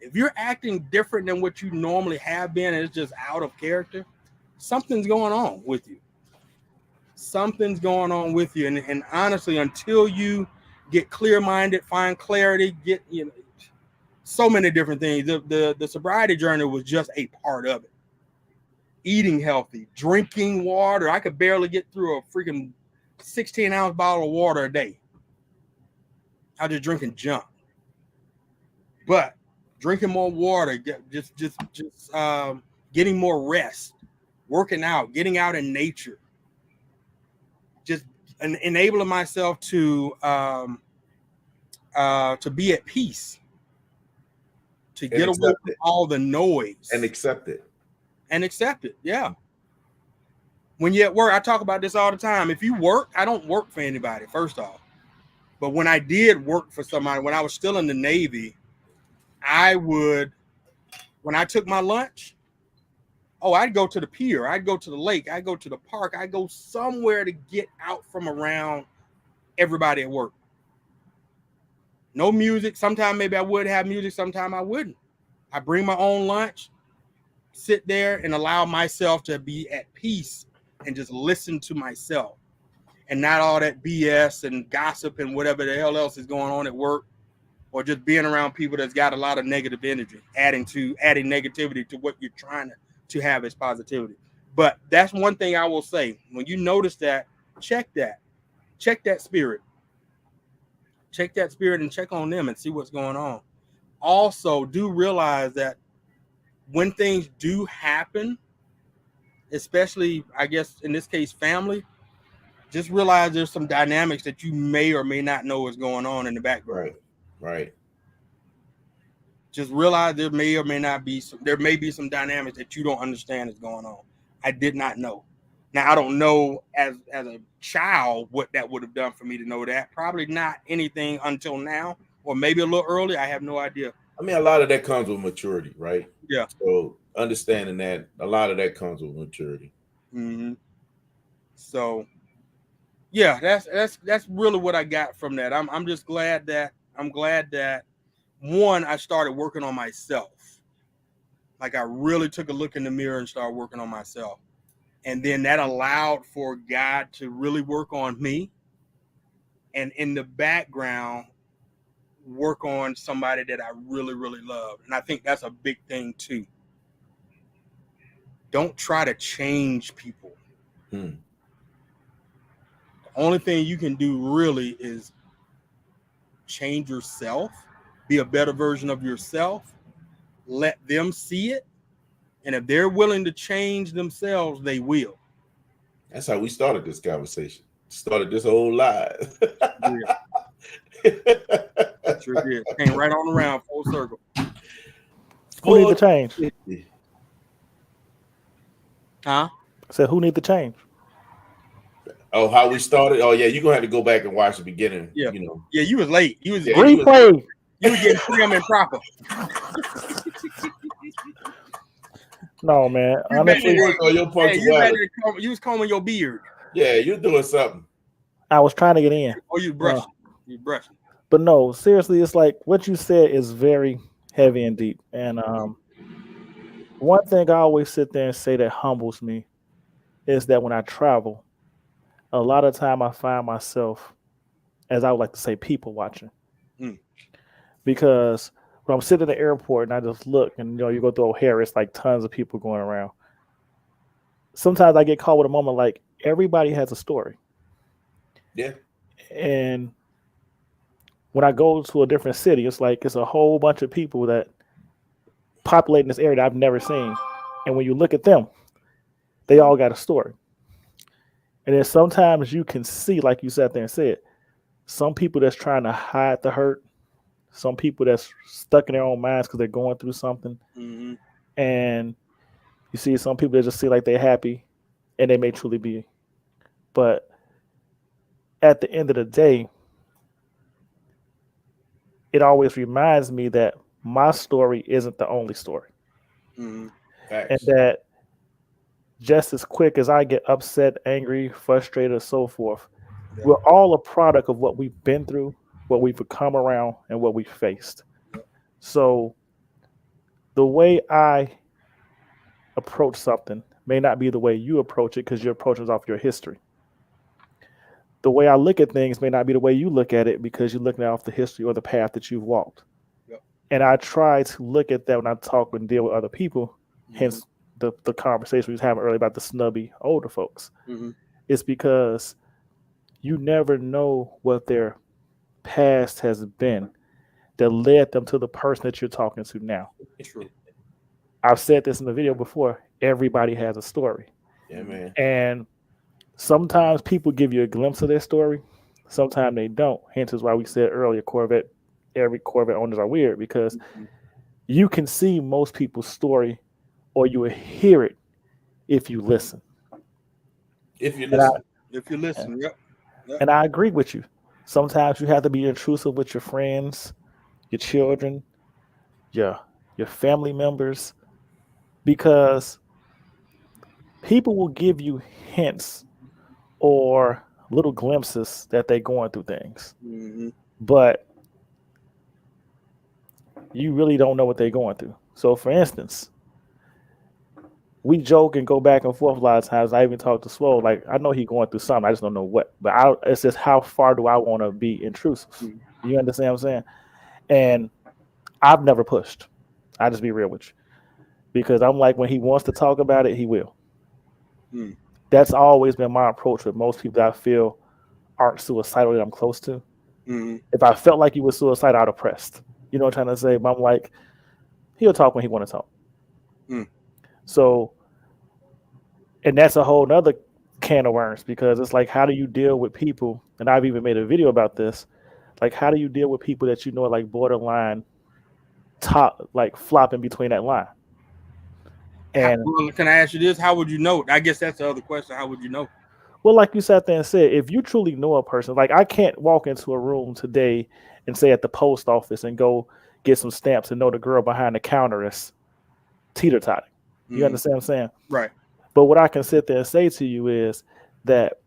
B: if you're acting different than what you normally have been and it's just out of character, something's going on with you. Something's going on with you. And honestly, until you get clear-minded, find clarity, get so many different things. The sobriety journey was just a part of it. Eating healthy, drinking water. I could barely get through a freaking 16-ounce bottle of water a day. I was just drinking junk. But drinking more water, just getting more rest, working out, getting out in nature, just enabling myself to be at peace, to get away from all the noise
E: and accept it.
B: Yeah. When you're at work, I talk about this all the time. If you work, I don't work for anybody, first off. But when I did work for somebody, when I was still in the Navy, when I took my lunch, I'd go to the pier, I'd go to the lake, I'd go to the park, I'd go somewhere to get out from around everybody at work. No music. Sometimes maybe I would have music, sometimes I wouldn't. I bring my own lunch, sit there and allow myself to be at peace and just listen to myself and not all that BS and gossip and whatever the hell else is going on at work, or just being around people that's got a lot of negative energy, adding negativity to what you're trying to have as positivity. But that's one thing I will say. When you notice that, check that spirit. Check that spirit and check on them and see what's going on. Also, do realize that when things do happen, especially, I guess, in this case, family, just realize there's some dynamics that you may or may not know is going on in the background.
E: Right.
B: Just realize there may or may not be there may be some dynamics that you don't understand is going on. I did not know. Now I don't know as a child what that would have done for me to know that. Probably not anything until now, or maybe a little early. I have no idea.
E: I mean, a lot of that comes with maturity, right?
B: Yeah.
E: So understanding that a lot of that comes with maturity.
B: Mm-hmm. So, yeah, that's really what I got from that. I'm just glad that one, I started working on myself. Like I really took a look in the mirror and started working on myself. And then that allowed for God to really work on me. And in the background, work on somebody that I really, really love. And I think that's a big thing too. Don't try to change people. The only thing you can do really is change yourself, be a better version of yourself, let them see it. And if they're willing to change themselves, they will.
E: That's how we started this conversation. Started this whole live.
B: Sure did. Came right on around full circle.
D: Who need to change?
B: Huh?
D: Said who need to change?
E: Oh, how we started? Oh, yeah, you're gonna have to go back and watch the beginning.
B: Yeah.
E: You know.
B: Yeah, you was late. You was
D: Replay.
B: You were getting prim and proper.
D: No, man.
B: You
D: Honestly,
E: Work on your punctuality.
B: you was combing your beard.
E: Yeah, you're doing something.
D: I was trying to get in.
B: Oh, you brushing. You brushing.
D: But no, seriously, it's like what you said is very heavy and deep. And one thing I always sit there and say that humbles me is that when I travel, a lot of time I find myself, as I would like to say, people watching. Because when I'm sitting in the airport and I just look and you go through O'Hare, it's like tons of people going around. Sometimes I get caught with a moment like everybody has a story.
E: Yeah.
D: And when I go to a different city, it's like it's a whole bunch of people that populate in this area that I've never seen. And when you look at them, they all got a story. And then sometimes you can see, like you sat there and said, some people that's trying to hide the hurt, some people that's stuck in their own minds because they're going through something.
B: Mm-hmm.
D: And you see some people that just seem like they're happy, and they may truly be. But at the end of the day, it always reminds me that my story isn't the only story.
B: Mm-hmm.
D: And that just as quick as I get upset, angry, frustrated, and so forth, we're all a product of what we've been through, what we've come around, and what we've faced. So the way I approach something may not be the way you approach it because your approach is off your history. The way I look at things may not be the way you look at it because you're looking off the history or the path that you've walked.
B: Yep.
D: And I try to look at that when I talk and deal with other people, hence the conversation we was having earlier about the snubby older folks. It's because you never know what their past has been that led them to the person that you're talking to now.
B: True.
D: I've said this in the video before. Everybody has a story.
E: Yeah, man.
D: And sometimes people give you a glimpse of their story. Sometimes they don't. Hence is why we said earlier, every Corvette owners are weird because you can see most people's story or you will hear it if you listen.
E: If you listen.
B: If you listen, yep.
D: And I agree with you. Sometimes you have to be intrusive with your friends, your children, your family members, because people will give you hints or little glimpses that they're going through things. But you really don't know what they're going through. So for instance, we joke and go back and forth a lot of times. I even talk to Swole, like I know he's going through something, I just don't know what. But it's just how far do I want to be intrusive? You understand what I'm saying? And I've never pushed. I just be real with you. Because I'm like, when he wants to talk about it, he will. That's always been my approach with most people that I feel aren't suicidal that I'm close to. If I felt like he was suicidal, I'd have pressed. You know what I'm trying to say? But I'm like, he'll talk when he want to talk. So, and that's a whole nother can of worms because it's like, how do you deal with people? And I've even made a video about this. Like, how do you deal with people that you know are like borderline top, like flopping between that line? And
B: can I ask you this? How would you know? I guess that's the other question. How would you know?
D: well, like you sat there and said, if you truly know a person, like I can't walk into a room today and say at the post office and go get some stamps and know the girl behind the counter is teeter-totting. You
B: Mhm.
D: understand what I'm saying?
B: Right.
D: But what I can sit there and say to you is that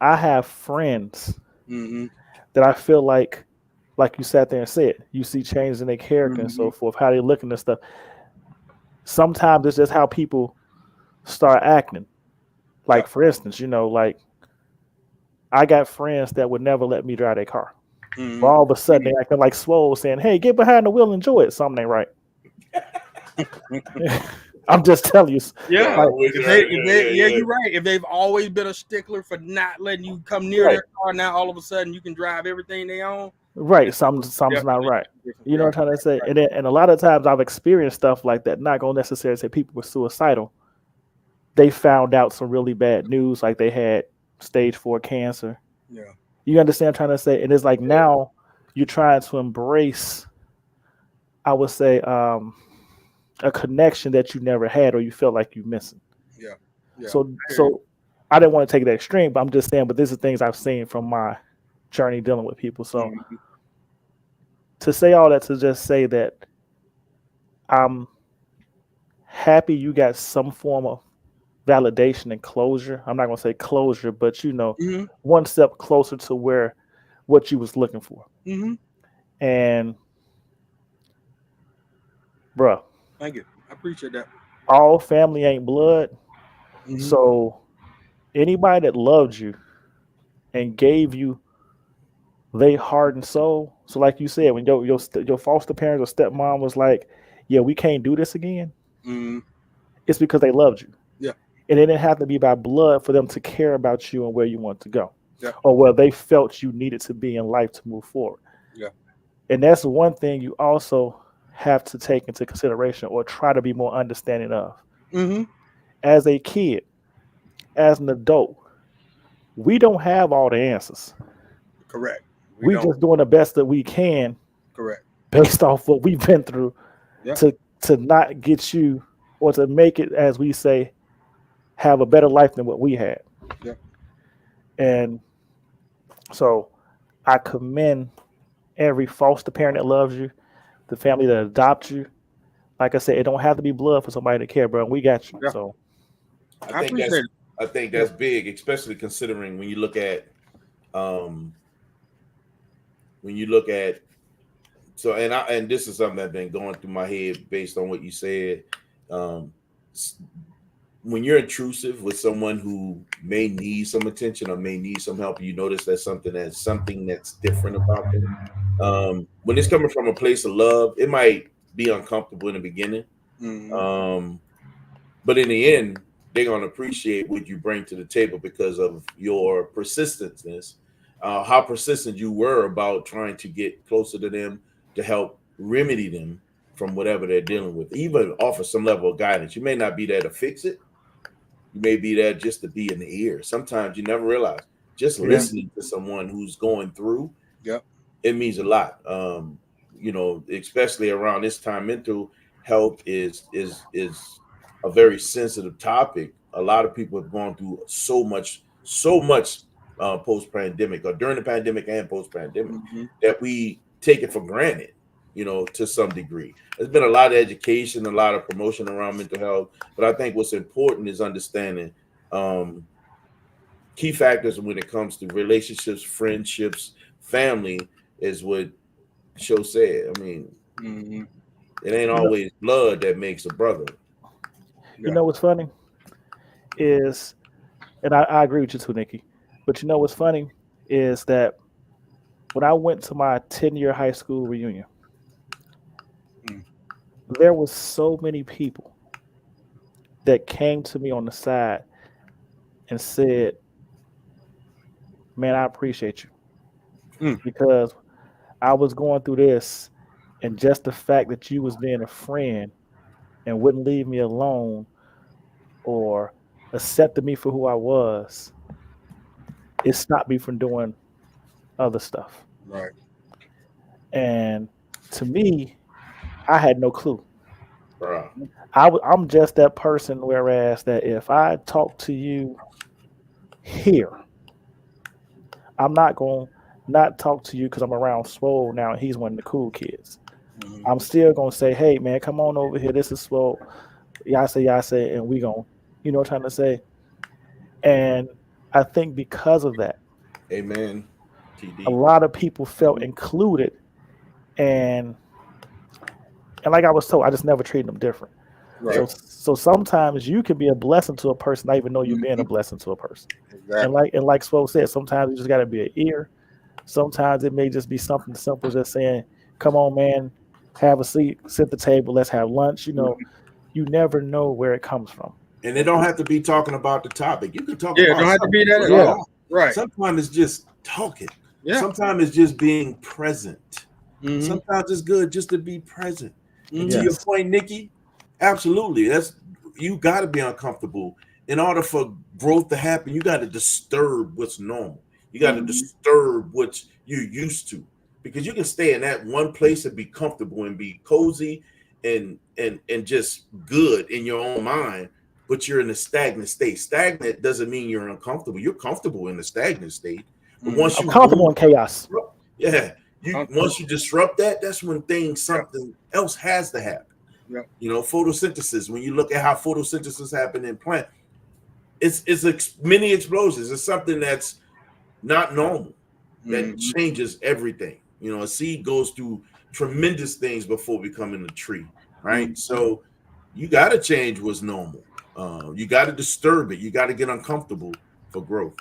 D: I have friends
B: Mm-hmm.
D: that I feel like you sat there and said, you see changes in their character and so
B: Mhm.
D: forth, how they looking and stuff. Sometimes it's just how people start acting. Like,
B: Yeah.
D: for instance, like I got friends that would never let me drive their car.
B: Mhm.
D: But all of a sudden they acting like swole, saying, "Hey, get behind the wheel, enjoy it." Something ain't right. I'm just telling you.
B: Yeah,
D: Like,
B: you're right. If they've always been a stickler for not letting you come near
D: Right.
B: their car, now all of a sudden you can drive everything they own.
D: right, something's not
B: Definitely
D: right.
B: different.
D: You know what I'm trying to say? And a lot of times I've experienced stuff like that. Not gonna necessarily say people were suicidal. They found out some really bad news, like they had stage 4 cancer.
B: Yeah.
D: You understand what I'm trying to say? And it's like now you're trying to embrace, I would say, a connection that you never had or you felt like you missing.
B: Yeah. Yeah.
D: So I didn't want to take it extreme, but I'm just saying, but these are things I've seen from my journey dealing with people. So
B: Mhm.
D: to say all that, to just say that I'm happy you got some form of validation and closure. I'm not going to say closure, but
B: Mhm.
D: one step closer to where what you was looking for.
B: Mhm.
D: And bruh,
B: Thank you. I appreciate that.
D: all family ain't blood.
B: Mhm.
D: So anybody that loved you and gave you they heart and soul. So like you said, when your foster parents or stepmom was like, "Yeah, we can't do this again,"
B: Mhm.
D: it's because they loved you.
B: Yeah.
D: And it didn't have to be by blood for them to care about you and where you want to go,
B: Yeah.
D: or where they felt you needed to be in life to move forward.
B: Yeah.
D: And that's one thing you also have to take into consideration or try to be more understanding of.
B: Mhm.
D: As a kid, as an adult, we don't have all the answers.
B: Correct.
D: We
B: don't.
D: just doing the best that we can
B: Correct.
D: based off what we've been through
B: Yeah.
D: to not get you or to make it, as we say, have a better life than what we had.
B: Yeah.
D: And so I commend every foster parent that loves you, the family that adopts you. Like I said, it don't have to be blood for somebody to care, bro. We got you.
B: Yeah.
D: So
B: I appreciate it.
E: I think that's big, especially considering when you look at so and this is something that's been going through my head based on what you said. When you're intrusive with someone who may need some attention or may need some help, you notice that's something that's different about them. When it's coming from a place of love, it might be uncomfortable in the beginning.
B: Mhm.
E: But in the end, they're going to appreciate what you bring to the table because of your persistency, how persistent you were about trying to get closer to them to help remedy them from whatever they're dealing with, even offer some level of guidance. You may not be there to fix it. You may be there just to be in the ear. Sometimes you never realize just listening to someone who's going through,
B: Yep.
E: it means a lot. Especially around this time, mental health is a very sensitive topic. A lot of people have gone through so much post pandemic or during the pandemic and post pandemic
B: Mhm.
E: that we take it for granted, to some degree. There's been a lot of education, a lot of promotion around mental health, but I think what's important is understanding key factors when it comes to relationships, friendships, family is what Show said. I mean,
B: Mhm.
E: it ain't always blood that makes a brother.
D: You know what's funny is, and I agree with you too, Nikki. But you know what's funny is that when I went to my 10-year high school reunion, there was so many people that came to me on the side and said, "Man, I appreciate you because I was going through this, and just the fact that you was being a friend and wouldn't leave me alone or accepted me for who I was, it stopped me from doing other stuff."
B: Right.
D: And to me, I had no clue.
E: bro.
D: I'm just that person. Whereas that if I talk to you here, I'm not going to not talk to you because I'm around Swole now and he's one of the cool kids.
B: Mhm.
D: I'm still going to say, hey, man, come on over here. This is Swole. Y'all say, and we going to, you know what I'm trying to say? And I think because of that,
E: Amen.
D: a
E: TD.
D: lot of people felt included. And like I was told, I just never treated them different.
B: Right.
D: So sometimes you can be a blessing to a person, not even know you're being a blessing to a person.
B: Exactly.
D: And like Swole said, sometimes you just got to be an ear. Sometimes it may just be something simple, just saying, "Come on, man, have a seat, sit at the table, let's have lunch." You know, you never know where it comes from.
E: And it don't have to be talking about the topic. You can talk
B: Yeah, it
E: about
B: don't have to be that at
D: Yeah.
B: all. Right.
E: Sometimes it's just talking.
B: Yeah.
E: Sometimes it's just being present.
B: Mhm.
E: Sometimes it's good just to be present. And to
B: Mhm.
E: your point, Nikki, absolutely. That's you got to be uncomfortable in order for growth to happen. You got to disturb what's normal. You got to
B: Mhm.
E: disturb what you're used to, because you can stay in that one place and be comfortable and be cozy and just good in your own mind, but you're in a stagnant state. Stagnant doesn't mean you're uncomfortable. You're comfortable in the stagnant state. But once
D: I'm
E: you
D: comfortable in
E: move,
D: chaos.
E: yeah,
B: Comfortable.
E: once you disrupt that, that's when something else has to happen.
B: Yeah.
E: You know, photosynthesis. When you look at how photosynthesis happen in plant, it's mini explosions. It's something that's not normal that
B: Mhm.
E: changes everything. You know, a seed goes through tremendous things before becoming a tree, right?
B: Mhm.
E: So you got to change what's normal. You got to disturb it. You got to get uncomfortable for growth.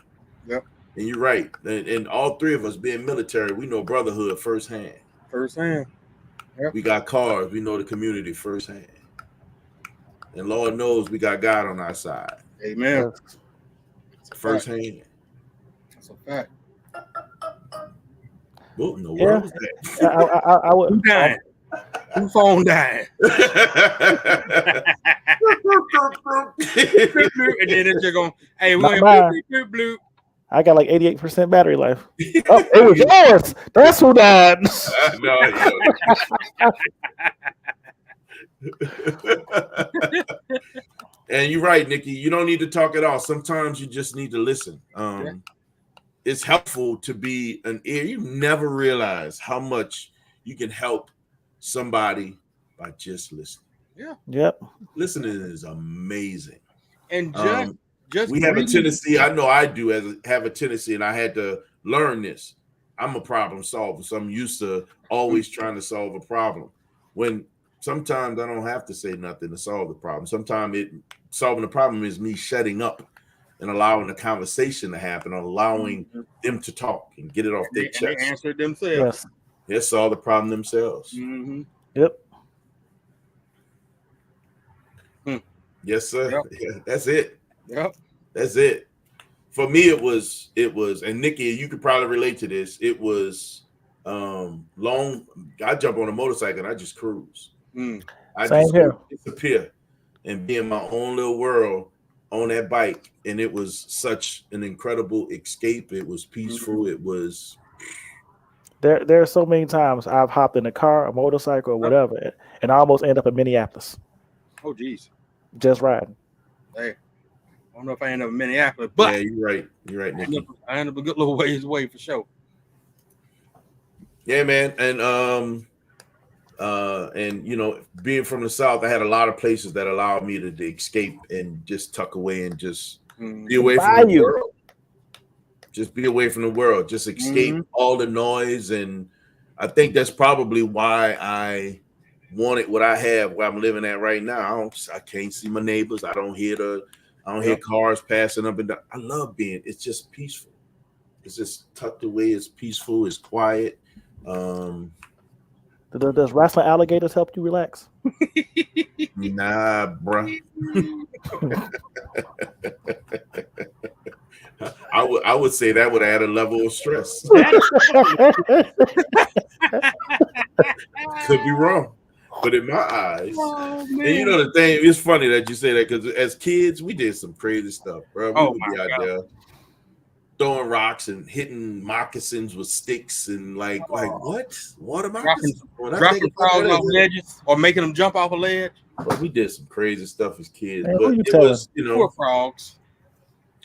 B: Yep.
E: And you're right. And all three of us being military, we know brotherhood firsthand.
B: Firsthand. Yep.
E: We got cars. We know the community firsthand. And Lord knows we got God on our side
B: Amen.
D: Yes.
B: That's a fact.
E: firsthand.
B: That's a fact.
E: What in the
D: Yeah.
E: world was that?
D: I would.
B: Who dying? Who phone dying? And then it's just going, hey, we're
D: Not
B: going
D: mine.
B: to bloop.
D: I got like 88% battery life. Oh, it was yours. That's who died.
E: And you're right, Nikki. You don't need to talk at all. Sometimes you just need to listen. It's helpful to be an ear. You never realize how much you can help somebody by just listening.
B: Yeah.
D: Yep.
E: Listening is amazing.
B: And just
E: we have a
B: breathe.
E: tendency. I know I do have a tendency, and I had to learn this. I'm a problem solver, so I'm used to always trying to solve a problem. When sometimes I don't have to say nothing to solve the problem. Sometimes solving the problem is me shutting up and allowing the conversation to happen, allowing them to talk and get it off their chest.
B: They answer it themselves.
D: Yes.
E: They solve the problem themselves.
B: Mm-hmm.
D: Yep.
E: Yes, sir.
B: Yep.
E: Yeah, that's it.
B: Yep.
E: That's it. For me, it was, and Nikki, you could probably relate to this. It was long. I jump on a motorcycle and I just cruise. I
D: Same
E: just
D: here.
E: disappear and be in my own little world on that bike. And it was such an incredible escape. It was peaceful. It was.
D: There are so many times I've hopped in a car, a motorcycle, or whatever, and I almost end up in Minneapolis.
B: Oh, geez.
D: Just riding.
B: Hey, I don't know if I end up in Minneapolis, but
E: yeah, you're right. You're right, Nikki.
B: I end up a good little ways away for sure.
E: Yeah, man. And you know, being from the South, I had a lot of places that allowed me to escape and just tuck away and just be away from the world. Just be away from the world. Just escape all the noise. And I think that's probably why I wanted what I have where I'm living at right now. I can't see my neighbors. I don't hear hear cars passing up and down. I love it's just peaceful. It's just tucked away. It's peaceful. It's quiet.
D: Does wrestling alligators help you relax?
E: Nah, bruh. I would say that would add a level of stress. Could be wrong, but in my eyes, and you know the thing, it's funny that you say that because as kids we did some crazy stuff, bro. We would be out there throwing rocks and hitting moccasins with sticks and like what? Water moccasins?
B: Dropping frogs off ledges or making them jump off a ledge.
E: But we did some crazy stuff as kids.
D: Man,
E: but
D: who you
E: it
D: telling?
E: was, you know,
B: Poor frogs.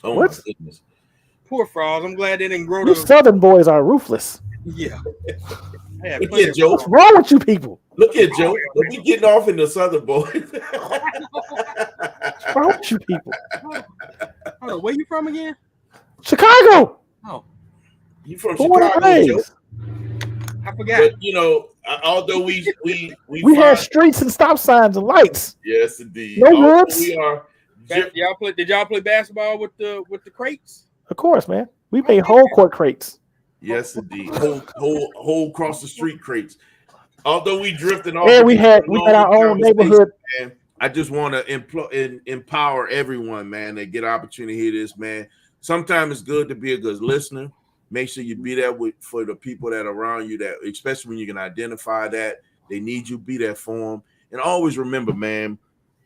E: oh
D: What?
E: my goodness.
B: Poor frogs. I'm glad they didn't grow
D: You
B: to.
D: Southern boys are ruthless.
B: Yeah. I had
E: Look
B: plenty
E: here,
B: of
E: Joe.
D: What's wrong with you people?
E: Look here, Joe. Don't be getting off in the Southern boys.
D: What's wrong with you people?
B: Hold on, where you from again?
D: Chicago.
B: Oh,
E: You from
D: Born and
E: Chicago, Joe?
D: raised.
B: I forgot.
E: But you know, although we
D: had streets and stop signs and lights.
E: yes, indeed.
D: No
E: Although
D: woods.
E: we are.
B: Did y'all play basketball with the crates?
D: Of course, man. We made whole court crates.
E: Yes, indeed. Whole across the street crates. Although we drifted off,
D: And we had our own neighborhood.
E: Man, I just want to empower everyone, man, that get an opportunity to hear this, man. Sometimes it's good to be a good listener. Make sure you be there for the people that are around you, that especially when you can identify that they need you, be there for them. And always remember, man,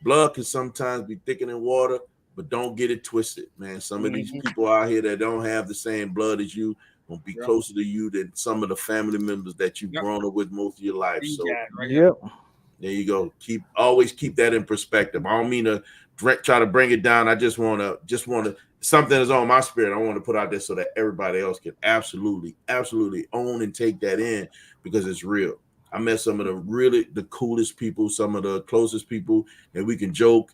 E: blood can sometimes be thicker than water, but don't get it twisted, man. Some of these people out here that don't have the same blood as you will be closer to you than some of the family members that you've grown up with most of your life. So
D: Yep.
E: there you go. Always keep that in perspective. I don't mean to try to bring it down. I just want to something is on my spirit. I want to put out there so that everybody else can absolutely own and take that in, because it's real. I met some of the coolest people, some of the closest people, and we can joke.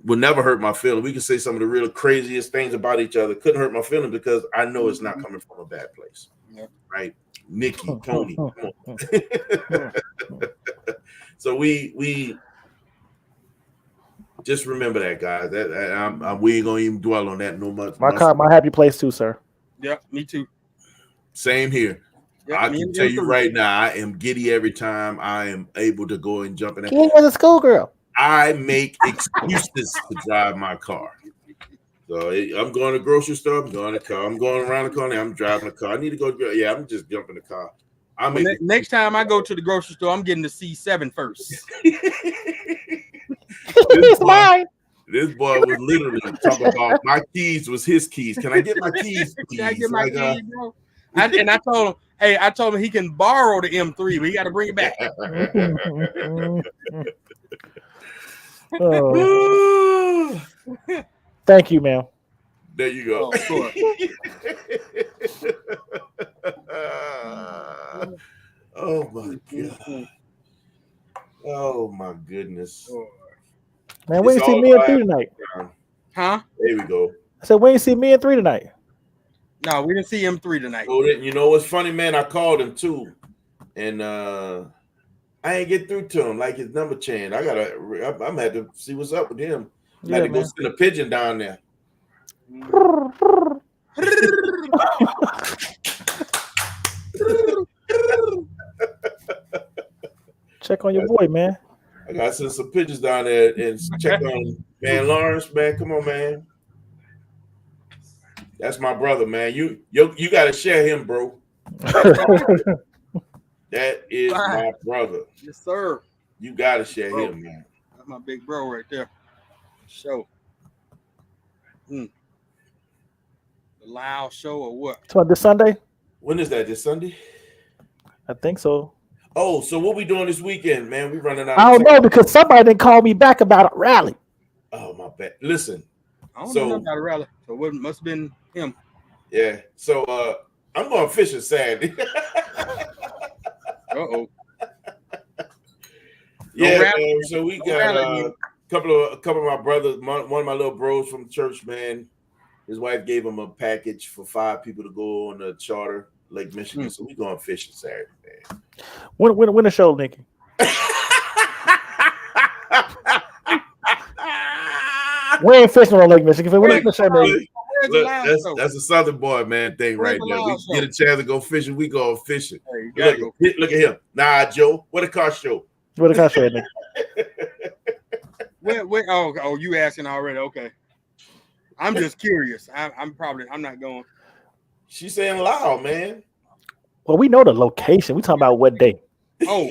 E: Will never hurt my feelings. We can say some of the real craziest things about each other. Couldn't hurt my feelings because I know it's not coming from a bad place. Yep. Right? Nikki, Tony, come on. So we just remember that, guys. We ain't gonna even dwell on that no much.
D: My happy place too, sir.
B: Yeah, me too.
E: Same here.
B: Yep,
E: I can tell you right now, I am giddy every time I am able to go and jump in that.
D: You was a schoolgirl.
E: I make excuses to drive my car. So I'm going to the grocery store. I'm going to car. I'm going around the corner. I'm driving a car. I need to go. Yeah, I'm just jumping the car.
B: Next time I go to the grocery store, I'm getting the C7 first.
E: This boy was literally talking about my keys was his keys. Can I get my keys, please?
B: Can I get my keys, bro? And I told him he can borrow the M3, but he got to bring it back.
D: Oh. Thank you, man.
E: There you go.
B: Oh, sure.
E: Oh my god. Oh my goodness.
D: Man, we ain't see me and 3 tonight.
B: Huh?
E: There we go.
D: I said we ain't see me and 3 tonight.
B: No, we didn't see M3 tonight.
E: So you know what's funny, man? I called him too, and I ain't get through to him. Like his number changed. I'm gonna have to see what's up with him. I had to go send a pigeon down there.
D: Check on your boy, man.
E: I gotta send some pigeons down there and check on man Lawrence, man. Come on, man. That's my brother, man. You gotta share him, bro. That is my brother.
B: Yes, sir.
E: You gotta share him, man.
B: That's my big bro right there. Show. The loud show or what?
D: So this Sunday?
E: When is that? This Sunday?
D: I think so.
E: Oh, so what we doing this weekend, man? We running out.
D: I don't know because somebody didn't call me back about a rally.
E: Oh my bad. Listen.
B: I don't know nothing about a rally. So it must have been him.
E: Yeah. So I'm going fishing Saturday.
B: Uh-oh.
E: Yeah, man. So we got a couple of my brothers, one of my little bros from the church, man. His wife gave him a package for 5 people to go on the charter, Lake Michigan. So we going fishing Saturday, man.
D: When the show, Nikki? We ain't fishing on Lake Michigan. When the show, Nikki?
E: Look, that's a Southern boy, man, thing right there. We get a chance to go fishing. We go fishing. Hey, look at him. Nah, Joe. What a car show.
D: What a car show, Nikki.
B: Oh, you asking already? Okay. I'm just curious. I'm not going.
E: She's saying loud, man.
D: Well, we know the location. We talking about what day.
B: Oh,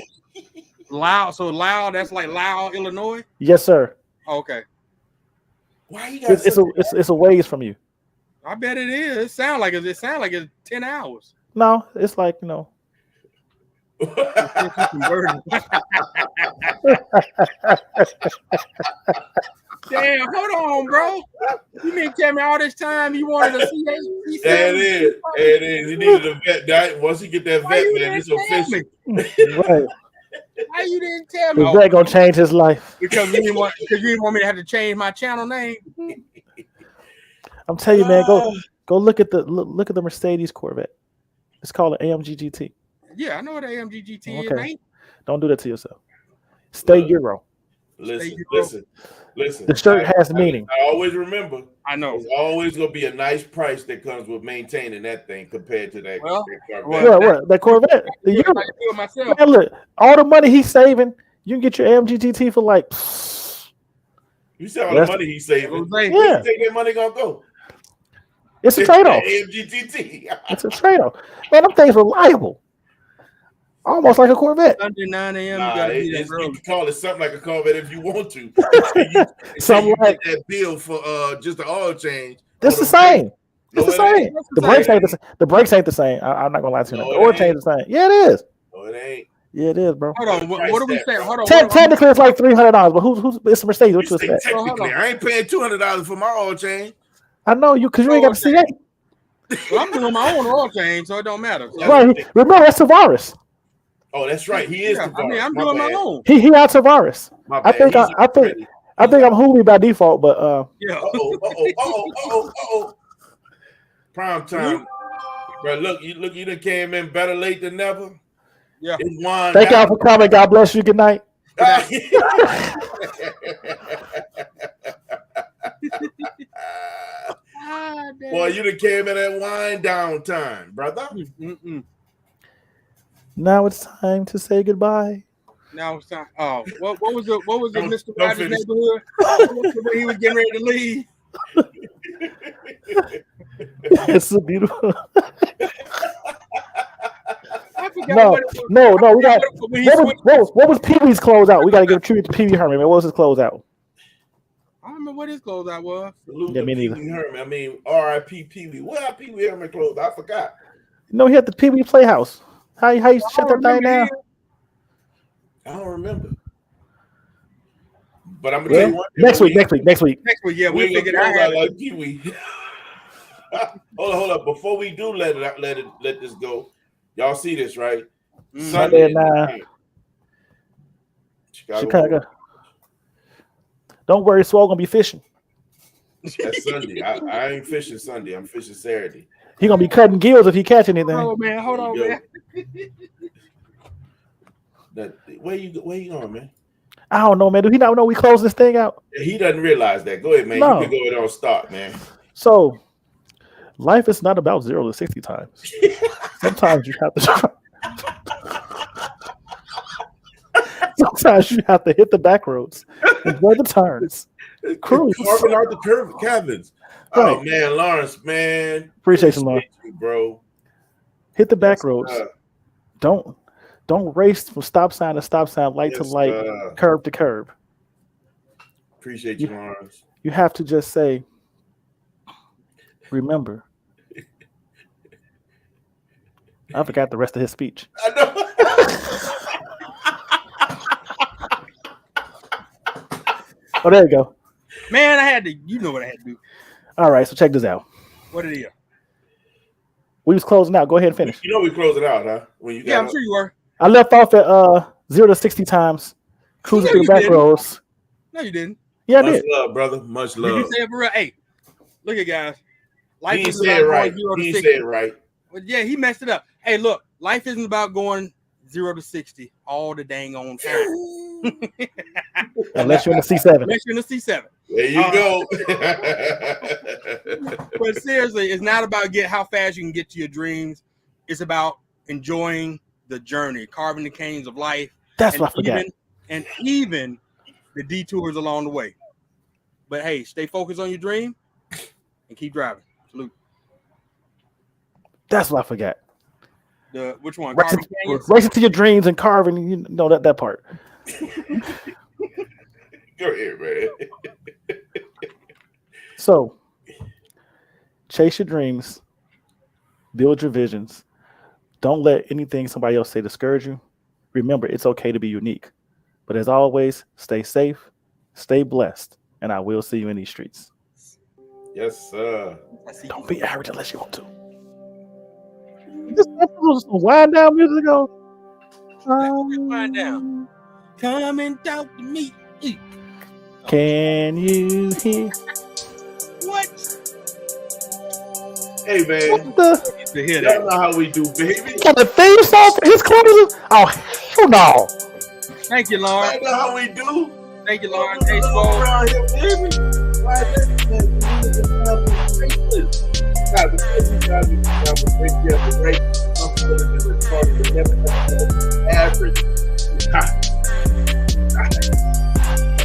B: loud. So loud. That's like Loud, Illinois.
D: Yes, sir.
B: Oh, okay.
E: Why you guys?
D: It's a ways from you.
B: I bet it is. It sounds like it's 10 hours.
D: No, it's like
B: Damn, hold on, bro. You mean tell me all this time you wanted to see that?
E: There it is. There it is. He needed a vet. That once you get that vet, man, it's official.
D: right.
B: Why you didn't tell me?
D: Is that gonna change his life?
B: Because you didn't want me to have to change my channel name.
D: I'm telling you, man. Go look at the Mercedes Corvette. It's called an AMG GT.
B: Yeah, I know what an AMG GT is,
D: Okay.
B: man.
D: Don't do that to yourself. Stay Euro.
E: Listen.
D: The shirt has meaning.
E: I always remember.
B: I know.
E: There's always gonna be a nice price that comes with maintaining that thing compared to that.
B: Well,
E: that Corvette.
D: What? That Corvette? The Euro.
B: I do it myself.
D: Man, look, all the money he's saving, you can get your AMG GT for like.
E: You see all the money he's saving.
B: Yeah.
E: Where you think that money gonna go?
D: It's a trade-off.
E: AMG GT.
D: It's a trade-off. Man, them things reliable. Almost like a Corvette.
B: Sunday 9 a.m.
E: Nah,
B: you gotta be
E: you
B: there early.
E: can call it something like a Corvette if you want to.
D: Something like
E: that bill for just the oil change.
D: It's the same. It's the same.
B: It's
D: The
B: the
D: brakes
B: same.
D: ain't the same. The brakes ain't the same. I'm not gonna lie to you.
E: No,
D: The
E: it
D: oil
E: ain't.
D: change is the same. Yeah, it is.
E: No, it ain't.
D: Yeah, it is, bro.
B: Hold on. What do we say? Hold on.
D: Technically, it's like $300, but who's it's a Mercedes? What you
E: You say
D: expect?
E: technically, I ain't paying $200 for my oil change.
D: I know you because you ain't got the C8.
B: Well, I'm doing my own oil change, so it don't matter. So,
D: Right. Remember, that's Tavares.
E: Oh, that's right. He is
B: yeah,
E: the
B: I mean, I'm
E: my
B: doing
E: bad.
B: my own.
D: He out Tavares.
E: My
D: I
E: bad.
D: think
E: He's
D: I think I'm Hooley by default, but
B: Yeah.
E: Uh-oh. Prime time. Bro, look, you done came in better late than never.
B: Yeah.
E: It's wine.
D: thank y'all for coming. God bless you. Good night.
E: Boy, you done came in at wine down time, brother.
B: Mm-mm.
D: Now it's time to say goodbye.
B: Now it's time. Oh, what was the
E: Don't-
B: Mr.
E: don't
B: Rogers
E: finish.
B: neighborhood? When he was getting ready to leave.
D: It's so beautiful.
B: I forgot
D: No,
B: what it was.
D: no, we got.
B: When he switched-
D: What was Pee Wee's closeout? We got to give a tribute to Pee Wee Herman. Man, what was his closeout?
B: I don't remember what his closeout was.
E: Salute
D: Yeah,
E: to
D: me
E: Pee
D: neither.
E: Wee Herman. I mean, R.I.P. Pee Wee. Where Pee Wee Herman closed? I forgot.
D: No, he had the Pee Wee Playhouse. How you
B: I
D: shut
B: don't
D: that thing
B: remember
D: down?
E: I don't remember. But I'm gonna
D: Well,
E: tell you what.
D: next week.
B: Next week, yeah,
E: we
B: we
E: ain't
B: figured
E: gonna
B: out.
E: close out like Pee Wee. Hold up. Before we do let this go, y'all see this, right?
D: Sunday at 9.
E: night.
D: Chicago. Don't worry, Swole gonna be fishing.
E: That's Sunday. I ain't fishing Sunday. I'm fishing Saturday.
D: He gonna be cutting gills if he catch anything.
B: Oh man, hold on,
E: There
B: man.
E: you Where you going, man?
D: I don't know, man. Do he not know we close this thing out?
E: He doesn't realize that. Go ahead, man.
D: No.
E: You can go ahead and start, man.
D: So, life is not about 0 to 60 times. Sometimes you have to. Sometimes you have to hit the back roads, enjoy the turns, cruise.
E: Carving out the curve cabins. Oh
D: Right.
E: man, Lawrence, man.
D: Appreciate you, Lawrence.
E: you, bro.
D: Hit the back
E: Yes,
D: roads.
E: sir.
D: Don't race from stop sign to stop sign, light to
E: Yes,
D: light,
E: sir.
D: curb to curb.
E: Appreciate you, Lawrence.
D: You have to just say, remember. I forgot the rest of his speech.
E: I know.
D: Oh, there you go.
B: Man, I had to. You know what I had to do.
D: All right, so check this out.
B: What it is?
D: We was closing out. Go ahead and finish.
E: You know we close it out, huh? When you
B: Yeah,
E: got
B: I'm sure you were.
D: I left off at 0 to 60 times, cruising
B: No,
D: through the
B: you
D: back
B: didn't.
D: roads.
B: No, you didn't.
D: Yeah, I
E: much
D: did.
E: love, brother. Much
B: Did
E: love.
B: you say it for real? Hey, look at guys.
E: He
B: Life
E: ain't
B: isn't
E: say
B: about
E: it
B: going
E: right.
B: 0 to
E: He ain't
B: 60.
E: say it right.
B: But yeah, he messed it up. Hey, look, life isn't about going 0 to 60 all the dang on time.
D: Unless you're in the C7.
B: Unless you're in the C7.
E: There you go.
B: But seriously, it's not about how fast you can get to your dreams. It's about enjoying the journey, carving the canes of life.
D: That's what I forgot.
B: Even the detours along the way. But hey, stay focused on your dream and keep driving. Salute.
D: That's what I forgot.
B: Which one?
D: Racing,
B: Carving Canyons?
D: racing to your dreams and carving. You know that part.
E: Go ahead, man.
D: So, chase your dreams, build your visions. Don't let anything somebody else say discourage you. Remember, it's okay to be unique. But as always, stay safe, stay blessed, and I will see you in these streets.
E: Yes, sir.
D: Don't be average unless you want to. This was some wind down music ago.
B: Wind down. Come and talk to me.
D: Can you hear?
B: What?
E: Hey, man.
D: What the?
B: To hear
E: Y'all
B: that.
E: know how we do, baby.
D: Got the theme song for his clothes? Oh, hell no.
B: Thank you, Lord.
E: Y'all know how we do.
B: Thank you, Lord. Thanks, Lord.
E: Around here, baby. Why is that?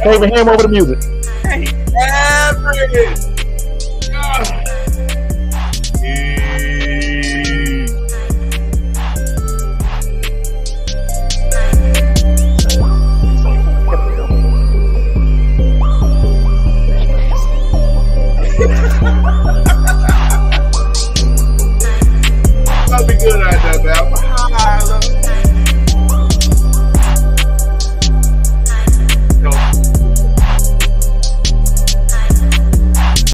D: David, hand over the music.
B: Hey.
E: Average.